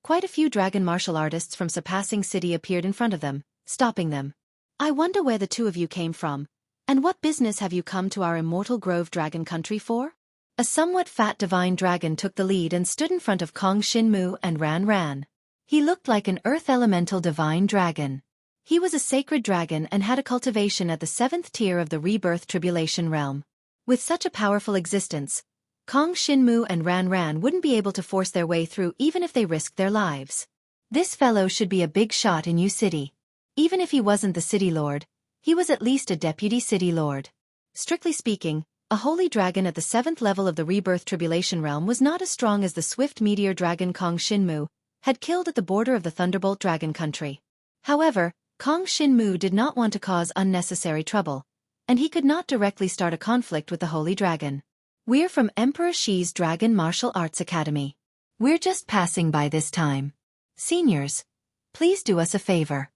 quite a few dragon martial artists from Surpassing City appeared in front of them, stopping them. "I wonder where the 2 of you came from. And what business have you come to our immortal grove dragon country for? A somewhat fat divine dragon took the lead and stood in front of Kong Shinmu and ran. He looked like an earth elemental divine dragon. He was a sacred dragon and had a cultivation at the 7th tier of the rebirth tribulation realm. With such a powerful existence, Kong Shinmu and Ran wouldn't be able to force their way through even if they risked their lives. This fellow should be a big shot in Yu City. Even if he wasn't the city lord, he was at least a deputy city lord. Strictly speaking, a holy dragon at the 7th level of the rebirth tribulation realm was not as strong as the swift meteor dragon Kong Shinmu had killed at the border of the Thunderbolt Dragon country. However, Kong Shinmu did not want to cause unnecessary trouble, and he could not directly start a conflict with the holy dragon. We're from Emperor Shi's Dragon Martial Arts Academy. We're just passing by this time. Seniors, please do us a favor.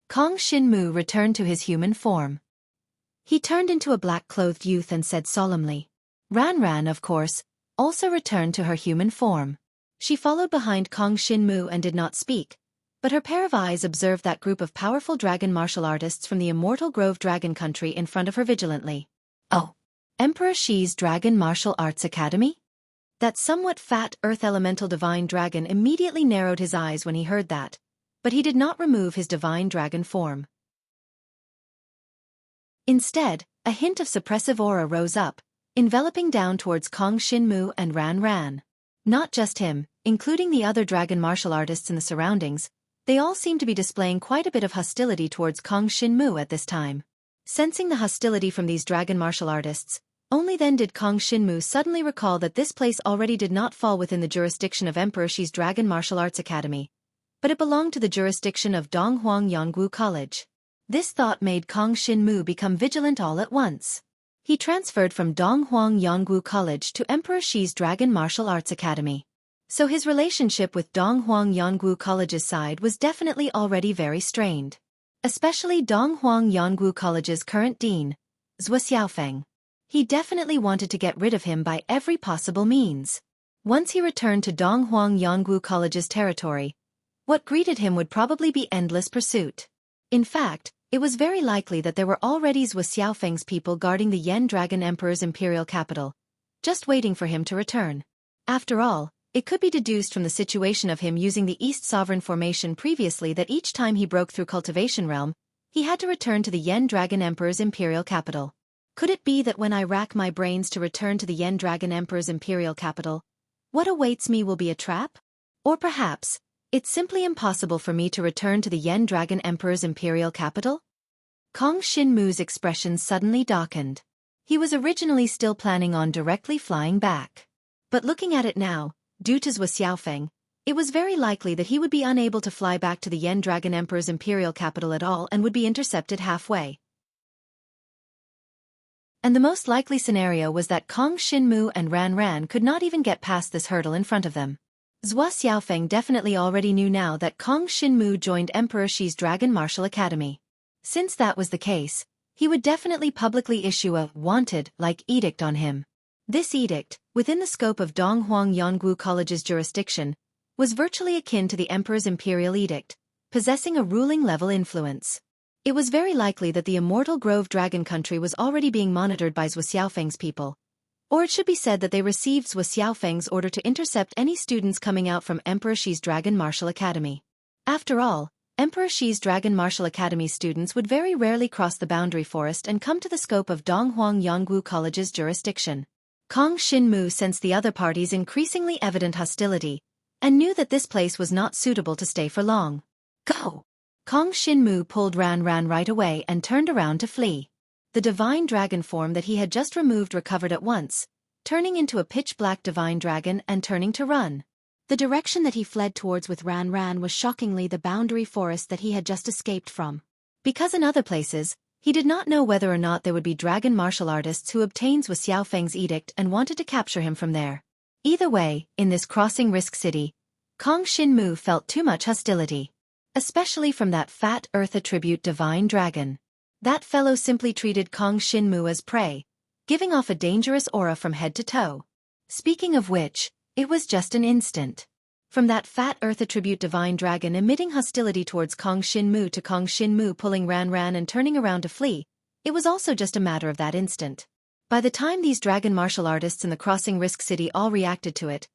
Kong Shinmu returned to his human form. He turned into a black-clothed youth and said solemnly. Ran, of course, also returned to her human form. She followed behind Kong Shinmu and did not speak, but her pair of eyes observed that group of powerful dragon martial artists from the immortal Grove Dragon country in front of her vigilantly. Oh, Emperor Shi's Dragon Martial Arts Academy? That somewhat fat earth elemental divine dragon immediately narrowed his eyes when he heard that, but he did not remove his divine dragon form. Instead, a hint of suppressive aura rose up, enveloping down towards Kong Shinmu and Ran. Not just him, including the other dragon martial artists in the surroundings, they all seemed to be displaying quite a bit of hostility towards Kong Shinmu at this time. Sensing the hostility from these dragon martial artists, only then did Kong Shinmu suddenly recall that this place already did not fall within the jurisdiction of Emperor Shi's Dragon Martial Arts Academy, but it belonged to the jurisdiction of Donghuang Yonggu College. This thought made Kong Shinmu become vigilant all at once. He transferred from Donghuang Yonggu College to Emperor Shi's Dragon Martial Arts Academy. So his relationship with Donghuang Yonggu College's side was definitely already very strained. Especially Donghuang Yonggu College's current dean, Xueqi. He definitely wanted to get rid of him by every possible means. Once he returned to Donghuang Yonggu College's territory, what greeted him would probably be endless pursuit. In fact, it was very likely that there were already Xueqi's people guarding the Yen Dragon Emperor's imperial capital, just waiting for him to return. After all, it could be deduced from the situation of him using the East Sovereign formation previously that each time he broke through Cultivation Realm, he had to return to the Yen Dragon Emperor's imperial capital. Could it be that when I rack my brains to return to the Yen Dragon Emperor's imperial capital, what awaits me will be a trap? Or perhaps, it's simply impossible for me to return to the Yen Dragon Emperor's imperial capital? Kong Shinmu's expression suddenly darkened. He was originally still planning on directly flying back. But looking at it now, due to Xueqi, it was very likely that he would be unable to fly back to the Yen Dragon Emperor's imperial capital at all and would be intercepted halfway. And the most likely scenario was that Kong Shinmu and Ran could not even get past this hurdle in front of them. Xueqi definitely already knew now that Kong Shinmu joined Emperor Shi's Dragon Martial Academy. Since that was the case, he would definitely publicly issue a wanted-like edict on him. This edict, within the scope of Donghuang Yonggu College's jurisdiction, was virtually akin to the Emperor's Imperial Edict, possessing a ruling-level influence. It was very likely that the immortal Grove Dragon country was already being monitored by Xueqi's people. Or it should be said that they received Xueqi's order to intercept any students coming out from Emperor Shi's Dragon Martial Academy. After all, Emperor Shi's Dragon Martial Academy students would very rarely cross the boundary forest and come to the scope of Donghuang Yonggu College's jurisdiction. Kong Shinmu sensed the other party's increasingly evident hostility, and knew that this place was not suitable to stay for long. Go! Kong Shinmu pulled Ran right away and turned around to flee. The divine dragon form that he had just removed recovered at once, turning into a pitch-black divine dragon and turning to run. The direction that he fled towards with Ran was shockingly the boundary forest that he had just escaped from. Because in other places, he did not know whether or not there would be dragon martial artists who obtained Xueqi's edict and wanted to capture him from there. Either way, in this crossing risk city, Kong Shinmu felt too much hostility. Especially from that fat earth attribute divine dragon. That fellow simply treated Kong Shinmu as prey, giving off a dangerous aura from head to toe. Speaking of which, it was just an instant. From that fat earth attribute divine dragon emitting hostility towards Kong Shinmu to Kong Shinmu pulling Ran and turning around to flee, It was also just a matter of that instant. By the time these dragon martial artists in the Crossing Risk City all reacted to it,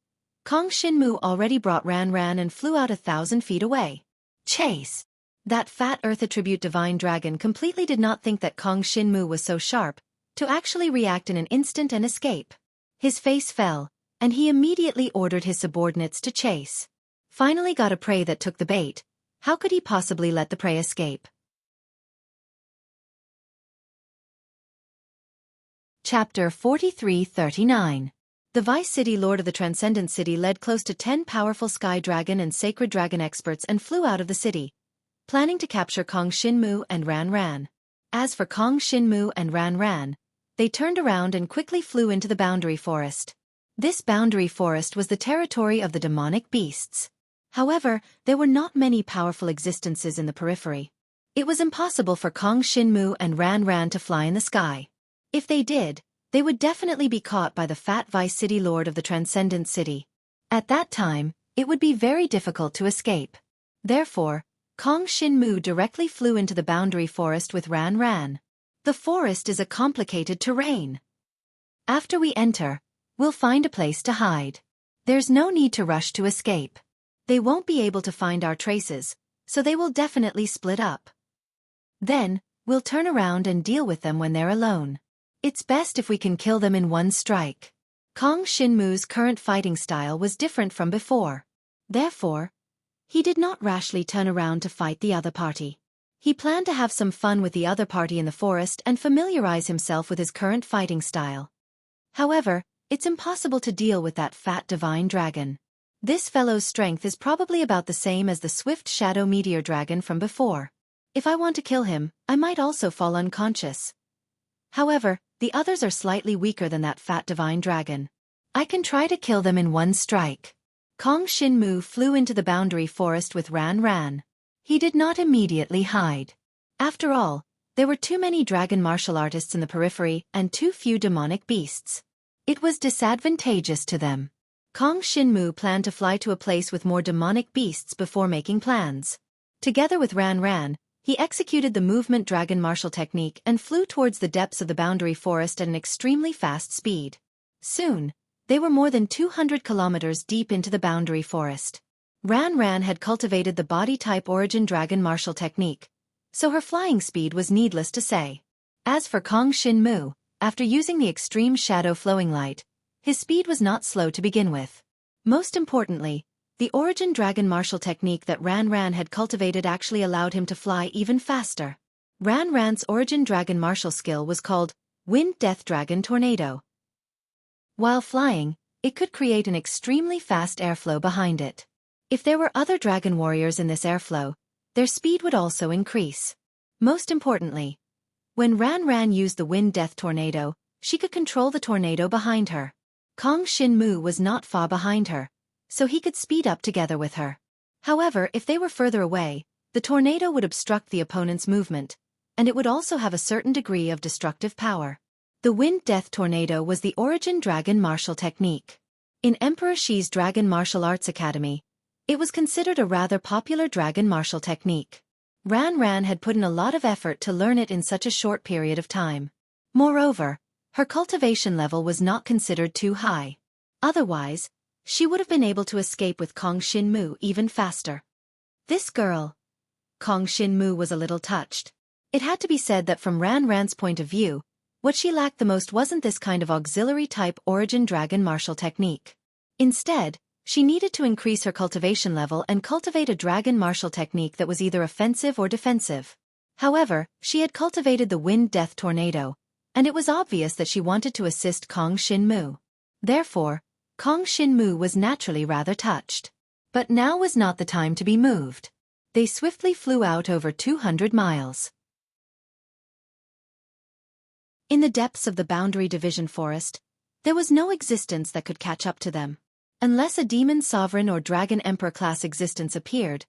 Kong Shinmu already brought Ran Ran and flew out 1,000 feet away. Chase! That fat Earth attribute divine dragon completely did not think that Kong Shinmu was so sharp to actually react in an instant and escape. His face fell, and he immediately ordered his subordinates to chase. Finally got a prey that took the bait. How could he possibly let the prey escape? Chapter 43-39. The Vice City Lord of the Transcendent City led close to 10 powerful Sky Dragon and Sacred Dragon experts and flew out of the city, planning to capture Kong Shinmu and Ran Ran. As for Kong Shinmu and Ran Ran, they turned around and quickly flew into the Boundary Forest. This Boundary Forest was the territory of the demonic beasts. However, there were not many powerful existences in the periphery. It was impossible for Kong Shinmu and Ran Ran to fly in the sky. If they did, they would definitely be caught by the fat Vice City Lord of the Transcendent City. At that time, it would be very difficult to escape. Therefore, Kong Shinmu directly flew into the Boundary Forest with Ran Ran. The forest is a complicated terrain. After we enter, we'll find a place to hide. There's no need to rush to escape. They won't be able to find our traces, so they will definitely split up. Then, we'll turn around and deal with them when they're alone. It's best if we can kill them in one strike. Kong Shinmu's current fighting style was different from before. Therefore, he did not rashly turn around to fight the other party. He planned to have some fun with the other party in the forest and familiarize himself with his current fighting style. However, it's impossible to deal with that fat divine dragon. This fellow's strength is probably about the same as the swift shadow meteor dragon from before. If I want to kill him, I might also fall unconscious. However, the others are slightly weaker than that fat divine dragon. I can try to kill them in one strike. Kong Shinmu flew into the Boundary Forest with Ran Ran. He did not immediately hide. After all, there were too many dragon martial artists in the periphery and too few demonic beasts. It was disadvantageous to them. Kong Shinmu planned to fly to a place with more demonic beasts before making plans. Together with Ran Ran, he executed the movement dragon martial technique and flew towards the depths of the Boundary Forest at an extremely fast speed. Soon, they were more than 200 kilometers deep into the Boundary Forest. Ran Ran had cultivated the body-type origin dragon martial technique, so her flying speed was needless to say. As for Kong Shinmu, after using the extreme shadow flowing light, his speed was not slow to begin with. Most importantly, the origin dragon martial technique that Ran Ran had cultivated actually allowed him to fly even faster. Ran Ran's origin dragon martial skill was called Wind Death Dragon Tornado. While flying, it could create an extremely fast airflow behind it. If there were other dragon warriors in this airflow, their speed would also increase. Most importantly, when Ran Ran used the Wind Death Tornado, she could control the tornado behind her. Kong Shinmu was not far behind her, so he could speed up together with her. However, if they were further away, the tornado would obstruct the opponent's movement, and it would also have a certain degree of destructive power. The Wind Death Tornado was the origin dragon martial technique. In Emperor Shi's Dragon Martial Arts Academy, it was considered a rather popular dragon martial technique. Ran Ran had put in a lot of effort to learn it in such a short period of time. Moreover, her cultivation level was not considered too high. Otherwise, she would have been able to escape with Kong Shinmu even faster. This girl. Kong Shinmu was a little touched. It had to be said that from Ran Ran's point of view, what she lacked the most wasn't this kind of auxiliary-type origin dragon martial technique. Instead, she needed to increase her cultivation level and cultivate a dragon martial technique that was either offensive or defensive. However, she had cultivated the Wind Death Tornado, and it was obvious that she wanted to assist Kong Shinmu. Therefore, Kong Shinmu was naturally rather touched. But now was not the time to be moved. They swiftly flew out over 200 miles. In the depths of the Boundary Division Forest, there was no existence that could catch up to them. Unless a demon sovereign or dragon emperor class existence appeared,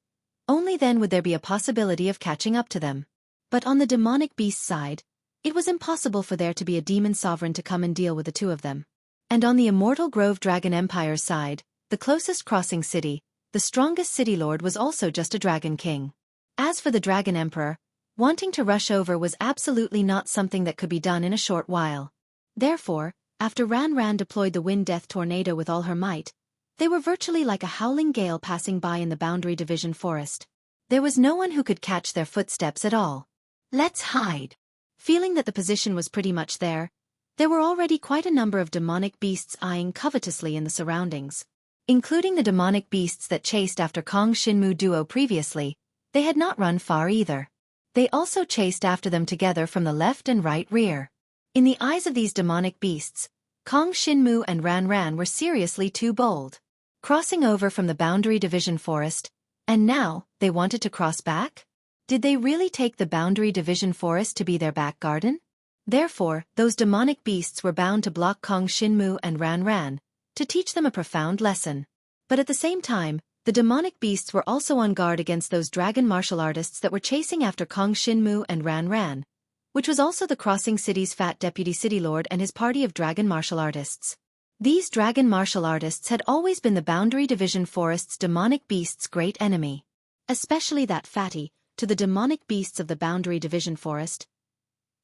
only then would there be a possibility of catching up to them. But on the demonic beast side, it was impossible for there to be a demon sovereign to come and deal with the two of them. And on the Immortal Grove Dragon Empire's side, the closest crossing city, the strongest city lord was also just a dragon king. As for the dragon emperor, Wanting to rush over was absolutely not something that could be done in a short while. Therefore, after Ran Ran deployed the Wind Death Tornado with all her might, they were virtually like a howling gale passing by in the Boundary Division forest. There was no one who could catch their footsteps at all. Let's hide. Feeling that the position was pretty much there were already quite a number of demonic beasts eyeing covetously in the surroundings. Including the demonic beasts that chased after Kong Shinmu duo previously, they had not run far either. They also chased after them together from the left and right rear. In the eyes of these demonic beasts, Kong Shinmu and Ran Ran were seriously too bold. Crossing over from the Boundary Division forest, and now, they wanted to cross back? Did they really take the Boundary Division forest to be their back garden? Therefore, those demonic beasts were bound to block Kong Shinmu and Ran Ran, to teach them a profound lesson. But at the same time, the demonic beasts were also on guard against those dragon martial artists that were chasing after Kong Shinmu and Ran Ran, which was also the Crossing City's fat deputy city lord and his party of dragon martial artists. These dragon martial artists had always been the Boundary Division forest's demonic beasts' great enemy. Especially that fatty, to the demonic beasts of the Boundary Division forest.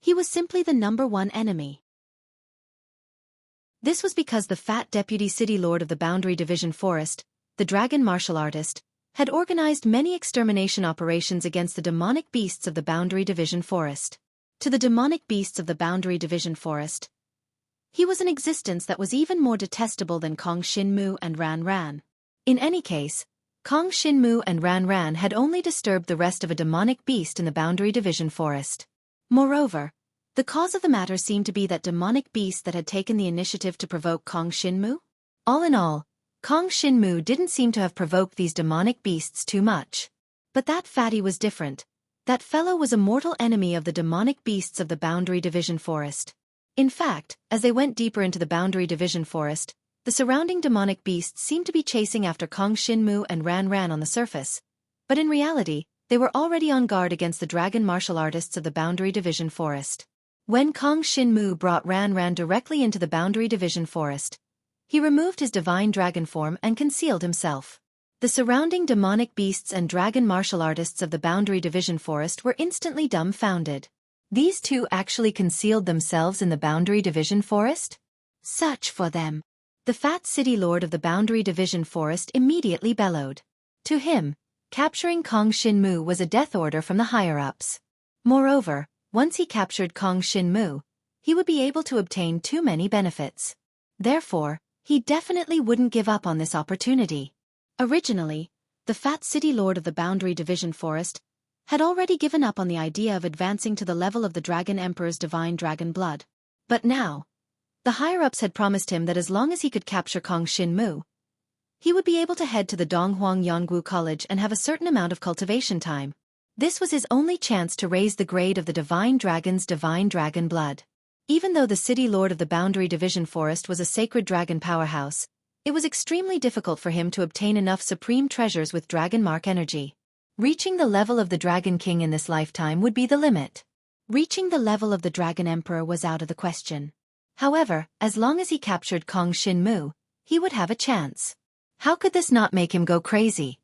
He was simply the #1 enemy. This was because the fat deputy city lord of the Boundary Division forest, the dragon martial artist, had organized many extermination operations against the demonic beasts of the Boundary Division forest. To the demonic beasts of the Boundary Division forest, he was an existence that was even more detestable than Kong Shinmu and Ran Ran. In any case, Kong Shinmu and Ran Ran had only disturbed the rest of a demonic beast in the Boundary Division forest. Moreover, the cause of the matter seemed to be that demonic beast that had taken the initiative to provoke Kong Shinmu. All in all, Kong Shinmu didn't seem to have provoked these demonic beasts too much. But that fatty was different. That fellow was a mortal enemy of the demonic beasts of the Boundary Division forest. In fact, as they went deeper into the Boundary Division forest, the surrounding demonic beasts seemed to be chasing after Kong Shinmu and Ran Ran on the surface. But in reality, they were already on guard against the dragon martial artists of the Boundary Division forest. When Kong Shinmu brought Ran Ran directly into the Boundary Division forest, he removed his divine dragon form and concealed himself. The surrounding demonic beasts and dragon martial artists of the Boundary Division forest were instantly dumbfounded. These two actually concealed themselves in the Boundary Division forest? Such for them. The fat city lord of the Boundary Division forest immediately bellowed. To him, capturing Kong Shinmu was a death order from the higher-ups. Moreover, once he captured Kong Shinmu, he would be able to obtain too many benefits. Therefore, he definitely wouldn't give up on this opportunity. Originally, the fat city lord of the Boundary Division forest had already given up on the idea of advancing to the level of the Dragon Emperor's divine dragon blood. But now, the higher-ups had promised him that as long as he could capture Kong Shinmu, he would be able to head to the Donghuang Yonggu College and have a certain amount of cultivation time. This was his only chance to raise the grade of the divine dragon's divine dragon blood. Even though the city lord of the Boundary Division forest was a sacred dragon powerhouse, it was extremely difficult for him to obtain enough supreme treasures with dragon mark energy. Reaching the level of the Dragon King in this lifetime would be the limit. Reaching the level of the Dragon Emperor was out of the question. However, as long as he captured Kong Shinmu, he would have a chance. How could this not make him go crazy?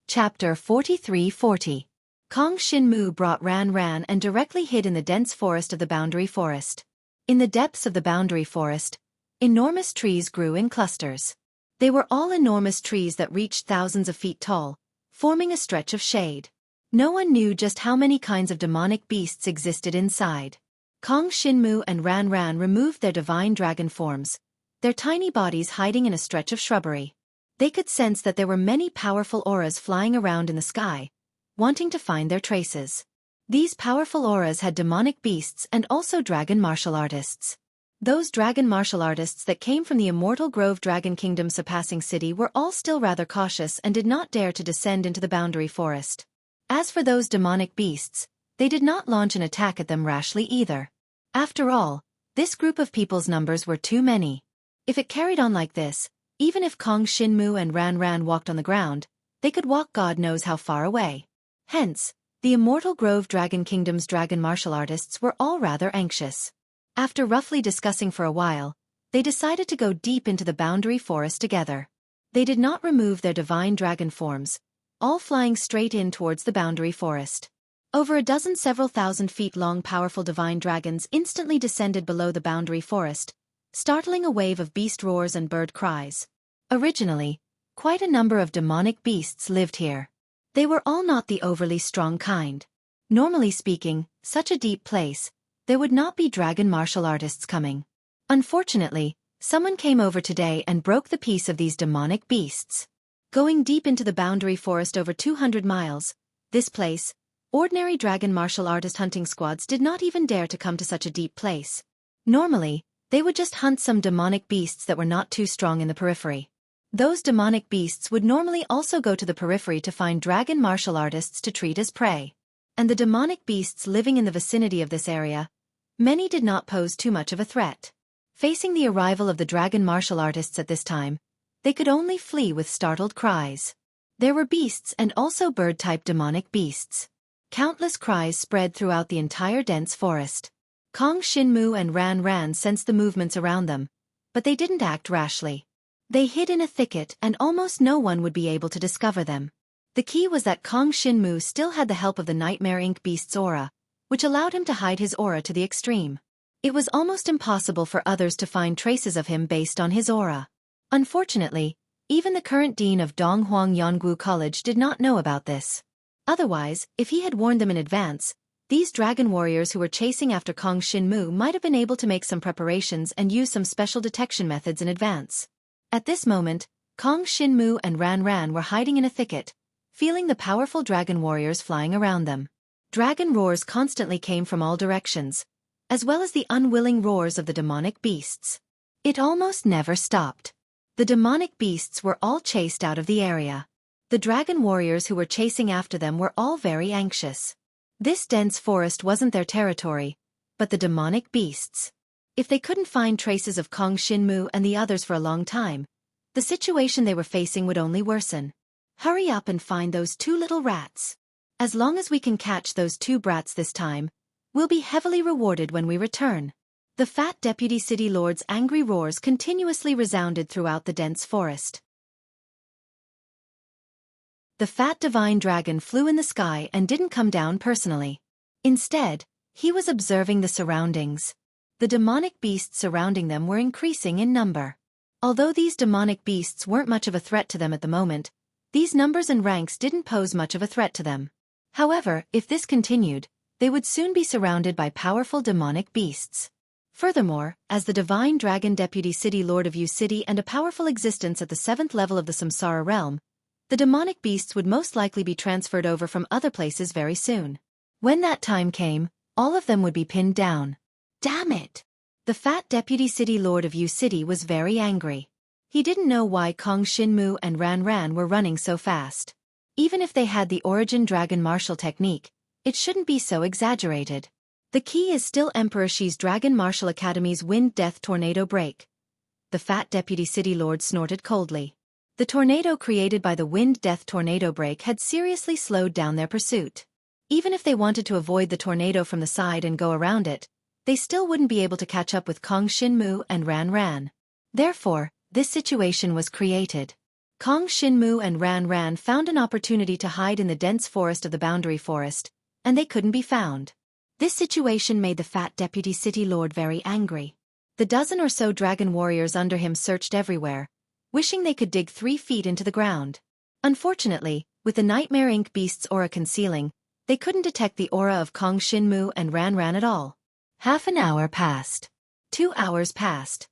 Chapter 4340. Kong Shinmu brought Ran Ran and directly hid in the dense forest of the Boundary Forest. In the depths of the Boundary Forest, enormous trees grew in clusters. They were all enormous trees that reached thousands of feet tall, forming a stretch of shade. No one knew just how many kinds of demonic beasts existed inside. Kong Shinmu and Ran Ran removed their divine dragon forms, their tiny bodies hiding in a stretch of shrubbery. They could sense that there were many powerful auras flying around in the sky, wanting to find their traces. These powerful auras had demonic beasts and also dragon martial artists. Those dragon martial artists that came from the immortal Grove Dragon Kingdom surpassing city were all still rather cautious and did not dare to descend into the Boundary Forest. As for those demonic beasts, they did not launch an attack at them rashly either. After all, this group of people's numbers were too many. If it carried on like this, even if Kong Shinmu and Ran Ran walked on the ground, they could walk God knows how far away. Hence, the immortal Grove Dragon Kingdom's dragon martial artists were all rather anxious. After roughly discussing for a while, they decided to go deep into the Boundary Forest together. They did not remove their divine dragon forms, all flying straight in towards the boundary forest. Over a dozen several thousand feet long powerful divine dragons instantly descended below the boundary forest, startling a wave of beast roars and bird cries. Originally, quite a number of demonic beasts lived here. They were all not the overly strong kind. Normally speaking, such a deep place, there would not be dragon martial artists coming. Unfortunately, someone came over today and broke the peace of these demonic beasts. Going deep into the boundary forest over 200 miles, this place, ordinary dragon martial artist hunting squads did not even dare to come to such a deep place. Normally, they would just hunt some demonic beasts that were not too strong in the periphery. Those demonic beasts would normally also go to the periphery to find dragon martial artists to treat as prey. And the demonic beasts living in the vicinity of this area, many did not pose too much of a threat. Facing the arrival of the dragon martial artists at this time, they could only flee with startled cries. There were beasts and also bird-type demonic beasts. Countless cries spread throughout the entire dense forest. Kong Shinmu and Ran Ran sensed the movements around them, but they didn't act rashly. They hid in a thicket and almost no one would be able to discover them. The key was that Kong Shinmu still had the help of the Nightmare Ink Beast's aura, which allowed him to hide his aura to the extreme. It was almost impossible for others to find traces of him based on his aura. Unfortunately, even the current dean of Donghuang Yonggu College did not know about this. Otherwise, if he had warned them in advance, these dragon warriors who were chasing after Kong Shinmu might have been able to make some preparations and use some special detection methods in advance. At this moment, Kong Shinmu and Ran Ran were hiding in a thicket, feeling the powerful dragon warriors flying around them. Dragon roars constantly came from all directions, as well as the unwilling roars of the demonic beasts. It almost never stopped. The demonic beasts were all chased out of the area. The dragon warriors who were chasing after them were all very anxious. This dense forest wasn't their territory, but the demonic beasts. If they couldn't find traces of Kong Shinmu and the others for a long time, the situation they were facing would only worsen. Hurry up and find those two little rats. As long as we can catch those two brats this time, we'll be heavily rewarded when we return. The fat deputy city lord's angry roars continuously resounded throughout the dense forest. The fat divine dragon flew in the sky and didn't come down personally. Instead, he was observing the surroundings. The demonic beasts surrounding them were increasing in number. Although these demonic beasts weren't much of a threat to them at the moment, these numbers and ranks didn't pose much of a threat to them. However, if this continued, they would soon be surrounded by powerful demonic beasts. Furthermore, as the divine dragon deputy city lord of Yu City and a powerful existence at the 7th level of the Samsara realm, the demonic beasts would most likely be transferred over from other places very soon. When that time came, all of them would be pinned down. Damn it! The fat deputy city lord of Yu City was very angry. He didn't know why Kong Shinmu and Ran Ran were running so fast. Even if they had the origin dragon martial technique, it shouldn't be so exaggerated. The key is still Emperor Shi's Dragon Martial Academy's Wind Death Tornado Break. The fat deputy city lord snorted coldly. The tornado created by the Wind Death Tornado Break had seriously slowed down their pursuit. Even if they wanted to avoid the tornado from the side and go around it, they still wouldn't be able to catch up with Kong Shinmu and Ran Ran. Therefore, this situation was created. Kong Shinmu and Ran Ran found an opportunity to hide in the dense forest of the boundary forest, and they couldn't be found. This situation made the fat deputy city lord very angry. The dozen or so dragon warriors under him searched everywhere, wishing they could dig 3 feet into the ground. Unfortunately, with the Nightmare Ink Beast's aura concealing, they couldn't detect the aura of Kong Shinmu and Ran Ran at all. Half an hour passed. 2 hours passed.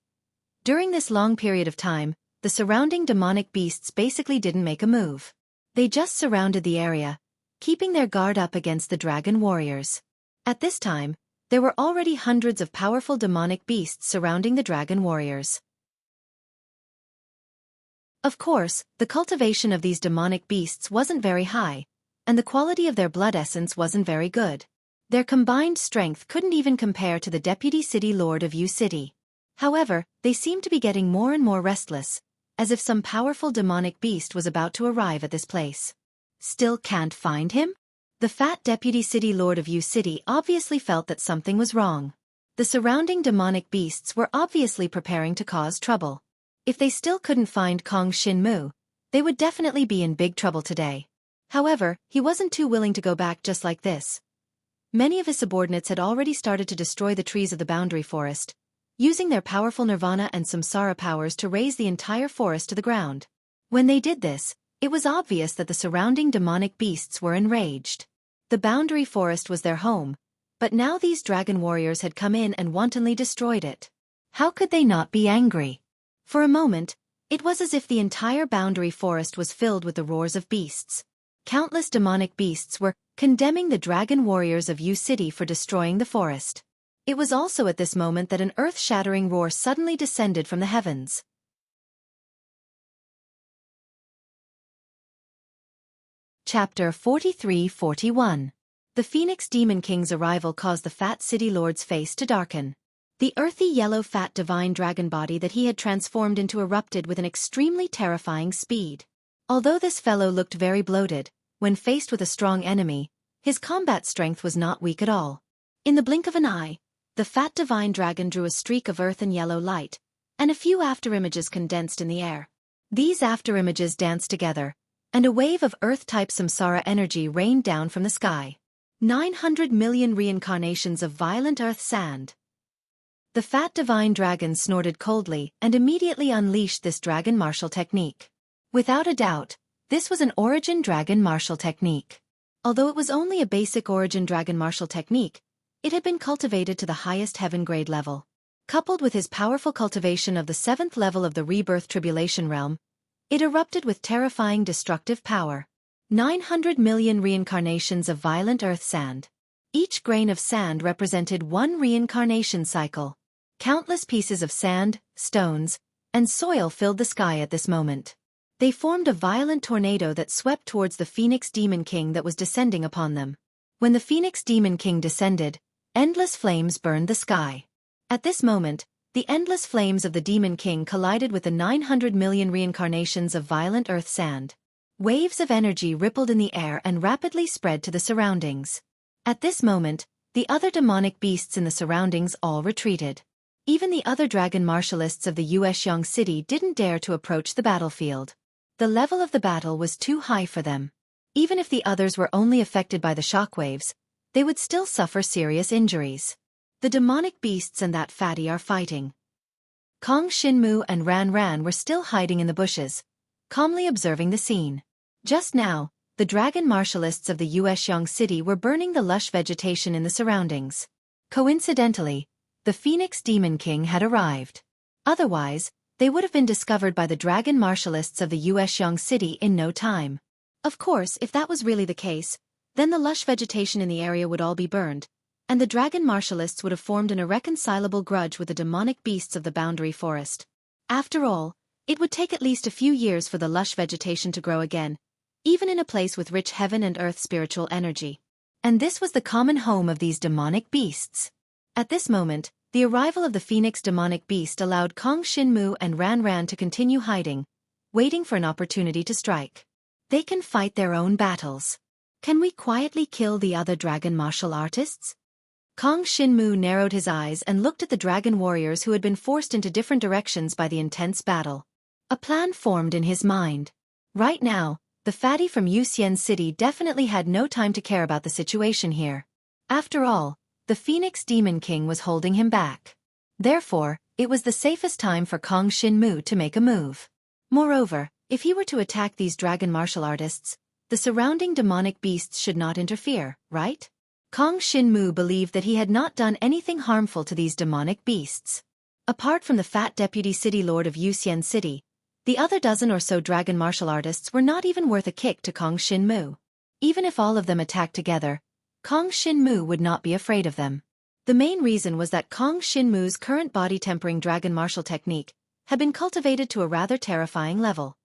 During this long period of time, the surrounding demonic beasts basically didn't make a move. They just surrounded the area, keeping their guard up against the dragon warriors. At this time, there were already hundreds of powerful demonic beasts surrounding the dragon warriors. Of course, the cultivation of these demonic beasts wasn't very high, and the quality of their blood essence wasn't very good. Their combined strength couldn't even compare to the deputy city lord of Yu City. However, they seemed to be getting more and more restless, as if some powerful demonic beast was about to arrive at this place. Still can't find him? The fat deputy city lord of Yu City obviously felt that something was wrong. The surrounding demonic beasts were obviously preparing to cause trouble. If they still couldn't find Kong Shinmu, they would definitely be in big trouble today. However, he wasn't too willing to go back just like this. Many of his subordinates had already started to destroy the trees of the boundary forest, using their powerful nirvana and samsara powers to raze the entire forest to the ground. When they did this, it was obvious that the surrounding demonic beasts were enraged. The boundary forest was their home, but now these dragon warriors had come in and wantonly destroyed it. How could they not be angry? For a moment, it was as if the entire boundary forest was filled with the roars of beasts. Countless demonic beasts were condemning the dragon warriors of Yu City for destroying the forest. It was also at this moment that an earth-shattering roar suddenly descended from the heavens. Chapter 43-41. The Phoenix Demon King's arrival caused the fat city lord's face to darken. The earthy yellow fat divine dragon body that he had transformed into erupted with an extremely terrifying speed. Although this fellow looked very bloated, when faced with a strong enemy, his combat strength was not weak at all. In the blink of an eye, the fat divine dragon drew a streak of earth and yellow light, and a few afterimages condensed in the air. These afterimages danced together, and a wave of earth-type samsara energy rained down from the sky. 900 million reincarnations of violent earth sand. The fat divine dragon snorted coldly and immediately unleashed this dragon martial technique. Without a doubt, this was an origin dragon martial technique. Although it was only a basic origin dragon martial technique, it had been cultivated to the highest heaven grade level. Coupled with his powerful cultivation of the 7th level of the rebirth tribulation realm, it erupted with terrifying destructive power. 900 million reincarnations of violent earth sand. Each grain of sand represented one reincarnation cycle. Countless pieces of sand, stones, and soil filled the sky at this moment. They formed a violent tornado that swept towards the Phoenix Demon King that was descending upon them. When the Phoenix Demon King descended, endless flames burned the sky. At this moment, the endless flames of the Demon King collided with the 900 million reincarnations of violent earth sand. Waves of energy rippled in the air and rapidly spread to the surroundings. At this moment, the other demonic beasts in the surroundings all retreated. Even the other dragon martialists of the Xueqi city didn't dare to approach the battlefield. The level of the battle was too high for them. Even if the others were only affected by the shockwaves, they would still suffer serious injuries. The demonic beasts and that fatty are fighting. Kong Shinmu and Ran Ran were still hiding in the bushes, calmly observing the scene. Just now, the dragon martialists of the Xueqi city were burning the lush vegetation in the surroundings. Coincidentally, the Phoenix Demon King had arrived. Otherwise, they would have been discovered by the dragon martialists of the Xueqi city in no time. Of course, if that was really the case, then the lush vegetation in the area would all be burned, and the dragon martialists would have formed an irreconcilable grudge with the demonic beasts of the boundary forest. After all, it would take at least a few years for the lush vegetation to grow again, even in a place with rich heaven and earth spiritual energy. And this was the common home of these demonic beasts. At this moment, the arrival of the Phoenix demonic beast allowed Kong Shinmu and Ran Ran to continue hiding, waiting for an opportunity to strike. They can fight their own battles. Can we quietly kill the other dragon martial artists? Kong Shinmu narrowed his eyes and looked at the dragon warriors who had been forced into different directions by the intense battle. A plan formed in his mind. Right now, the fatty from Yuxian City definitely had no time to care about the situation here. After all, the Phoenix Demon King was holding him back. Therefore, it was the safest time for Kong Shinmu to make a move. Moreover, if he were to attack these dragon martial artists, the surrounding demonic beasts should not interfere, right? Kong Shinmu believed that he had not done anything harmful to these demonic beasts. Apart from the fat deputy city lord of Yuxian City, the other dozen or so dragon martial artists were not even worth a kick to Kong Shinmu. Even if all of them attacked together, Kong Shinmu would not be afraid of them. The main reason was that Kong Shinmu's current body-tempering dragon martial technique had been cultivated to a rather terrifying level.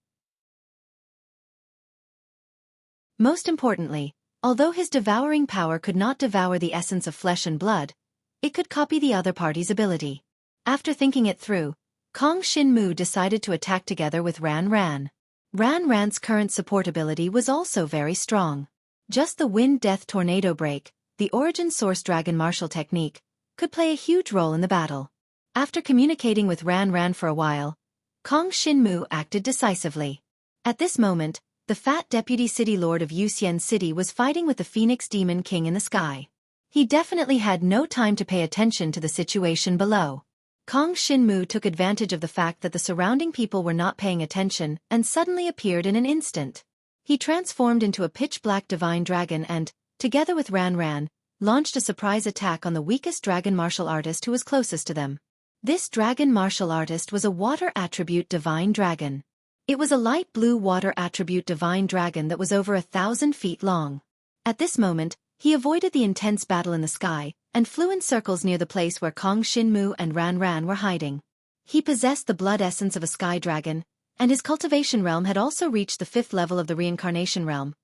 Most importantly, although his devouring power could not devour the essence of flesh and blood, it could copy the other party's ability. After thinking it through, Kong Shinmu decided to attack together with Ran Ran. Ran Ran's current support ability was also very strong. Just the Wind Death Tornado Break, the Origin Source Dragon martial technique, could play a huge role in the battle. After communicating with Ran Ran for a while, Kong Shinmu acted decisively. At this moment, The fat deputy city lord of Yuxian City was fighting with the Phoenix Demon King in the sky. He definitely had no time to pay attention to the situation below. Kong Shinmu took advantage of the fact that the surrounding people were not paying attention and suddenly appeared in an instant. He transformed into a pitch-black divine dragon and, together with Ran Ran, launched a surprise attack on the weakest dragon martial artist who was closest to them. This dragon martial artist was a water attribute divine dragon. It was a light blue water attribute divine dragon that was over 1,000 feet long. At this moment, he avoided the intense battle in the sky and flew in circles near the place where Kong Shinmu and Ran Ran were hiding. He possessed the blood essence of a sky dragon, and his cultivation realm had also reached the 5th level of the reincarnation realm.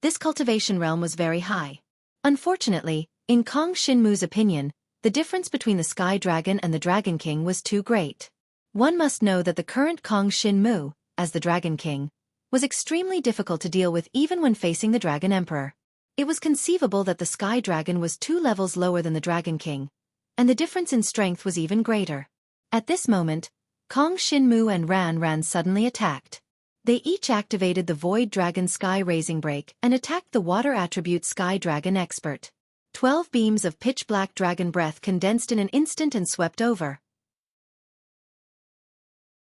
This cultivation realm was very high. Unfortunately, in Kong Shinmu's opinion, the difference between the Sky Dragon and the Dragon King was too great. One must know that the current Kong Shinmu, as the Dragon King, was extremely difficult to deal with even when facing the Dragon Emperor. It was conceivable that the Sky Dragon was 2 levels lower than the Dragon King, and the difference in strength was even greater. At this moment, Kong Shinmu and Ran Ran suddenly attacked. They each activated the Void Dragon Sky Raising Break and attacked the Water Attribute Sky Dragon Expert. 12 beams of pitch-black dragon breath condensed in an instant and swept over.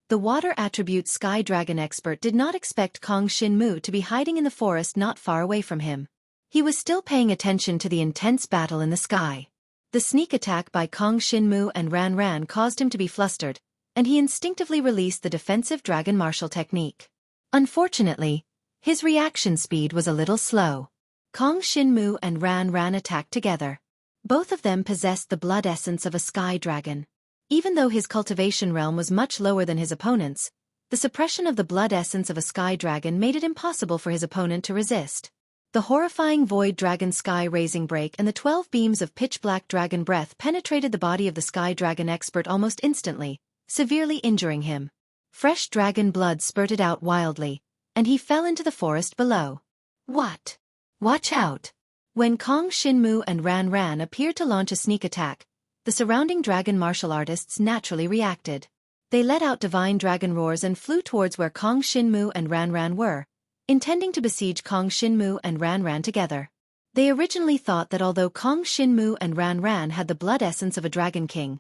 The Water Attribute Sky Dragon Expert did not expect Kong Shinmu to be hiding in the forest not far away from him. He was still paying attention to the intense battle in the sky. The sneak attack by Kong Shinmu and Ran Ran caused him to be flustered, and he instinctively released the defensive dragon martial technique. Unfortunately, his reaction speed was a little slow. Kong Shinmu and Ran Ran attacked together. Both of them possessed the blood essence of a sky dragon. Even though his cultivation realm was much lower than his opponent's, the suppression of the blood essence of a sky dragon made it impossible for his opponent to resist. The horrifying Void Dragon Sky Raising Break and the 12 beams of pitch-black dragon breath penetrated the body of the Sky Dragon Expert almost instantly, severely injuring him. Fresh dragon blood spurted out wildly, and he fell into the forest below. What? Watch out! When Kong Shinmu and Ran Ran appeared to launch a sneak attack, the surrounding dragon martial artists naturally reacted. They let out divine dragon roars and flew towards where Kong Shinmu and Ran Ran were, intending to besiege Kong Shinmu and Ran Ran together. They originally thought that although Kong Shinmu and Ran Ran had the blood essence of a dragon king,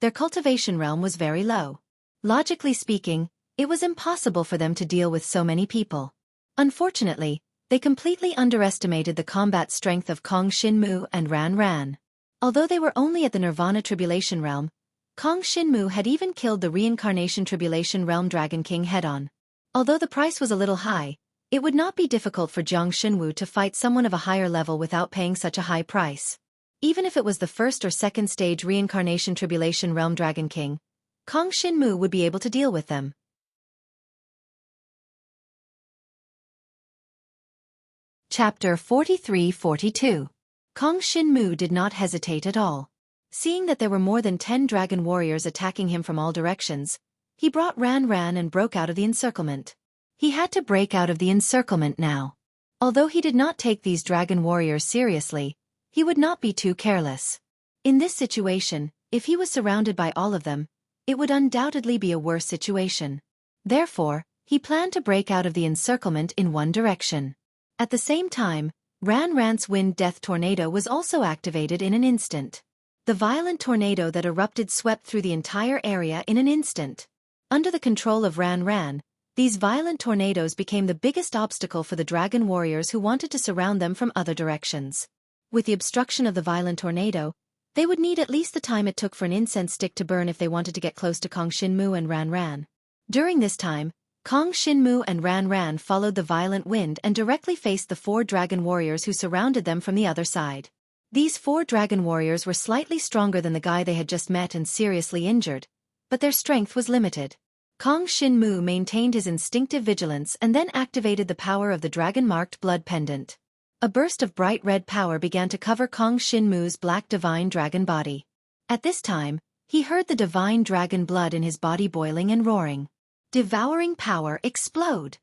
their cultivation realm was very low. Logically speaking, it was impossible for them to deal with so many people. Unfortunately, they completely underestimated the combat strength of Kong Shinmu and Ran Ran. Although they were only at the Nirvana Tribulation Realm, Kong Shinmu had even killed the Reincarnation Tribulation Realm Dragon King head-on. Although the price was a little high, it would not be difficult for Jiang Xunwu to fight someone of a higher level without paying such a high price. Even if it was the first or second stage Reincarnation Tribulation Realm Dragon King, Kong Shinmu would be able to deal with them. Chapter 43-42. Kong Shinmu did not hesitate at all. Seeing that there were more than 10 dragon warriors attacking him from all directions, he brought Ran Ran and broke out of the encirclement. He had to break out of the encirclement now. Although he did not take these dragon warriors seriously, he would not be too careless. In this situation, if he was surrounded by all of them, it would undoubtedly be a worse situation. Therefore, he planned to break out of the encirclement in one direction. At the same time, Ran Ran's Wind Death Tornado was also activated in an instant. The violent tornado that erupted swept through the entire area in an instant. Under the control of Ran Ran, these violent tornadoes became the biggest obstacle for the dragon warriors who wanted to surround them from other directions. With the obstruction of the violent tornado, they would need at least the time it took for an incense stick to burn if they wanted to get close to Kong Shinmu and Ran Ran. During this time, Kong Shinmu and Ran Ran followed the violent wind and directly faced the 4 dragon warriors who surrounded them from the other side. These 4 dragon warriors were slightly stronger than the guy they had just met and seriously injured, but their strength was limited. Kong Shinmu maintained his instinctive vigilance and then activated the power of the dragon-marked blood pendant. A burst of bright red power began to cover Kong Shinmu's black divine dragon body. At this time, he heard the divine dragon blood in his body boiling and roaring. Devouring power explode!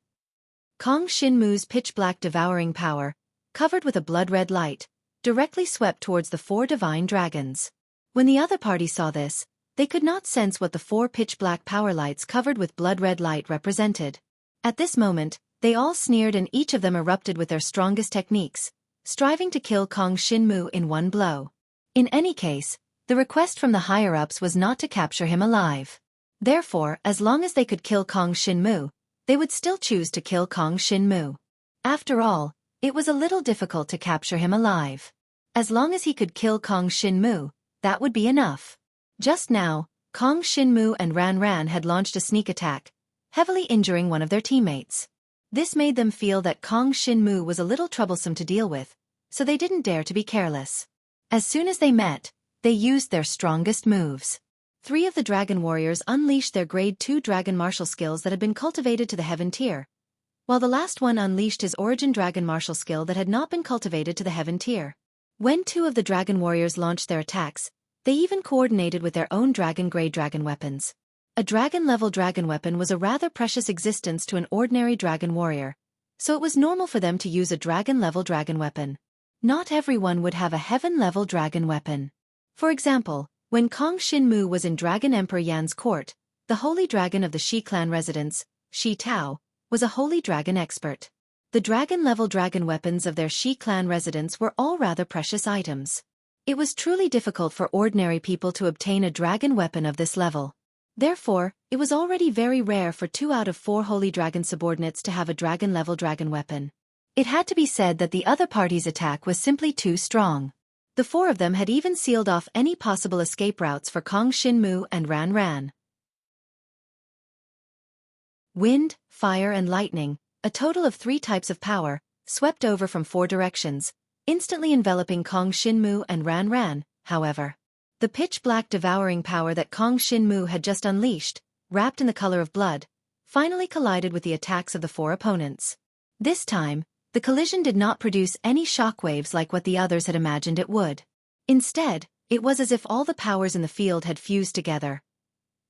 Kong Shinmu's pitch-black devouring power, covered with a blood-red light, directly swept towards the 4 divine dragons. When the other party saw this, they could not sense what the 4 pitch-black power lights covered with blood-red light represented. At this moment, They all sneered and each of them erupted with their strongest techniques, striving to kill Kong Shinmu in one blow. In any case, the request from the higher-ups was not to capture him alive. Therefore, as long as they could kill Kong Shinmu, they would still choose to kill Kong Shinmu. After all, it was a little difficult to capture him alive. As long as he could kill Kong Shinmu, that would be enough. Just now, Kong Shinmu and Ran Ran had launched a sneak attack, heavily injuring one of their teammates. This made them feel that Kong Shinmu was a little troublesome to deal with, so they didn't dare to be careless. As soon as they met, they used their strongest moves. 3 of the Dragon Warriors unleashed their Grade 2 Dragon Martial skills that had been cultivated to the Heaven tier, while the last one unleashed his Origin Dragon Martial skill that had not been cultivated to the Heaven tier. When 2 of the Dragon Warriors launched their attacks, they even coordinated with their own Dragon-grade dragon weapons. A dragon-level dragon weapon was a rather precious existence to an ordinary dragon warrior, so it was normal for them to use a dragon-level dragon weapon. Not everyone would have a heaven-level dragon weapon. For example, when Kong Shinmu was in Dragon Emperor Yan's court, the holy dragon of the Shi clan residence, Shi Tao, was a holy dragon expert. The dragon-level dragon weapons of their Shi clan residence were all rather precious items. It was truly difficult for ordinary people to obtain a dragon weapon of this level. Therefore, it was already very rare for 2 out of 4 holy dragon subordinates to have a dragon-level dragon weapon. It had to be said that the other party's attack was simply too strong. The 4 of them had even sealed off any possible escape routes for Kong Shinmu and Ran Ran. Wind, fire and lightning, a total of 3 types of power, swept over from 4 directions, instantly enveloping Kong Shinmu and Ran Ran, however. The pitch-black devouring power that Kong Shinmu had just unleashed, wrapped in the color of blood, finally collided with the attacks of the 4 opponents. This time, the collision did not produce any shockwaves like what the others had imagined it would. Instead, it was as if all the powers in the field had fused together.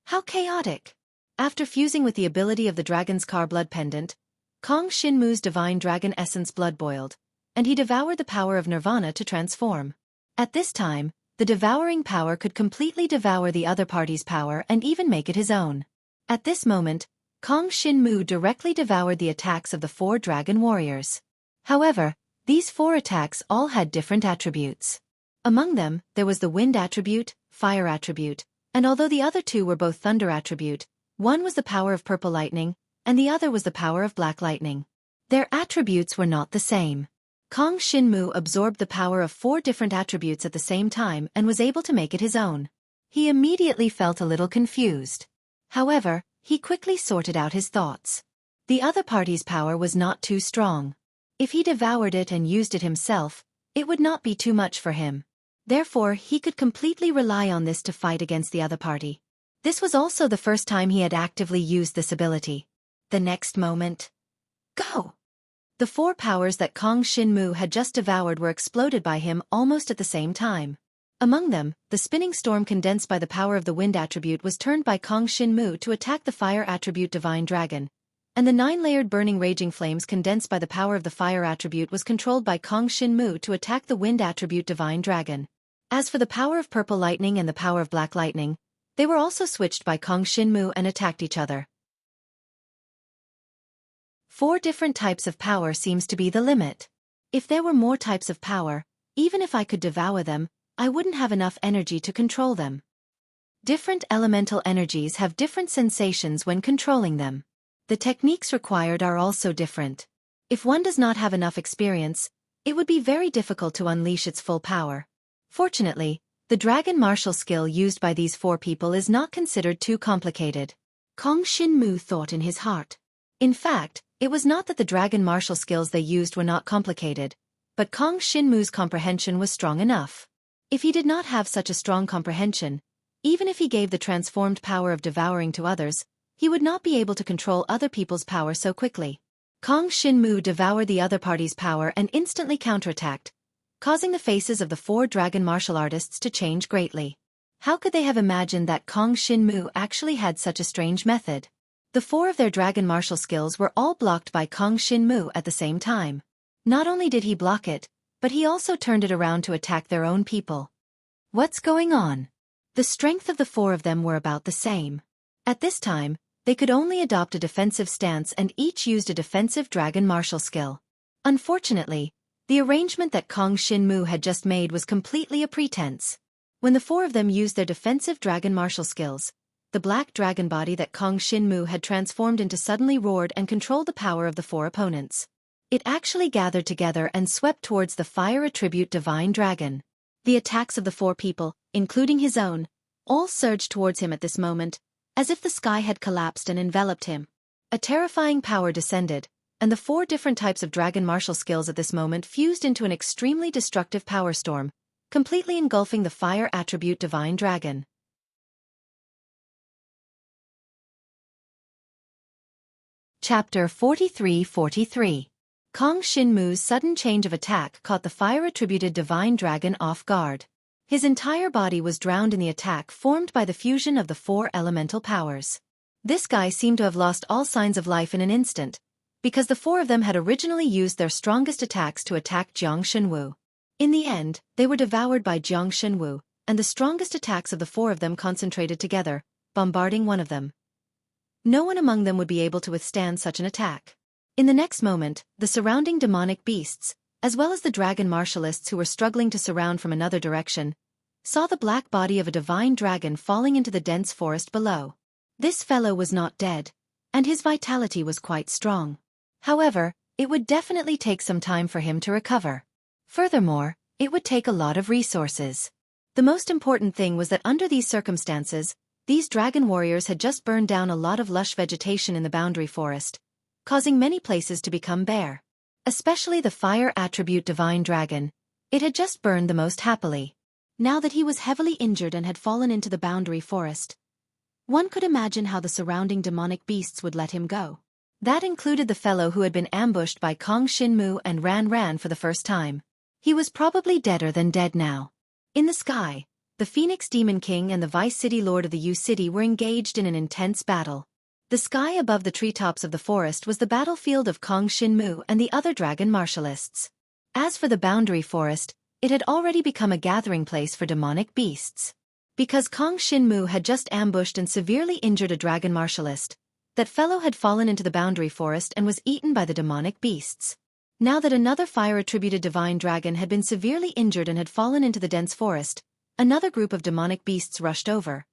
How chaotic! After fusing with the ability of the Dragon's Car Blood Pendant, Kong Shinmu's divine dragon essence blood boiled, and he devoured the power of Nirvana to transform. At this time, the devouring power could completely devour the other party's power and even make it his own. At this moment, Kong Shinmu directly devoured the attacks of the 4 dragon warriors. However, these 4 attacks all had different attributes. Among them, there was the wind attribute, fire attribute, and although the other 2 were both thunder attribute, one was the power of purple lightning, and the other was the power of black lightning. Their attributes were not the same. Kong Shinmu absorbed the power of 4 different attributes at the same time and was able to make it his own. He immediately felt a little confused. However, he quickly sorted out his thoughts. The other party's power was not too strong. If he devoured it and used it himself, it would not be too much for him. Therefore, he could completely rely on this to fight against the other party. This was also the first time he had actively used this ability. The next moment, go! The 4 powers that Kong Shinmu had just devoured were exploded by him almost at the same time. Among them, the spinning storm condensed by the power of the wind attribute was turned by Kong Shinmu to attack the fire attribute Divine Dragon, and the 9-layered burning raging flames condensed by the power of the fire attribute was controlled by Kong Shinmu to attack the wind attribute Divine Dragon. As for the power of purple lightning and the power of black lightning, they were also switched by Kong Shinmu and attacked each other. 4 different types of power seems to be the limit. If there were more types of power, even if I could devour them, I wouldn't have enough energy to control them. Different elemental energies have different sensations when controlling them. The techniques required are also different. If one does not have enough experience, it would be very difficult to unleash its full power. Fortunately, the dragon martial skill used by these 4 people is not considered too complicated. Kong Shinmu thought in his heart. In fact, it was not that the dragon martial skills they used were not complicated, but Kong Shinmu's comprehension was strong enough. If he did not have such a strong comprehension, even if he gave the transformed power of devouring to others, he would not be able to control other people's power so quickly. Kong Shinmu devoured the other party's power and instantly counterattacked, causing the faces of the 4 dragon martial artists to change greatly. How could they have imagined that Kong Shinmu actually had such a strange method? The 4 of their dragon martial skills were all blocked by Kong Shinmu at the same time. Not only did he block it, but he also turned it around to attack their own people. What's going on? The strength of the 4 of them were about the same. At this time, they could only adopt a defensive stance and each used a defensive dragon martial skill. Unfortunately, the arrangement that Kong Shinmu had just made was completely a pretense. When the four of them used their defensive dragon martial skills, the black dragon body that Kong Shinmu had transformed into suddenly roared and controlled the power of the four opponents. It actually gathered together and swept towards the fire attribute divine dragon. The attacks of the four people, including his own, all surged towards him at this moment, as if the sky had collapsed and enveloped him. A terrifying power descended, and the four different types of dragon martial skills at this moment fused into an extremely destructive power storm, completely engulfing the fire attribute divine dragon. Chapter 43-43. Kong Shinmu's sudden change of attack caught the fire-attributed divine dragon off guard. His entire body was drowned in the attack formed by the fusion of the four elemental powers. This guy seemed to have lost all signs of life in an instant, because the four of them had originally used their strongest attacks to attack Jiang Shenwu. In the end, they were devoured by Jiang Shenwu, and the strongest attacks of the four of them concentrated together, bombarding one of them. No one among them would be able to withstand such an attack. In the next moment, the surrounding demonic beasts, as well as the dragon martialists who were struggling to surround from another direction, saw the black body of a divine dragon falling into the dense forest below. This fellow was not dead, and his vitality was quite strong. However, it would definitely take some time for him to recover. Furthermore, it would take a lot of resources. The most important thing was that under these circumstances, these dragon warriors had just burned down a lot of lush vegetation in the boundary forest, causing many places to become bare. Especially the fire attribute divine dragon. It had just burned the most happily. Now that he was heavily injured and had fallen into the boundary forest, one could imagine how the surrounding demonic beasts would let him go. That included the fellow who had been ambushed by Kong Shinmu and ran for the first time. He was probably deader than dead now. In the sky, the Phoenix Demon King and the Vice City Lord of the U-City were engaged in an intense battle. The sky above the treetops of the forest was the battlefield of Kong Shinmu and the other dragon martialists. As for the boundary forest, it had already become a gathering place for demonic beasts. Because Kong Shinmu had just ambushed and severely injured a dragon martialist, that fellow had fallen into the boundary forest and was eaten by the demonic beasts. Now that another fire-attributed divine dragon had been severely injured and had fallen into the dense forest, another group of demonic beasts rushed over.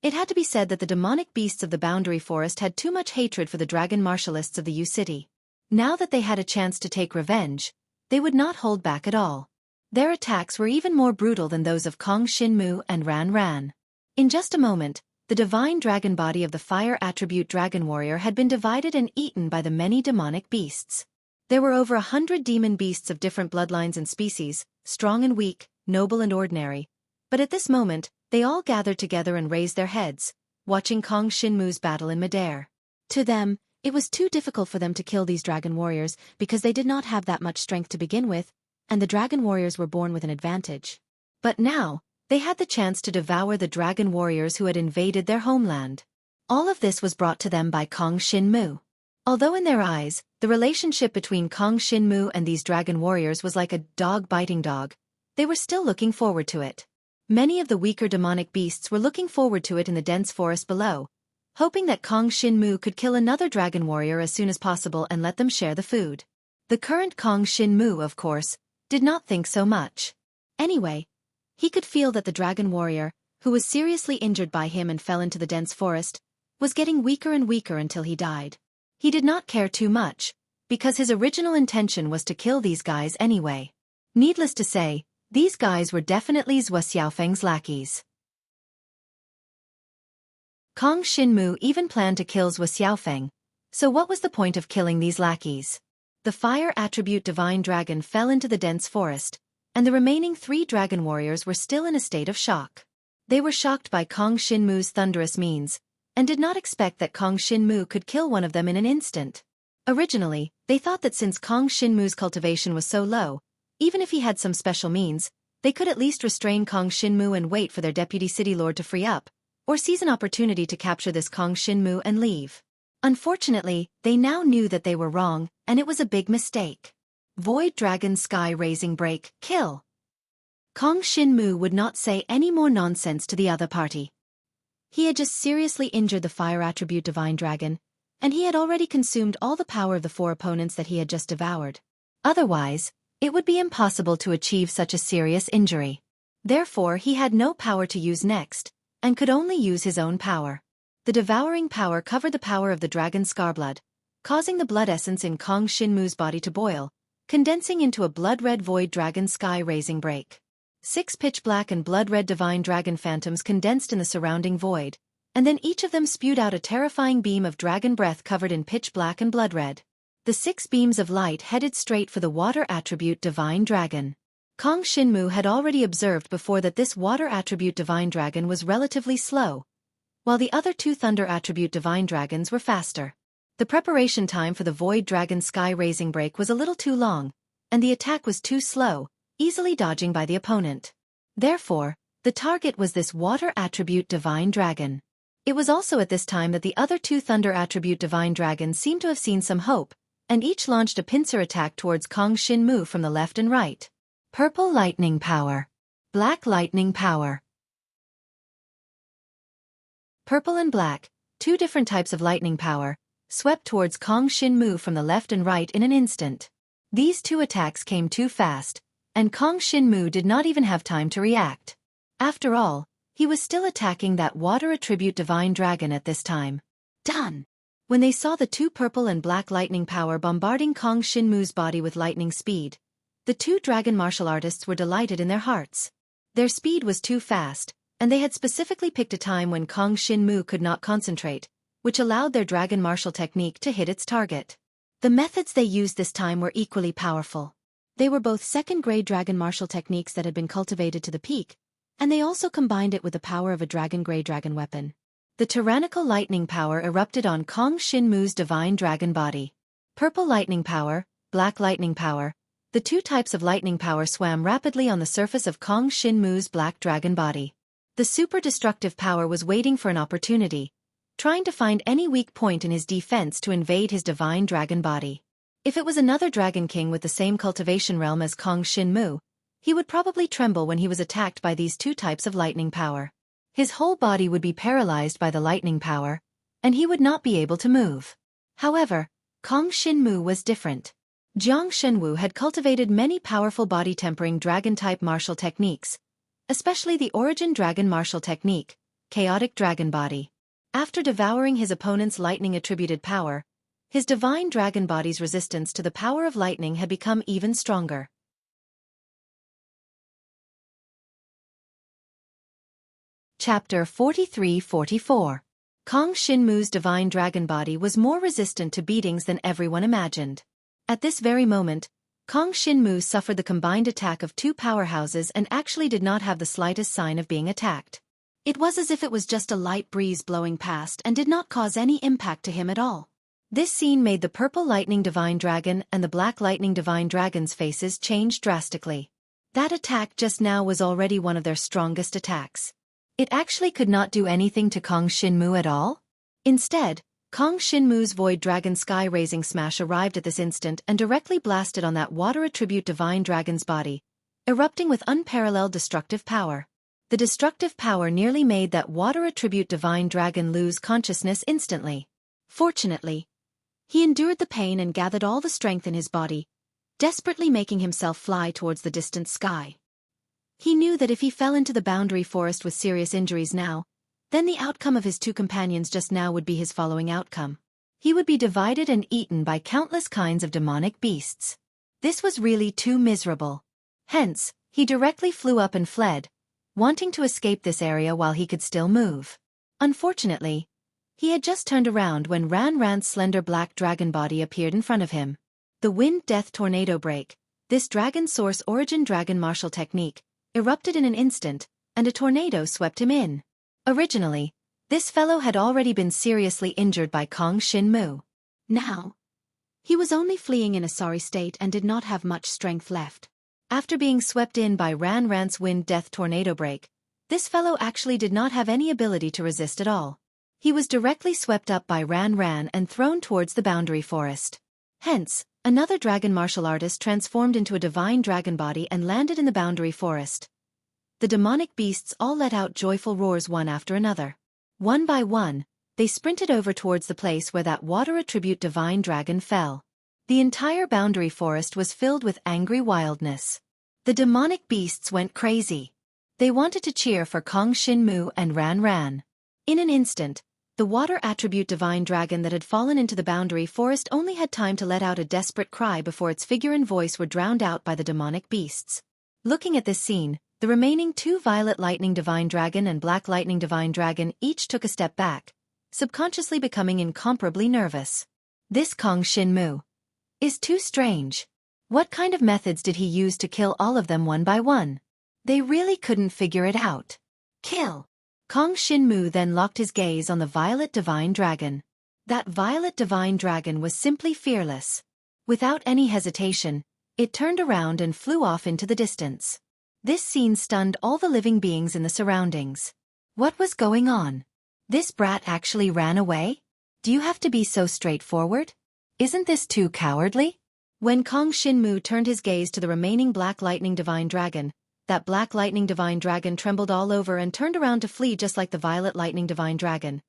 It had to be said that the demonic beasts of the boundary forest had too much hatred for the dragon martialists of the U-City. Now that they had a chance to take revenge, they would not hold back at all. Their attacks were even more brutal than those of Kong Shinmu and Ran. In just a moment, the divine dragon body of the fire attribute dragon warrior had been divided and eaten by the many demonic beasts. There were over 100 demon beasts of different bloodlines and species, strong and weak, noble and ordinary. But at this moment, they all gathered together and raised their heads, watching Kong Shinmu's battle in midair. To them, it was too difficult for them to kill these dragon warriors because they did not have that much strength to begin with, and the dragon warriors were born with an advantage. But now, they had the chance to devour the dragon warriors who had invaded their homeland. All of this was brought to them by Kong Shinmu. Although in their eyes, the relationship between Kong Shinmu and these dragon warriors was like a dog biting dog, they were still looking forward to it. Many of the weaker demonic beasts were looking forward to it in the dense forest below, hoping that Kong Shinmu could kill another dragon warrior as soon as possible and let them share the food. The current Kong Shinmu, of course, did not think so much. Anyway, he could feel that the dragon warrior, who was seriously injured by him and fell into the dense forest, was getting weaker and weaker until he died. He did not care too much, because his original intention was to kill these guys anyway. Needless to say, these guys were definitely Zhuo Xiaofeng's lackeys. Kong Shinmu even planned to kill Zhuo Xiaofeng, so what was the point of killing these lackeys? The fire attribute divine dragon fell into the dense forest, and the remaining 3 dragon warriors were still in a state of shock. They were shocked by Kong Shinmu's thunderous means, and did not expect that Kong Shinmu could kill one of them in an instant. Originally, they thought that since Kong Shinmu's cultivation was so low, even if he had some special means, they could at least restrain Kong Shinmu and wait for their deputy city lord to free up, or seize an opportunity to capture this Kong Shinmu and leave. Unfortunately, they now knew that they were wrong, and it was a big mistake. Void Dragon Sky Raising Break, kill. Kong Shinmu would not say any more nonsense to the other party. He had just seriously injured the fire attribute divine dragon, and he had already consumed all the power of the 4 opponents that he had just devoured. Otherwise, it would be impossible to achieve such a serious injury. Therefore, he had no power to use next, and could only use his own power. The devouring power covered the power of the dragon Scarblood, causing the blood essence in Kong Shinmu's body to boil, condensing into a blood-red void dragon sky-raising break. 6 pitch-black and blood-red divine dragon phantoms condensed in the surrounding void, and then each of them spewed out a terrifying beam of dragon breath covered in pitch-black and blood-red. The 6 beams of light headed straight for the water attribute divine dragon. Kong Shinmu had already observed before that this water attribute divine dragon was relatively slow, while the other 2 thunder attribute divine dragons were faster. The preparation time for the void dragon sky-raising break was a little too long, and the attack was too slow, easily dodging by the opponent. Therefore, the target was this water attribute divine dragon. It was also at this time that the other 2 thunder attribute divine dragons seemed to have seen some hope, and each launched a pincer attack towards Kong Shinmu from the left and right. Purple lightning power. Black lightning power. Purple and black, 2 different types of lightning power, swept towards Kong Shinmu from the left and right in an instant. These 2 attacks came too fast, and Kong Shinmu did not even have time to react. After all, he was still attacking that water attribute divine dragon at this time. Done! When they saw the 2 purple and black lightning power bombarding Kong Shinmu's body with lightning speed, the 2 dragon martial artists were delighted in their hearts. Their speed was too fast, and they had specifically picked a time when Kong Shinmu could not concentrate, which allowed their dragon martial technique to hit its target. The methods they used this time were equally powerful. They were both second-grade dragon martial techniques that had been cultivated to the peak, and they also combined it with the power of a dragon-grade dragon weapon. The tyrannical lightning power erupted on Kong Shinmu's divine dragon body. Purple lightning power, black lightning power. The 2 types of lightning power swam rapidly on the surface of Kong Shinmu's black dragon body. The super destructive power was waiting for an opportunity, trying to find any weak point in his defense to invade his divine dragon body. If it was another dragon king with the same cultivation realm as Kong Shinmu, he would probably tremble when he was attacked by these 2 types of lightning power. His whole body would be paralyzed by the lightning power, and he would not be able to move. However, Kong Shinmu was different. Jiang Shenwu had cultivated many powerful body-tempering dragon-type martial techniques, especially the Origin Dragon martial technique, Chaotic Dragon Body. After devouring his opponent's lightning-attributed power, his divine dragon body's resistance to the power of lightning had become even stronger. Chapter 43-44. Kong Shinmu's divine dragon body was more resistant to beatings than everyone imagined. At this very moment, Kong Shinmu suffered the combined attack of 2 powerhouses and actually did not have the slightest sign of being attacked. It was as if it was just a light breeze blowing past and did not cause any impact to him at all. This scene made the purple lightning divine dragon and the black lightning divine dragon's faces change drastically. That attack just now was already one of their strongest attacks. It actually could not do anything to Kong Shinmu at all? Instead, Kong Shinmu's Void Dragon Sky-Raising Smash arrived at this instant and directly blasted on that water attribute divine dragon's body, erupting with unparalleled destructive power. The destructive power nearly made that water attribute divine dragon lose consciousness instantly. Fortunately, he endured the pain and gathered all the strength in his body, desperately making himself fly towards the distant sky. He knew that if he fell into the boundary forest with serious injuries now, then the outcome of his 2 companions just now would be his following outcome. He would be divided and eaten by countless kinds of demonic beasts. This was really too miserable. Hence, he directly flew up and fled, wanting to escape this area while he could still move. Unfortunately, he had just turned around when Ran's slender black dragon body appeared in front of him. The Wind Death Tornado Break, this Dragon Source Origin Dragon martial technique, erupted in an instant, and a tornado swept him in. Originally, this fellow had already been seriously injured by Kong Shinmu. Now, he was only fleeing in a sorry state and did not have much strength left. After being swept in by Ran's Wind Death Tornado Break, this fellow actually did not have any ability to resist at all. He was directly swept up by Ran and thrown towards the boundary forest. Hence, another dragon martial artist transformed into a divine dragon body and landed in the boundary forest. The demonic beasts all let out joyful roars one after another. One by one, they sprinted over towards the place where that water attribute divine dragon fell. The entire boundary forest was filled with angry wildness. The demonic beasts went crazy. They wanted to cheer for Kong Shinmu and Ran. In an instant, the water attribute divine dragon that had fallen into the boundary forest only had time to let out a desperate cry before its figure and voice were drowned out by the demonic beasts. Looking at this scene, the remaining two Violet Lightning Divine Dragon and Black Lightning Divine Dragon each took a step back, subconsciously becoming incomparably nervous. This Kong Shinmu is too strange. What kind of methods did he use to kill all of them one by one? They really couldn't figure it out. Kill! Kong Shinmu then locked his gaze on the Violet Divine Dragon. That Violet Divine Dragon was simply fearless. Without any hesitation, it turned around and flew off into the distance. This scene stunned all the living beings in the surroundings. What was going on? This brat actually ran away? Do you have to be so straightforward? Isn't this too cowardly? When Kong Shinmu turned his gaze to the remaining Black Lightning Divine Dragon, that Black Lightning Divine Dragon trembled all over and turned around to flee just like the Violet Lightning Divine Dragon.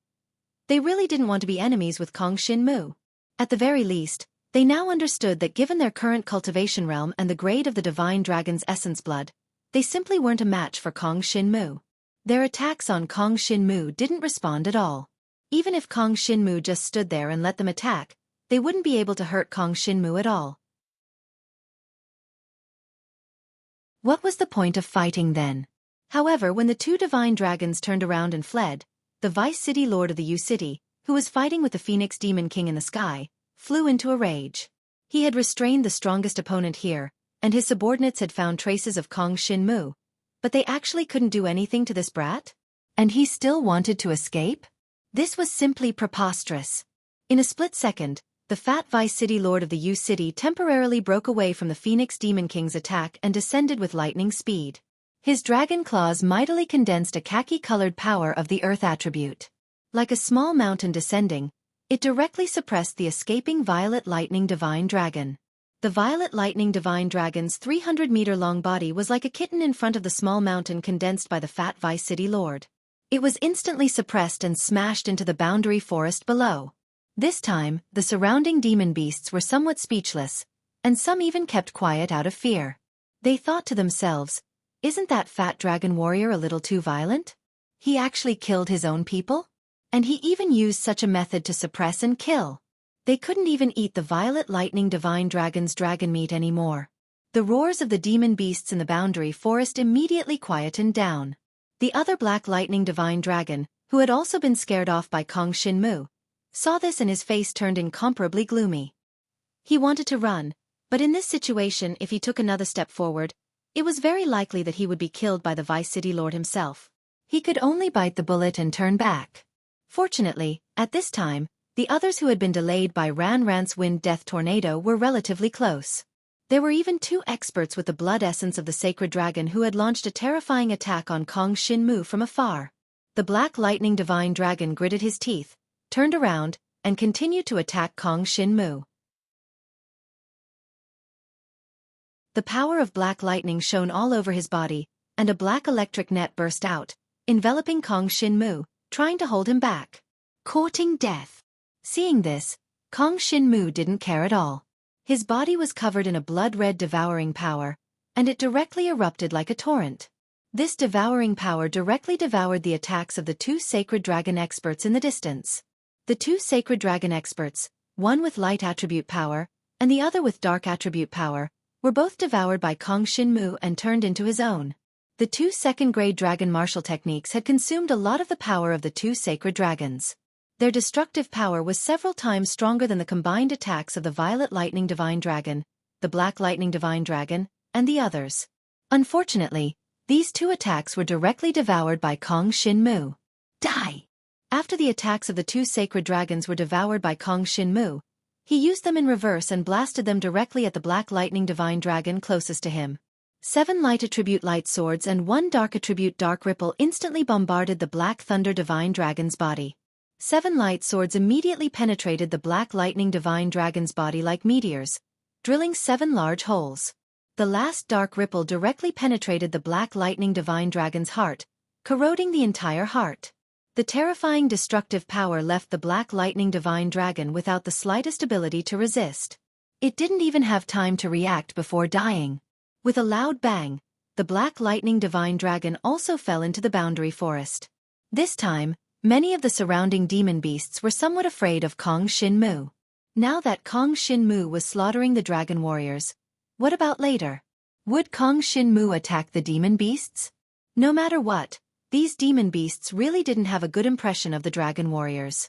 They really didn't want to be enemies with Kong Shinmu. At the very least, they now understood that given their current cultivation realm and the grade of the Divine Dragon's essence blood, they simply weren't a match for Kong Shinmu. Their attacks on Kong Shinmu didn't respond at all. Even if Kong Shinmu just stood there and let them attack, they wouldn't be able to hurt Kong Shinmu at all. What was the point of fighting then? However, when the two divine dragons turned around and fled, the Vice City Lord of the U-City, who was fighting with the Phoenix Demon King in the sky, flew into a rage. He had restrained the strongest opponent here, and his subordinates had found traces of Kong Shinmu, but they actually couldn't do anything to this brat? And he still wanted to escape? This was simply preposterous. In a split second, the fat Vice City Lord of the U-City temporarily broke away from the Phoenix Demon King's attack and descended with lightning speed. His dragon claws mightily condensed a khaki-colored power of the Earth attribute. Like a small mountain descending, it directly suppressed the escaping Violet Lightning Divine Dragon. The Violet Lightning Divine Dragon's 300-meter-long body was like a kitten in front of the small mountain condensed by the fat Vice City Lord. It was instantly suppressed and smashed into the boundary forest below. This time, the surrounding demon beasts were somewhat speechless, and some even kept quiet out of fear. They thought to themselves, isn't that fat dragon warrior a little too violent? He actually killed his own people? And he even used such a method to suppress and kill. They couldn't even eat the Violet Lightning Divine Dragon's dragon meat anymore. The roars of the demon beasts in the boundary forest immediately quietened down. The other Black Lightning Divine Dragon, who had also been scared off by Kong Shinmu, saw this and his face turned incomparably gloomy. He wanted to run, but in this situation if he took another step forward, it was very likely that he would be killed by the Vice City Lord himself. He could only bite the bullet and turn back. Fortunately, at this time, the others who had been delayed by Ran's wind death tornado were relatively close. There were even two experts with the blood essence of the sacred dragon who had launched a terrifying attack on Kong Shinmu from afar. The Black Lightning Divine Dragon gritted his teeth, turned around, and continued to attack Kong Shinmu. The power of black lightning shone all over his body, and a black electric net burst out, enveloping Kong Shinmu, trying to hold him back. Courting death. Seeing this, Kong Shinmu didn't care at all. His body was covered in a blood-red devouring power, and it directly erupted like a torrent. This devouring power directly devoured the attacks of the two sacred dragon experts in the distance. The two sacred dragon experts, one with light attribute power, and the other with dark attribute power, were both devoured by Kong Shinmu and turned into his own. The two second-grade dragon martial techniques had consumed a lot of the power of the two sacred dragons. Their destructive power was several times stronger than the combined attacks of the Violet Lightning Divine Dragon, the Black Lightning Divine Dragon, and the others. Unfortunately, these two attacks were directly devoured by Kong Shinmu. Die! After the attacks of the two sacred dragons were devoured by Kong Shinmu, he used them in reverse and blasted them directly at the Black Lightning Divine Dragon closest to him. 7 light attribute light swords and 1 dark attribute dark ripple instantly bombarded the Black Thunder Divine Dragon's body. 7 light swords immediately penetrated the Black Lightning Divine Dragon's body like meteors, drilling 7 large holes. The last dark ripple directly penetrated the Black Lightning Divine Dragon's heart, corroding the entire heart. The terrifying destructive power left the Black Lightning Divine Dragon without the slightest ability to resist. It didn't even have time to react before dying. With a loud bang, the Black Lightning Divine Dragon also fell into the boundary forest. This time, many of the surrounding demon beasts were somewhat afraid of Kong Shin-mu. Now that Kong Shin-mu was slaughtering the dragon warriors, what about later? Would Kong Shin-mu attack the demon beasts? No matter what, these demon beasts really didn't have a good impression of the dragon warriors.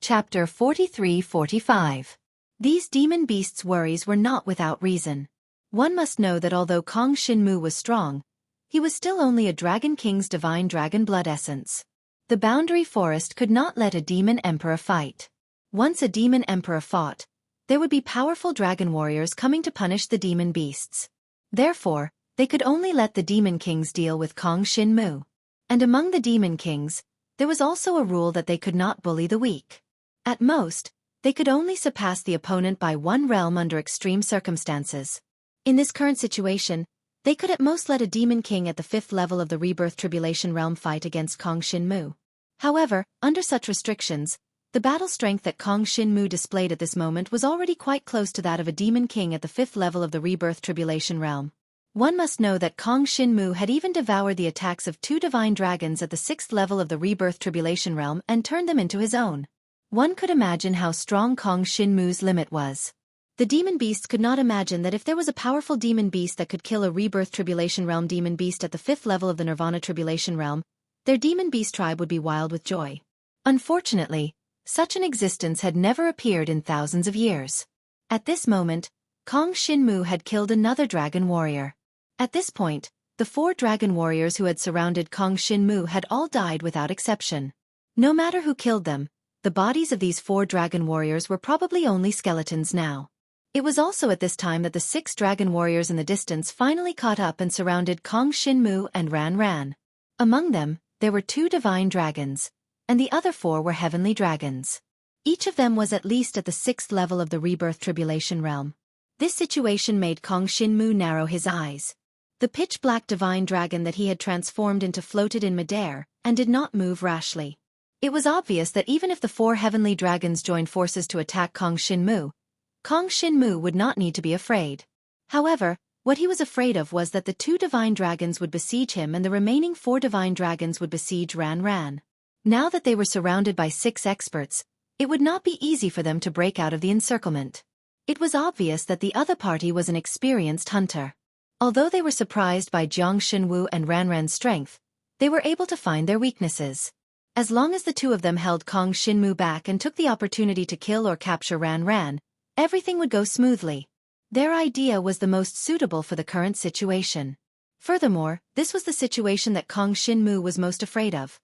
Chapter 43-45. These demon beasts' worries were not without reason. One must know that although Kong Shin-mu was strong, he was still only a Dragon King's divine dragon blood essence. The boundary forest could not let a demon emperor fight. Once a demon emperor fought, there would be powerful dragon warriors coming to punish the demon beasts. Therefore, they could only let the demon kings deal with Kong Shin-mu. And among the demon kings, there was also a rule that they could not bully the weak. At most, they could only surpass the opponent by one realm under extreme circumstances. In this current situation, they could at most let a demon king at the 5th level of the Rebirth Tribulation realm fight against Kong Shin-mu. However, under such restrictions, the battle strength that Kong Shin-mu displayed at this moment was already quite close to that of a demon king at the 5th level of the Rebirth Tribulation realm. One must know that Kong Shin-mu had even devoured the attacks of 2 divine dragons at the 6th level of the Rebirth Tribulation realm and turned them into his own. One could imagine how strong Kong Shin-mu's limit was. The demon beasts could not imagine that if there was a powerful demon beast that could kill a Rebirth Tribulation realm demon beast at the 5th level of the Nirvana Tribulation realm, their demon beast tribe would be wild with joy. Unfortunately, such an existence had never appeared in thousands of years. At this moment, Kong Shin-mu had killed another dragon warrior. At this point, the 4 dragon warriors who had surrounded Kong Shin-mu had all died without exception. No matter who killed them, the bodies of these 4 dragon warriors were probably only skeletons now. It was also at this time that the 6 dragon warriors in the distance finally caught up and surrounded Kong Shin-mu and Ran Ran. Among them, there were 2 divine dragons, and the other 4 were heavenly dragons. Each of them was at least at the 6th level of the Rebirth Tribulation realm. This situation made Kong Shin-mu narrow his eyes. The pitch-black divine dragon that he had transformed into floated in midair, and did not move rashly. It was obvious that even if the 4 heavenly dragons joined forces to attack Kong Shin-mu would not need to be afraid. However, what he was afraid of was that the 2 divine dragons would besiege him and the remaining 4 divine dragons would besiege Ran Ran. Now that they were surrounded by 6 experts, it would not be easy for them to break out of the encirclement. It was obvious that the other party was an experienced hunter. Although they were surprised by Jiang Xinwu and Ran Ran's strength, they were able to find their weaknesses. As long as the 2 of them held Kong Shin-mu back and took the opportunity to kill or capture Ran Ran, everything would go smoothly. Their idea was the most suitable for the current situation. Furthermore, this was the situation that Kong Shin-mu was most afraid of.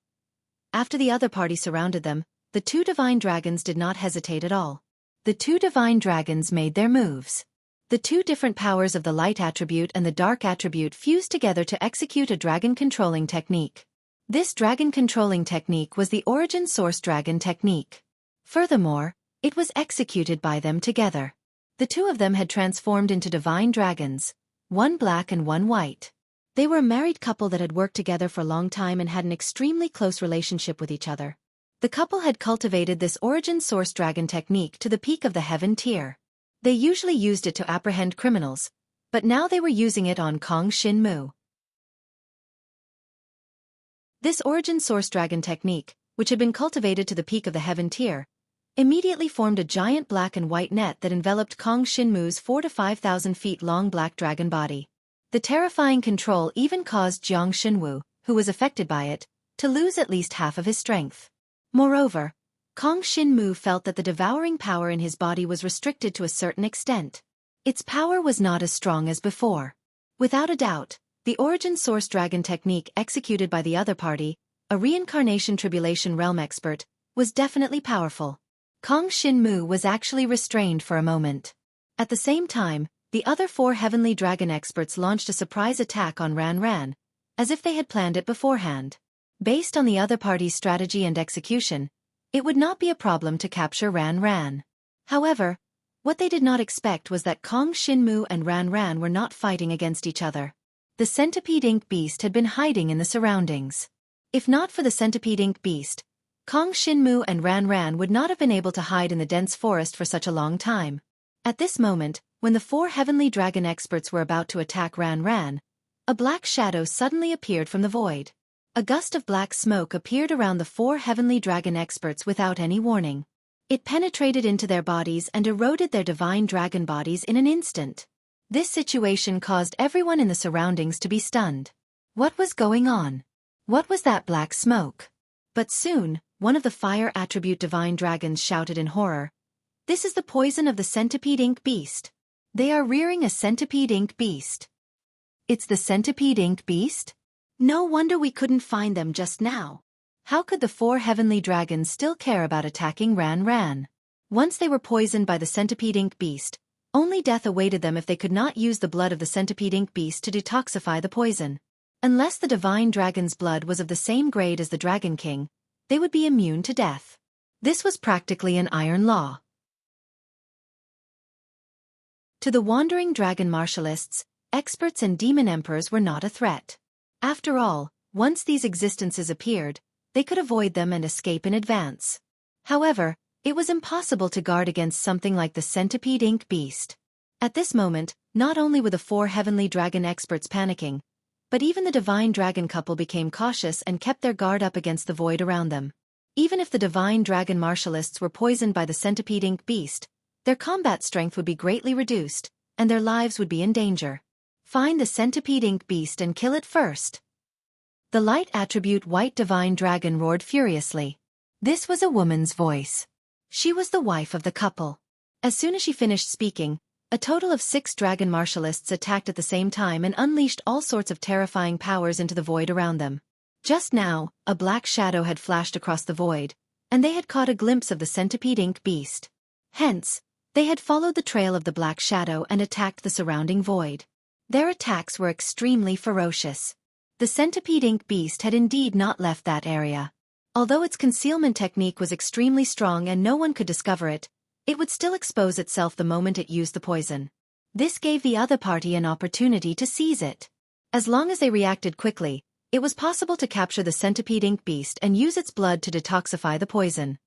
After the other party surrounded them, the 2 divine dragons did not hesitate at all. The 2 divine dragons made their moves. The 2 different powers of the light attribute and the dark attribute fused together to execute a dragon controlling technique. This dragon controlling technique was the origin source dragon technique. Furthermore, it was executed by them together. The 2 of them had transformed into divine dragons, one black and one white. They were a married couple that had worked together for a long time and had an extremely close relationship with each other. The couple had cultivated this origin source dragon technique to the peak of the heaven tier. They usually used it to apprehend criminals, but now they were using it on Kong Shin-mu. This origin source dragon technique, which had been cultivated to the peak of the heaven tier, immediately formed a giant black and white net that enveloped Kong Shin-mu's 4,000 to 5,000 feet long black dragon body. The terrifying control even caused Jiang Xinwu, who was affected by it, to lose at least half of his strength. Moreover, Kong Shin-mu felt that the devouring power in his body was restricted to a certain extent. Its power was not as strong as before. Without a doubt, the origin source dragon technique executed by the other party, a reincarnation tribulation realm expert, was definitely powerful. Kong Shin-mu was actually restrained for a moment. At the same time, the other 4 heavenly dragon experts launched a surprise attack on Ran Ran, as if they had planned it beforehand. Based on the other party's strategy and execution, it would not be a problem to capture Ran Ran. However, What they did not expect was that Kong Shinmu and Ran Ran were not fighting against each other. The centipede ink beast had been hiding in the surroundings. If not for the centipede ink beast, Kong Shinmu and Ran Ran would not have been able to hide in the dense forest for such a long time. At this moment, when the 4 heavenly dragon experts were about to attack Ran Ran, a black shadow suddenly appeared from the void. A gust of black smoke appeared around the 4 heavenly dragon experts without any warning. It penetrated into their bodies and eroded their divine dragon bodies in an instant. This situation caused everyone in the surroundings to be stunned. What was going on? What was that black smoke? But soon, one of the fire attribute divine dragons shouted in horror, "This is the poison of the centipede ink beast. They are rearing a centipede ink beast." It's the centipede ink beast? No wonder we couldn't find them just now. How could the 4 heavenly dragons still care about attacking Ran Ran? Once they were poisoned by the centipede ink beast, only death awaited them if they could not use the blood of the centipede ink beast to detoxify the poison. Unless the divine dragon's blood was of the same grade as the Dragon King, they would be immune to death. This was practically an iron law. To the wandering dragon martialists, experts and demon emperors were not a threat. After all, once these existences appeared, they could avoid them and escape in advance. However, it was impossible to guard against something like the centipede ink beast. At this moment, not only were the 4 heavenly dragon experts panicking, but even the divine dragon couple became cautious and kept their guard up against the void around them. Even if the divine dragon martialists were poisoned by the centipede ink beast, their combat strength would be greatly reduced, and their lives would be in danger. Find the centipede ink beast and kill it first. The light attribute white divine dragon roared furiously. This was a woman's voice. She was the wife of the couple. As soon as she finished speaking, a total of 6 dragon martialists attacked at the same time and unleashed all sorts of terrifying powers into the void around them. Just now, a black shadow had flashed across the void, and they had caught a glimpse of the centipede ink beast. Hence, they had followed the trail of the black shadow and attacked the surrounding void. Their attacks were extremely ferocious. The centipede ink beast had indeed not left that area. Although its concealment technique was extremely strong and no one could discover it, it would still expose itself the moment it used the poison. This gave the other party an opportunity to seize it. As long as they reacted quickly, it was possible to capture the centipede ink beast and use its blood to detoxify the poison.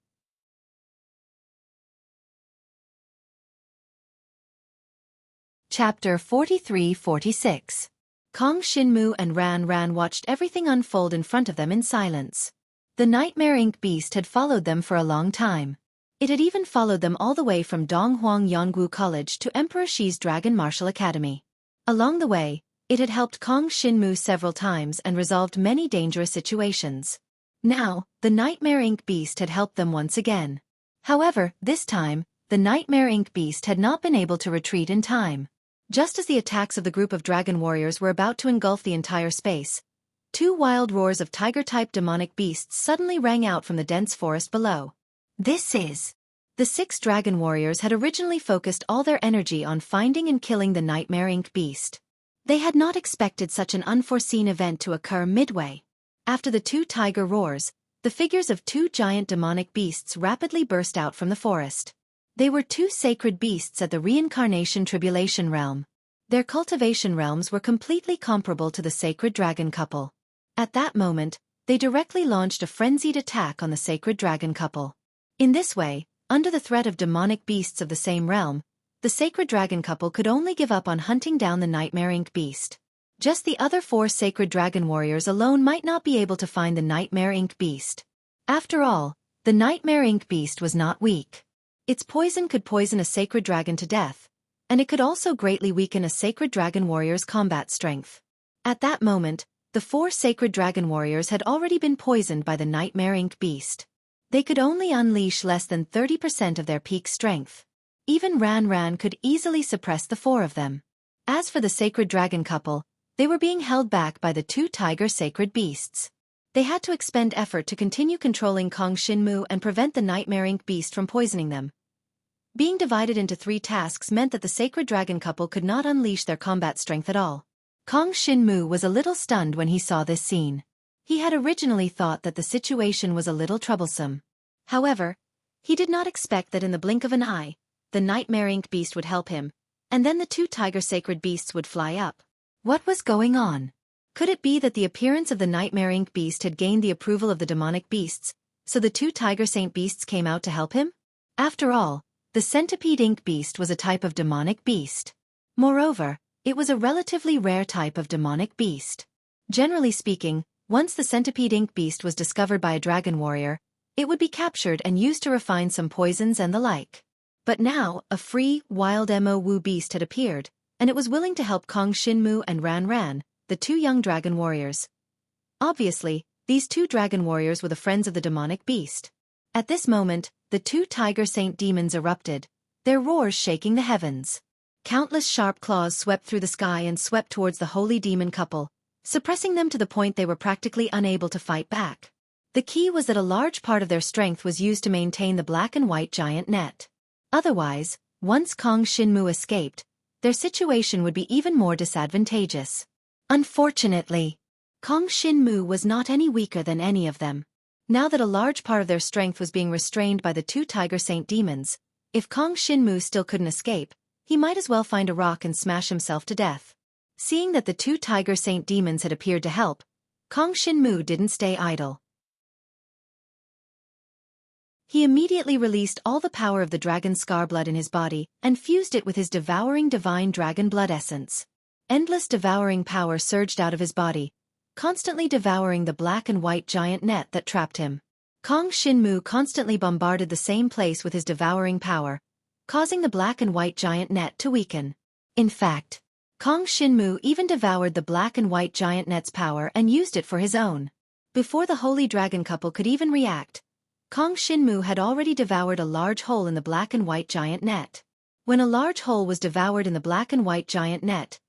Chapter 43-46. Kong Shinmu and Ran Ran watched everything unfold in front of them in silence. The nightmare ink beast had followed them for a long time. It had even followed them all the way from Donghuang Yonggu College to Emperor Shi's Dragon Martial Academy. Along the way, it had helped Kong Shinmu several times and resolved many dangerous situations. Now, the nightmare ink beast had helped them once again. However, this time, the nightmare ink beast had not been able to retreat in time. Just as the attacks of the group of dragon warriors were about to engulf the entire space, 2 wild roars of tiger-type demonic beasts suddenly rang out from the dense forest below. The 6 dragon warriors had originally focused all their energy on finding and killing the nightmare ink beast. They had not expected such an unforeseen event to occur midway. After the 2 tiger roars, the figures of 2 giant demonic beasts rapidly burst out from the forest. They were 2 sacred beasts at the reincarnation tribulation realm. Their cultivation realms were completely comparable to the sacred dragon couple. At that moment, they directly launched a frenzied attack on the sacred dragon couple. In this way, under the threat of demonic beasts of the same realm, the sacred dragon couple could only give up on hunting down the nightmare ink beast. Just the other 4 sacred dragon warriors alone might not be able to find the nightmare ink beast. After all, the nightmare ink beast was not weak. Its poison could poison a sacred dragon to death, and it could also greatly weaken a sacred dragon warrior's combat strength. At that moment, the 4 sacred dragon warriors had already been poisoned by the nightmare ink beast. They could only unleash less than 30% of their peak strength. Even Ran Ran could easily suppress the 4 of them. As for the sacred dragon couple, they were being held back by the 2 tiger sacred beasts. They had to expend effort to continue controlling Kong Shinmu and prevent the nightmare ink beast from poisoning them. Being divided into 3 tasks meant that the sacred dragon couple could not unleash their combat strength at all. Kong Shinmu was a little stunned when he saw this scene. He had originally thought that the situation was a little troublesome. However, he did not expect that in the blink of an eye, the nightmare ink beast would help him, and then the two tiger sacred beasts would fly up. What was going on? Could it be that the appearance of the nightmare ink beast had gained the approval of the demonic beasts, so the two tiger saint beasts came out to help him? After all, the centipede ink beast was a type of demonic beast. Moreover, it was a relatively rare type of demonic beast. Generally speaking, once the centipede ink beast was discovered by a dragon warrior, it would be captured and used to refine some poisons and the like. But now, a free, wild Mo beast had appeared, and it was willing to help Kong Shinmu and Ran Ran, the two young dragon warriors. Obviously, these two dragon warriors were the friends of the demonic beast. At this moment, the two tiger saint demons erupted, their roars shaking the heavens. Countless sharp claws swept through the sky and swept towards the holy demon couple, suppressing them to the point they were practically unable to fight back. The key was that a large part of their strength was used to maintain the black and white giant net. Otherwise, once Kong Shinmu escaped, their situation would be even more disadvantageous. Unfortunately, Kong Shinmu was not any weaker than any of them. Now that a large part of their strength was being restrained by the two tiger saint demons, if Kong Shinmu still couldn't escape, he might as well find a rock and smash himself to death. Seeing that the two tiger saint demons had appeared to help, Kong Shinmu didn't stay idle. He immediately released all the power of the dragon scar blood in his body and fused it with his devouring divine dragon blood essence. Endless devouring power surged out of his body, constantly devouring the black and white giant net that trapped him. Kong Shinmu constantly bombarded the same place with his devouring power, causing the black and white giant net to weaken. In fact, Kong Shinmu even devoured the black and white giant net's power and used it for his own. Before the holy dragon couple could even react, Kong Shinmu had already devoured a large hole in the black and white giant net. When a large hole was devoured in the black and white giant net,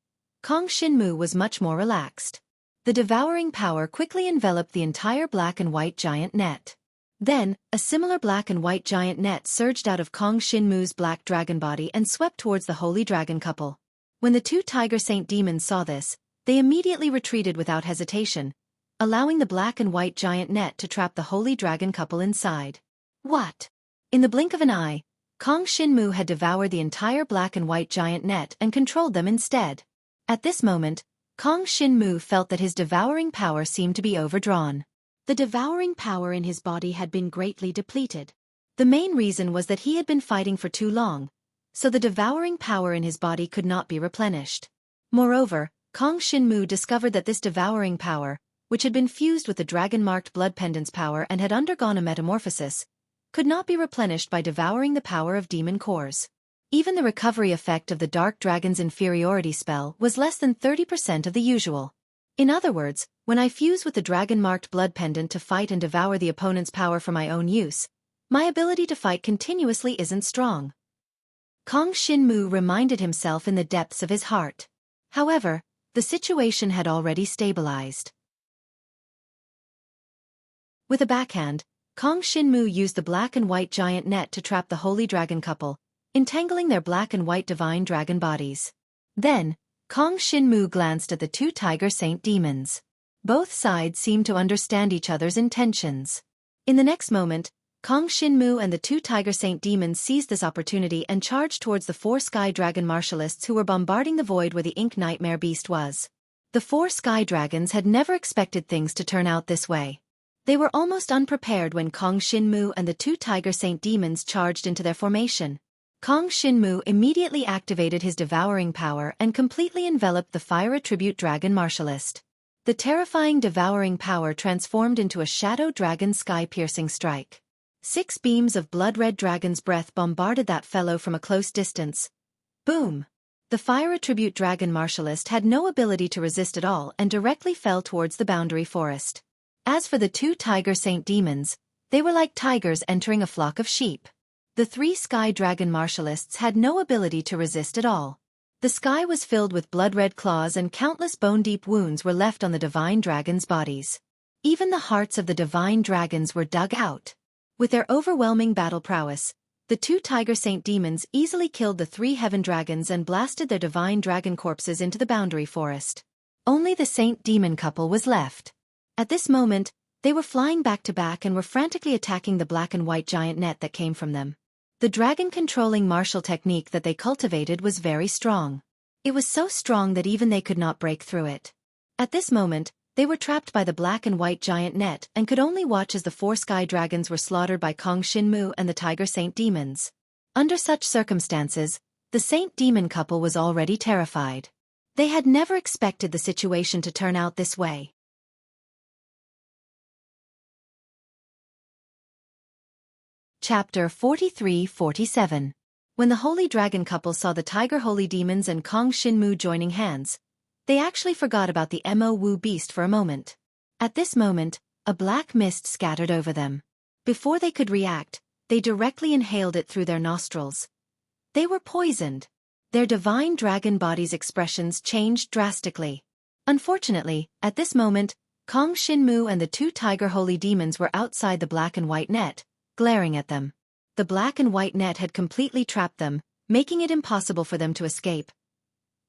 Kong Shinmu was much more relaxed. The devouring power quickly enveloped the entire black and white giant net. Then, a similar black and white giant net surged out of Kong Shinmu's black dragon body and swept towards the holy dragon couple. When the two tiger saint demons saw this, they immediately retreated without hesitation, allowing the black and white giant net to trap the holy dragon couple inside. What? In the blink of an eye, Kong Shinmu had devoured the entire black and white giant net and controlled them instead. At this moment, Kong Shinmu felt that his devouring power seemed to be overdrawn. The devouring power in his body had been greatly depleted. The main reason was that he had been fighting for too long, so the devouring power in his body could not be replenished. Moreover, Kong Shinmu discovered that this devouring power, which had been fused with the dragon-marked blood pendant's power and had undergone a metamorphosis, could not be replenished by devouring the power of demon cores. Even the recovery effect of the dark dragon's inferiority spell was less than 30% of the usual. In other words, when I fuse with the dragon-marked blood pendant to fight and devour the opponent's power for my own use, my ability to fight continuously isn't strong. Kong Shinmu reminded himself in the depths of his heart. However, the situation had already stabilized. With a backhand, Kong Shinmu used the black and white giant net to trap the holy dragon couple, entangling their black and white divine dragon bodies. Then, Kong Shinmu glanced at the two tiger saint demons. Both sides seemed to understand each other's intentions. In the next moment, Kong Shinmu and the two tiger saint demons seized this opportunity and charged towards the four sky dragon martialists who were bombarding the void where the ink nightmare beast was. The four sky dragons had never expected things to turn out this way. They were almost unprepared when Kong Shinmu and the two tiger saint demons charged into their formation. Kong Shinmu immediately activated his devouring power and completely enveloped the fire attribute dragon martialist. The terrifying devouring power transformed into a shadow dragon sky-piercing strike. 6 beams of blood-red dragon's breath bombarded that fellow from a close distance. Boom! The fire attribute dragon martialist had no ability to resist at all and directly fell towards the boundary forest. As for the two tiger saint demons, they were like tigers entering a flock of sheep. The 3 sky dragon martialists had no ability to resist at all. The sky was filled with blood-red claws and countless bone-deep wounds were left on the divine dragons' bodies. Even the hearts of the divine dragons were dug out. With their overwhelming battle prowess, the 2 tiger saint demons easily killed the 3 heaven dragons and blasted their divine dragon corpses into the boundary forest. Only the saint demon couple was left. At this moment, they were flying back to back and were frantically attacking the black and white giant net that came from them. The dragon-controlling martial technique that they cultivated was very strong. It was so strong that even they could not break through it. At this moment, they were trapped by the black and white giant net and could only watch as the 4 sky dragons were slaughtered by Kong Shinmu and the Tiger Saint demons. Under such circumstances, the Saint Demon couple was already terrified. They had never expected the situation to turn out this way. Chapter 43-47. When the Holy Dragon couple saw the Tiger Holy Demons and Kong Shinmu joining hands, they actually forgot about the Mo Wu beast for a moment. At this moment, a black mist scattered over them. Before they could react, they directly inhaled it through their nostrils. They were poisoned. Their divine dragon body's expressions changed drastically. Unfortunately, at this moment, Kong Shinmu and the 2 Tiger Holy Demons were outside the black and white net, glaring at them. The black and white net had completely trapped them, making it impossible for them to escape.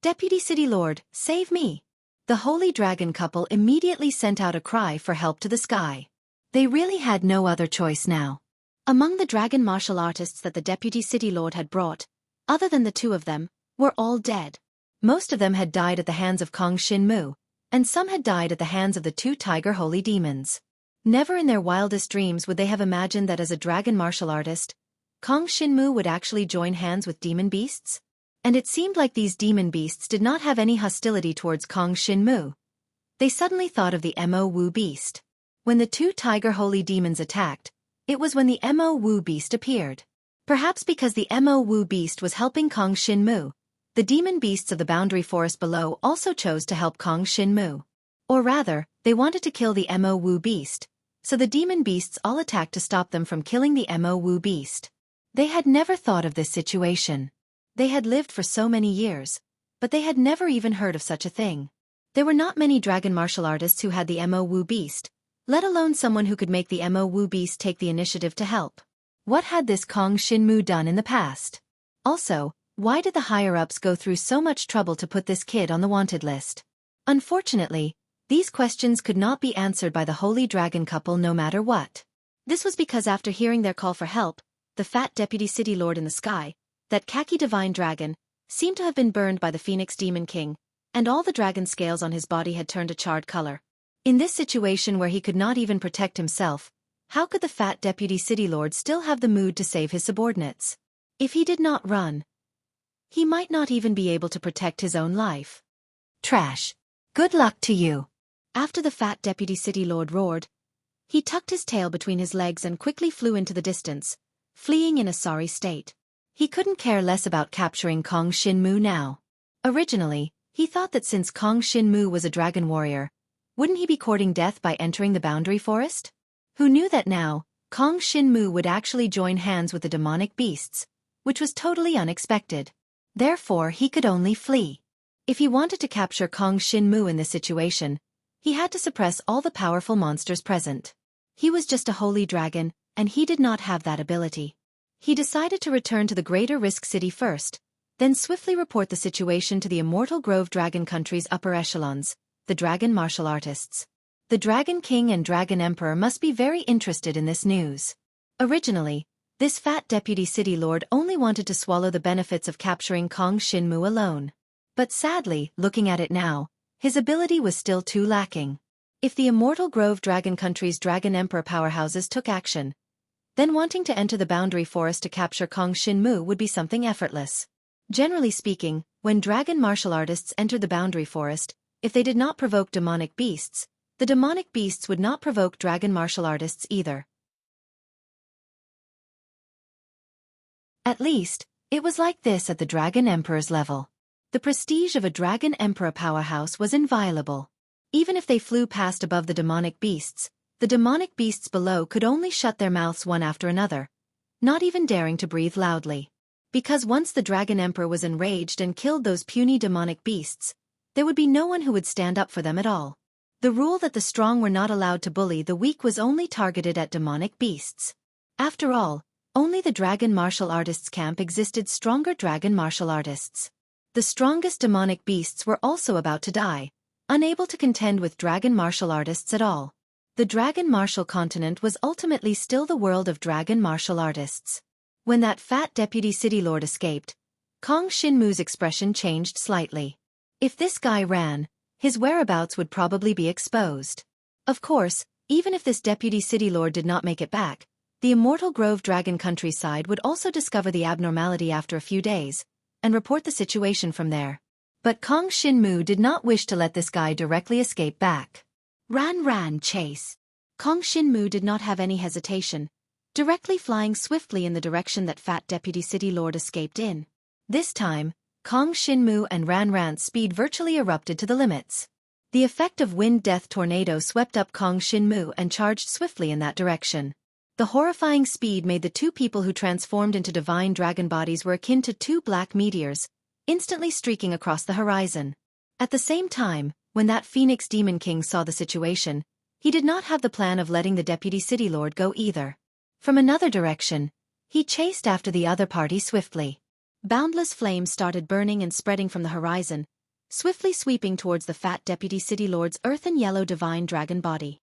"Deputy City Lord, save me!" The Holy Dragon couple immediately sent out a cry for help to the sky. They really had no other choice now. Among the dragon martial artists that the Deputy City Lord had brought, other than the 2 of them, were all dead. Most of them had died at the hands of Kong Shinmu, and some had died at the hands of the 2 Tiger Holy Demons. Never in their wildest dreams would they have imagined that as a dragon martial artist, Kong Shinmu would actually join hands with demon beasts. And it seemed like these demon beasts did not have any hostility towards Kong Shinmu. They suddenly thought of the Mo Wu beast. When the 2 Tiger Holy Demons attacked, it was when the Mo Wu beast appeared. Perhaps because the Mo Wu beast was helping Kong Shinmu, the demon beasts of the boundary forest below also chose to help Kong Shinmu. Or rather, they wanted to kill the Mo Wu beast, so the demon beasts all attacked to stop them from killing the Mo Wu beast. They had never thought of this situation. They had lived for so many years, but they had never even heard of such a thing. There were not many dragon martial artists who had the Mo Wu beast, let alone someone who could make the Mo Wu beast take the initiative to help. What had this Kong Shinmu done in the past? Also, why did the higher-ups go through so much trouble to put this kid on the wanted list? Unfortunately, these questions could not be answered by the Holy Dragon couple no matter what. This was because after hearing their call for help, the fat Deputy City Lord in the sky, that khaki divine dragon, seemed to have been burned by the Phoenix Demon King, and all the dragon scales on his body had turned a charred color. In this situation where he could not even protect himself, how could the fat Deputy City Lord still have the mood to save his subordinates? If he did not run, he might not even be able to protect his own life. Trash. Good luck to you. After the fat Deputy City Lord roared, he tucked his tail between his legs and quickly flew into the distance, fleeing in a sorry state. He couldn't care less about capturing Kong Shinmu now. Originally, he thought that since Kong Shinmu was a dragon warrior, wouldn't he be courting death by entering the boundary forest? Who knew that now, Kong Shinmu would actually join hands with the demonic beasts, which was totally unexpected. Therefore he could only flee. If he wanted to capture Kong Shinmu in this situation, he had to suppress all the powerful monsters present. He was just a holy dragon, and he did not have that ability. He decided to return to the Greater Risk City first, then swiftly report the situation to the Immortal Grove Dragon Country's upper echelons, the dragon martial artists. The Dragon King and Dragon Emperor must be very interested in this news. Originally, this fat Deputy City Lord only wanted to swallow the benefits of capturing Kong Shinmu alone. But sadly, looking at it now, his ability was still too lacking. If the Immortal Grove Dragon Country's Dragon Emperor powerhouses took action, then wanting to enter the boundary forest to capture Kong Shinmu would be something effortless. Generally speaking, when dragon martial artists entered the boundary forest, if they did not provoke demonic beasts, the demonic beasts would not provoke dragon martial artists either. At least, it was like this at the Dragon Emperor's level. The prestige of a Dragon Emperor powerhouse was inviolable. Even if they flew past above the demonic beasts below could only shut their mouths one after another, not even daring to breathe loudly. Because once the Dragon Emperor was enraged and killed those puny demonic beasts, there would be no one who would stand up for them at all. The rule that the strong were not allowed to bully the weak was only targeted at demonic beasts. After all, only the Dragon Martial Artists camp existed stronger dragon martial artists. The strongest demonic beasts were also about to die, unable to contend with dragon martial artists at all. The dragon martial continent was ultimately still the world of dragon martial artists. When that fat deputy city lord escaped, Kong Shinmu's expression changed slightly. If this guy ran, his whereabouts would probably be exposed. Of course, even if this deputy city lord did not make it back, the Immortal Grove Dragon countryside would also discover the abnormality after a few days, and report the situation from there. But Kong Shinmu did not wish to let this guy directly escape back. Ran chase. Kong Shinmu did not have any hesitation, directly flying swiftly in the direction that fat deputy city lord escaped in. This time, Kong Shinmu and Ran's speed virtually erupted to the limits. The effect of wind death tornado swept up Kong Shinmu and charged swiftly in that direction. The horrifying speed made the two people who transformed into divine dragon bodies were akin to two black meteors, instantly streaking across the horizon. At the same time, when that Phoenix Demon King saw the situation, he did not have the plan of letting the deputy city lord go either. From another direction, he chased after the other party swiftly. Boundless flames started burning and spreading from the horizon, swiftly sweeping towards the fat deputy city lord's earthen yellow divine dragon body.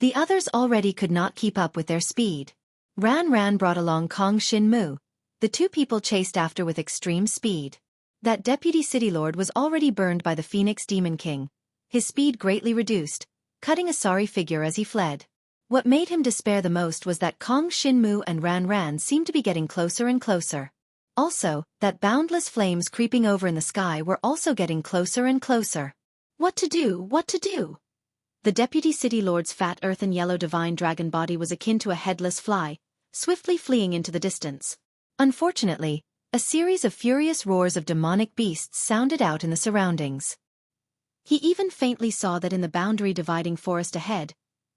The others already could not keep up with their speed. Ran brought along Kong Shinmu. The two people chased after with extreme speed. That deputy city lord was already burned by the Phoenix Demon King, his speed greatly reduced, cutting a sorry figure as he fled. What made him despair the most was that Kong Shinmu and Ran seemed to be getting closer and closer. Also, that boundless flames creeping over in the sky were also getting closer and closer. What to do? The deputy city lord's fat earthen yellow divine dragon body was akin to a headless fly, swiftly fleeing into the distance. Unfortunately, a series of furious roars of demonic beasts sounded out in the surroundings. He even faintly saw that in the boundary dividing forest ahead,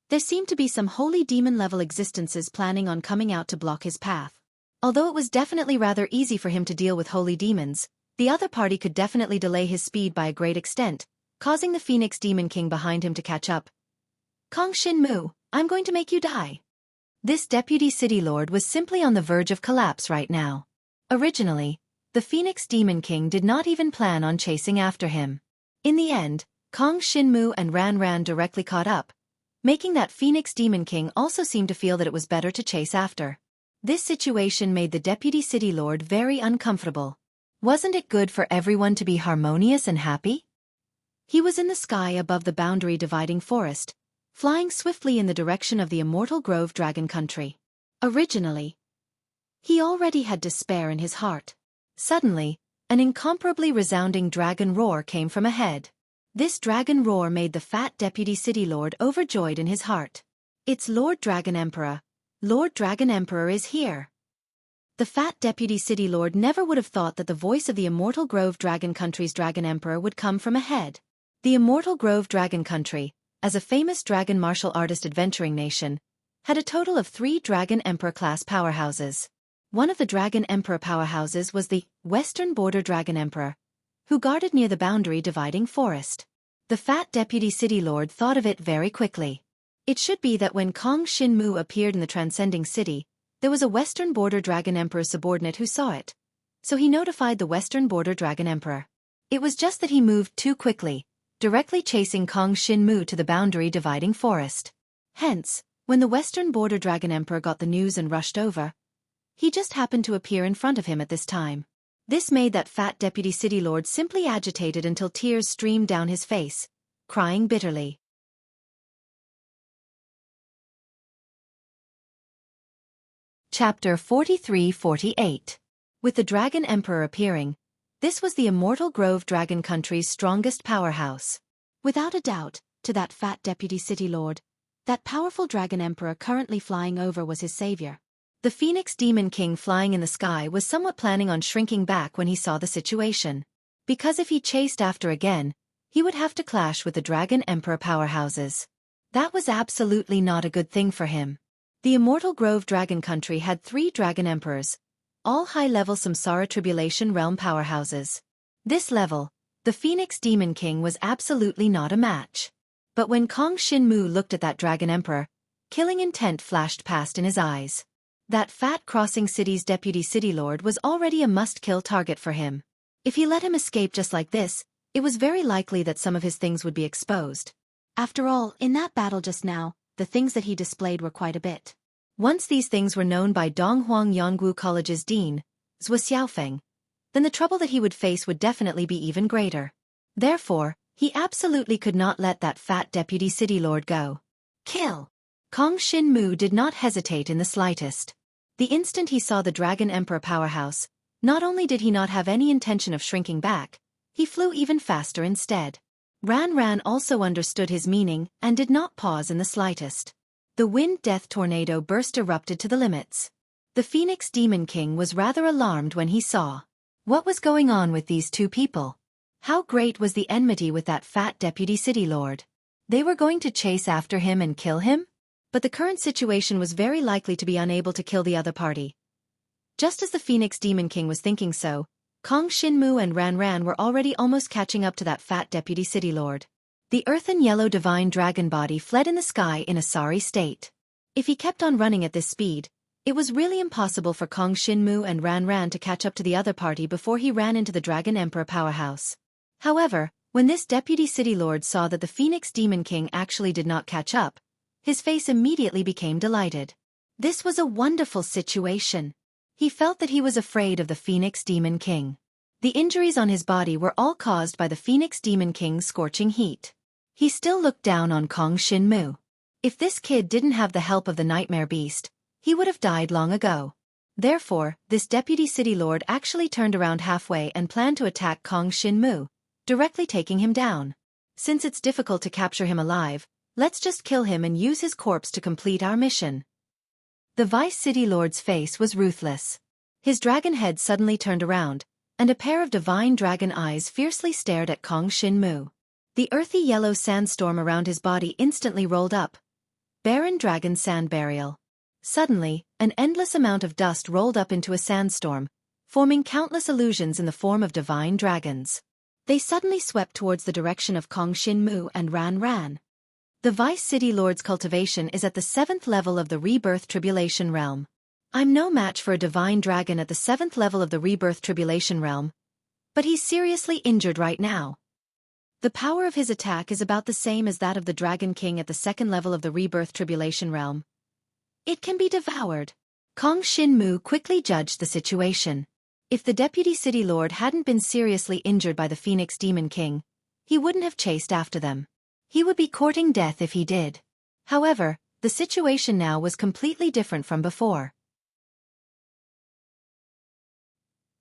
there seemed to be some holy demon-level existences planning on coming out to block his path. Although it was definitely rather easy for him to deal with holy demons, the other party could definitely delay his speed by a great extent, causing the Phoenix Demon King behind him to catch up. Kong Shinmu, I'm going to make you die. This deputy city lord was simply on the verge of collapse right now. Originally, the Phoenix Demon King did not even plan on chasing after him. In the end, Kong Shinmu and Ran directly caught up, making that Phoenix Demon King also seem to feel that it was better to chase after. This situation made the deputy city lord very uncomfortable. Wasn't it good for everyone to be harmonious and happy? He was in the sky above the boundary dividing forest, flying swiftly in the direction of the Immortal Grove Dragon Country. Originally, he already had despair in his heart. Suddenly, an incomparably resounding dragon roar came from ahead. This dragon roar made the fat deputy city lord overjoyed in his heart. It's Lord Dragon Emperor. Lord Dragon Emperor is here. The fat deputy city lord never would have thought that the voice of the Immortal Grove Dragon Country's Dragon Emperor would come from ahead. The Immortal Grove Dragon Country, as a famous dragon martial artist adventuring nation, had a total of 3 Dragon Emperor-class powerhouses. One of the Dragon Emperor powerhouses was the Western Border Dragon Emperor, who guarded near the boundary dividing forest. The fat deputy city lord thought of it very quickly. It should be that when Kong Shinmu appeared in the transcending city, there was a Western Border Dragon Emperor subordinate who saw it. So he notified the Western Border Dragon Emperor. It was just that he moved too quickly, directly chasing Kong Shinmu to the boundary dividing forest. Hence, when the Western Border Dragon Emperor got the news and rushed over, he just happened to appear in front of him at this time. This made that fat deputy city lord simply agitated until tears streamed down his face, crying bitterly. Chapter 43-48. With the Dragon Emperor appearing, this was the Immortal Grove Dragon Country's strongest powerhouse. Without a doubt, to that fat deputy city lord, that powerful Dragon Emperor currently flying over was his savior. The Phoenix Demon King flying in the sky was somewhat planning on shrinking back when he saw the situation. Because if he chased after again, he would have to clash with the Dragon Emperor powerhouses. That was absolutely not a good thing for him. The Immortal Grove Dragon Country had 3 Dragon Emperors, all high-level Samsara Tribulation Realm powerhouses. This level, the Phoenix Demon King was absolutely not a match. But when Kong Shinmu looked at that Dragon Emperor, killing intent flashed past in his eyes. That fat Crossing City's deputy city lord was already a must-kill target for him. If he let him escape just like this, it was very likely that some of his things would be exposed. After all, in that battle just now, the things that he displayed were quite a bit. Once these things were known by Donghuang Yonggu College's dean, Zhou Xiaofeng, then the trouble that he would face would definitely be even greater. Therefore, he absolutely could not let that fat deputy city lord go. Kill! Kong Xinmu did not hesitate in the slightest. The instant he saw the Dragon Emperor powerhouse, not only did he not have any intention of shrinking back, he flew even faster instead. Ran Ran also understood his meaning and did not pause in the slightest. The wind death tornado burst erupted to the limits. The Phoenix Demon King was rather alarmed when he saw what was going on with these two people. How great was the enmity with that fat deputy city lord? They were going to chase after him and kill him? But the current situation was very likely to be unable to kill the other party. Just as the Phoenix Demon King was thinking so, Kong Xinmu and Ran Ran were already almost catching up to that fat deputy city lord. The earthen yellow divine dragon body fled in the sky in a sorry state. If he kept on running at this speed, it was really impossible for Kong Xinmu and Ran Ran to catch up to the other party before he ran into the Dragon Emperor powerhouse. However, when this deputy city lord saw that the Phoenix Demon King actually did not catch up, his face immediately became delighted. This was a wonderful situation. He felt that he was afraid of the Phoenix Demon King. The injuries on his body were all caused by the Phoenix Demon King's scorching heat. He still looked down on Kong Xinmu. If this kid didn't have the help of the Nightmare Beast, he would have died long ago. Therefore, this deputy city lord actually turned around halfway and planned to attack Kong Xinmu, directly taking him down. Since it's difficult to capture him alive, let's just kill him and use his corpse to complete our mission. The Vice City Lord's face was ruthless. His dragon head suddenly turned around, and a pair of divine dragon eyes fiercely stared at Kong Xinmu. The earthy yellow sandstorm around his body instantly rolled up. Barren Dragon Sand Burial. Suddenly, an endless amount of dust rolled up into a sandstorm, forming countless illusions in the form of divine dragons. They suddenly swept towards the direction of Kong Xinmu and Ran Ran. The Vice City Lord's cultivation is at the 7th level of the Rebirth Tribulation Realm. I'm no match for a divine dragon at the 7th level of the Rebirth Tribulation Realm. But he's seriously injured right now. The power of his attack is about the same as that of the Dragon King at the 2nd level of the Rebirth Tribulation Realm. It can be devoured. Kong Xinmu quickly judged the situation. If the Deputy City Lord hadn't been seriously injured by the Phoenix Demon King, he wouldn't have chased after them. He would be courting death if he did. However, the situation now was completely different from before.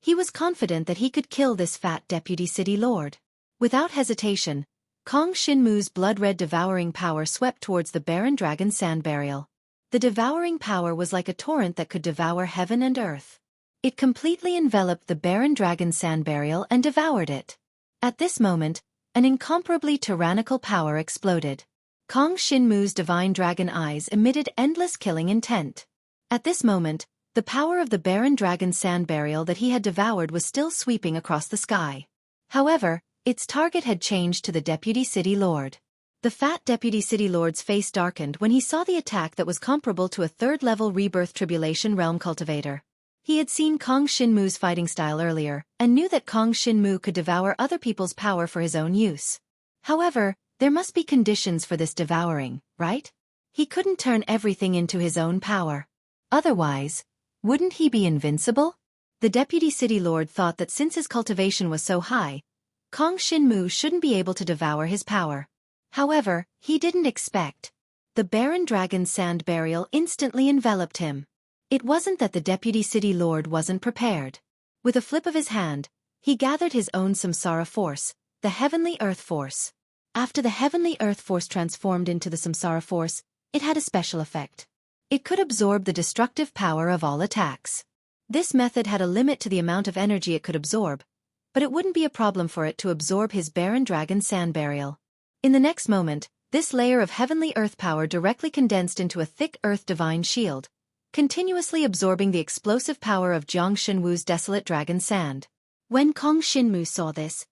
He was confident that he could kill this fat deputy city lord. Without hesitation, Kong Xinmu's blood-red devouring power swept towards the barren dragon sand burial. The devouring power was like a torrent that could devour heaven and earth. It completely enveloped the barren dragon sand burial and devoured it. At this moment, an incomparably tyrannical power exploded. Kong Xinmu's divine dragon eyes emitted endless killing intent. At this moment, the power of the barren dragon sand burial that he had devoured was still sweeping across the sky. However, its target had changed to the Deputy City Lord. The fat Deputy City Lord's face darkened when he saw the attack that was comparable to a 3rd-level Rebirth Tribulation Realm cultivator. He had seen Kong Xinmu's fighting style earlier, and knew that Kong Xinmu could devour other people's power for his own use. However, there must be conditions for this devouring, right? He couldn't turn everything into his own power. Otherwise, wouldn't he be invincible? The Deputy City Lord thought that since his cultivation was so high, Kong Xinmu shouldn't be able to devour his power. However, he didn't expect. The barren dragon sand burial instantly enveloped him. It wasn't that the Deputy City Lord wasn't prepared. With a flip of his hand, he gathered his own Samsara force, the Heavenly Earth Force. After the Heavenly Earth Force transformed into the Samsara force, it had a special effect. It could absorb the destructive power of all attacks. This method had a limit to the amount of energy it could absorb, but it wouldn't be a problem for it to absorb his barren dragon sand burial. In the next moment, this layer of heavenly earth power directly condensed into a thick earth divine shield, continuously absorbing the explosive power of Jiang Xinwu's desolate dragon sand. When Kong Xinmu saw this,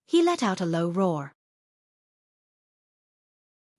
he let out a low roar.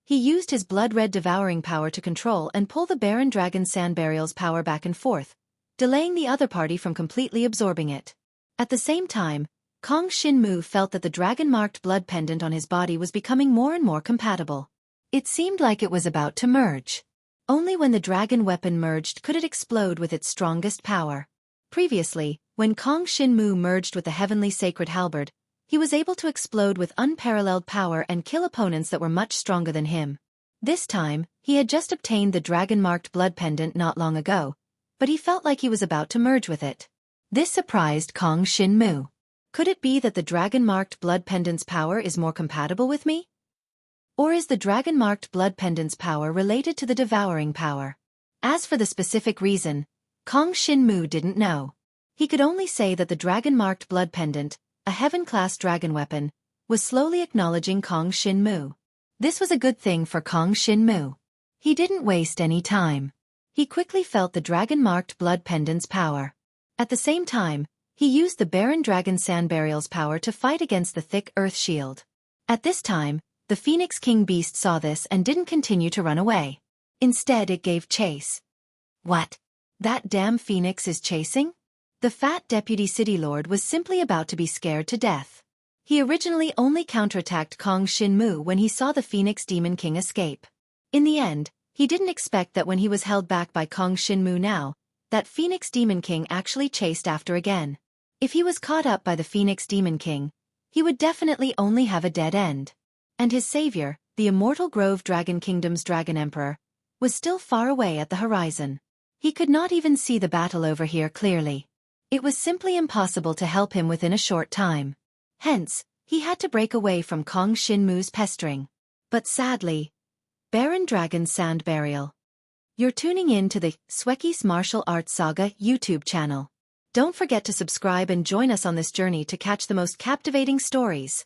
He used his blood-red devouring power to control and pull the barren dragon sand burial's power back and forth, delaying the other party from completely absorbing it. At the same time, Kong Xinmu felt that the dragon-marked blood pendant on his body was becoming more and more compatible. It seemed like it was about to merge. Only when the dragon weapon merged could it explode with its strongest power. Previously, when Kong Shinmu merged with the heavenly sacred halberd, he was able to explode with unparalleled power and kill opponents that were much stronger than him. This time, he had just obtained the dragon-marked blood pendant not long ago, but he felt like he was about to merge with it. This surprised Kong Shinmu. Could it be that the dragon-marked blood pendant's power is more compatible with me? Or is the dragon-marked blood pendant's power related to the devouring power? As for the specific reason, Kong Shinmu didn't know. He could only say that the dragon-marked blood pendant, a heaven-class dragon weapon, was slowly acknowledging Kong Shinmu. This was a good thing for Kong Shinmu. He didn't waste any time. He quickly felt the dragon-marked blood pendant's power. At the same time, he used the Baron Dragon Sandburial's power to fight against the thick earth shield. At this time, the Phoenix King Beast saw this and didn't continue to run away. Instead it gave chase. What? That damn Phoenix is chasing? The fat deputy city lord was simply about to be scared to death. He originally only counterattacked Kong Shinmu when he saw the Phoenix Demon King escape. In the end, he didn't expect that when he was held back by Kong Shinmu now, that Phoenix Demon King actually chased after again. If he was caught up by the Phoenix Demon King, he would definitely only have a dead end. And his savior, the immortal Grove Dragon Kingdom's Dragon Emperor, was still far away at the horizon. He could not even see the battle over here clearly. It was simply impossible to help him within a short time. Hence, he had to break away from Kong Shinmu's pestering. But sadly, Baron Dragon's Sand Burial. You're tuning in to the Xueqi's Martial Arts Saga YouTube channel. Don't forget to subscribe and join us on this journey to catch the most captivating stories.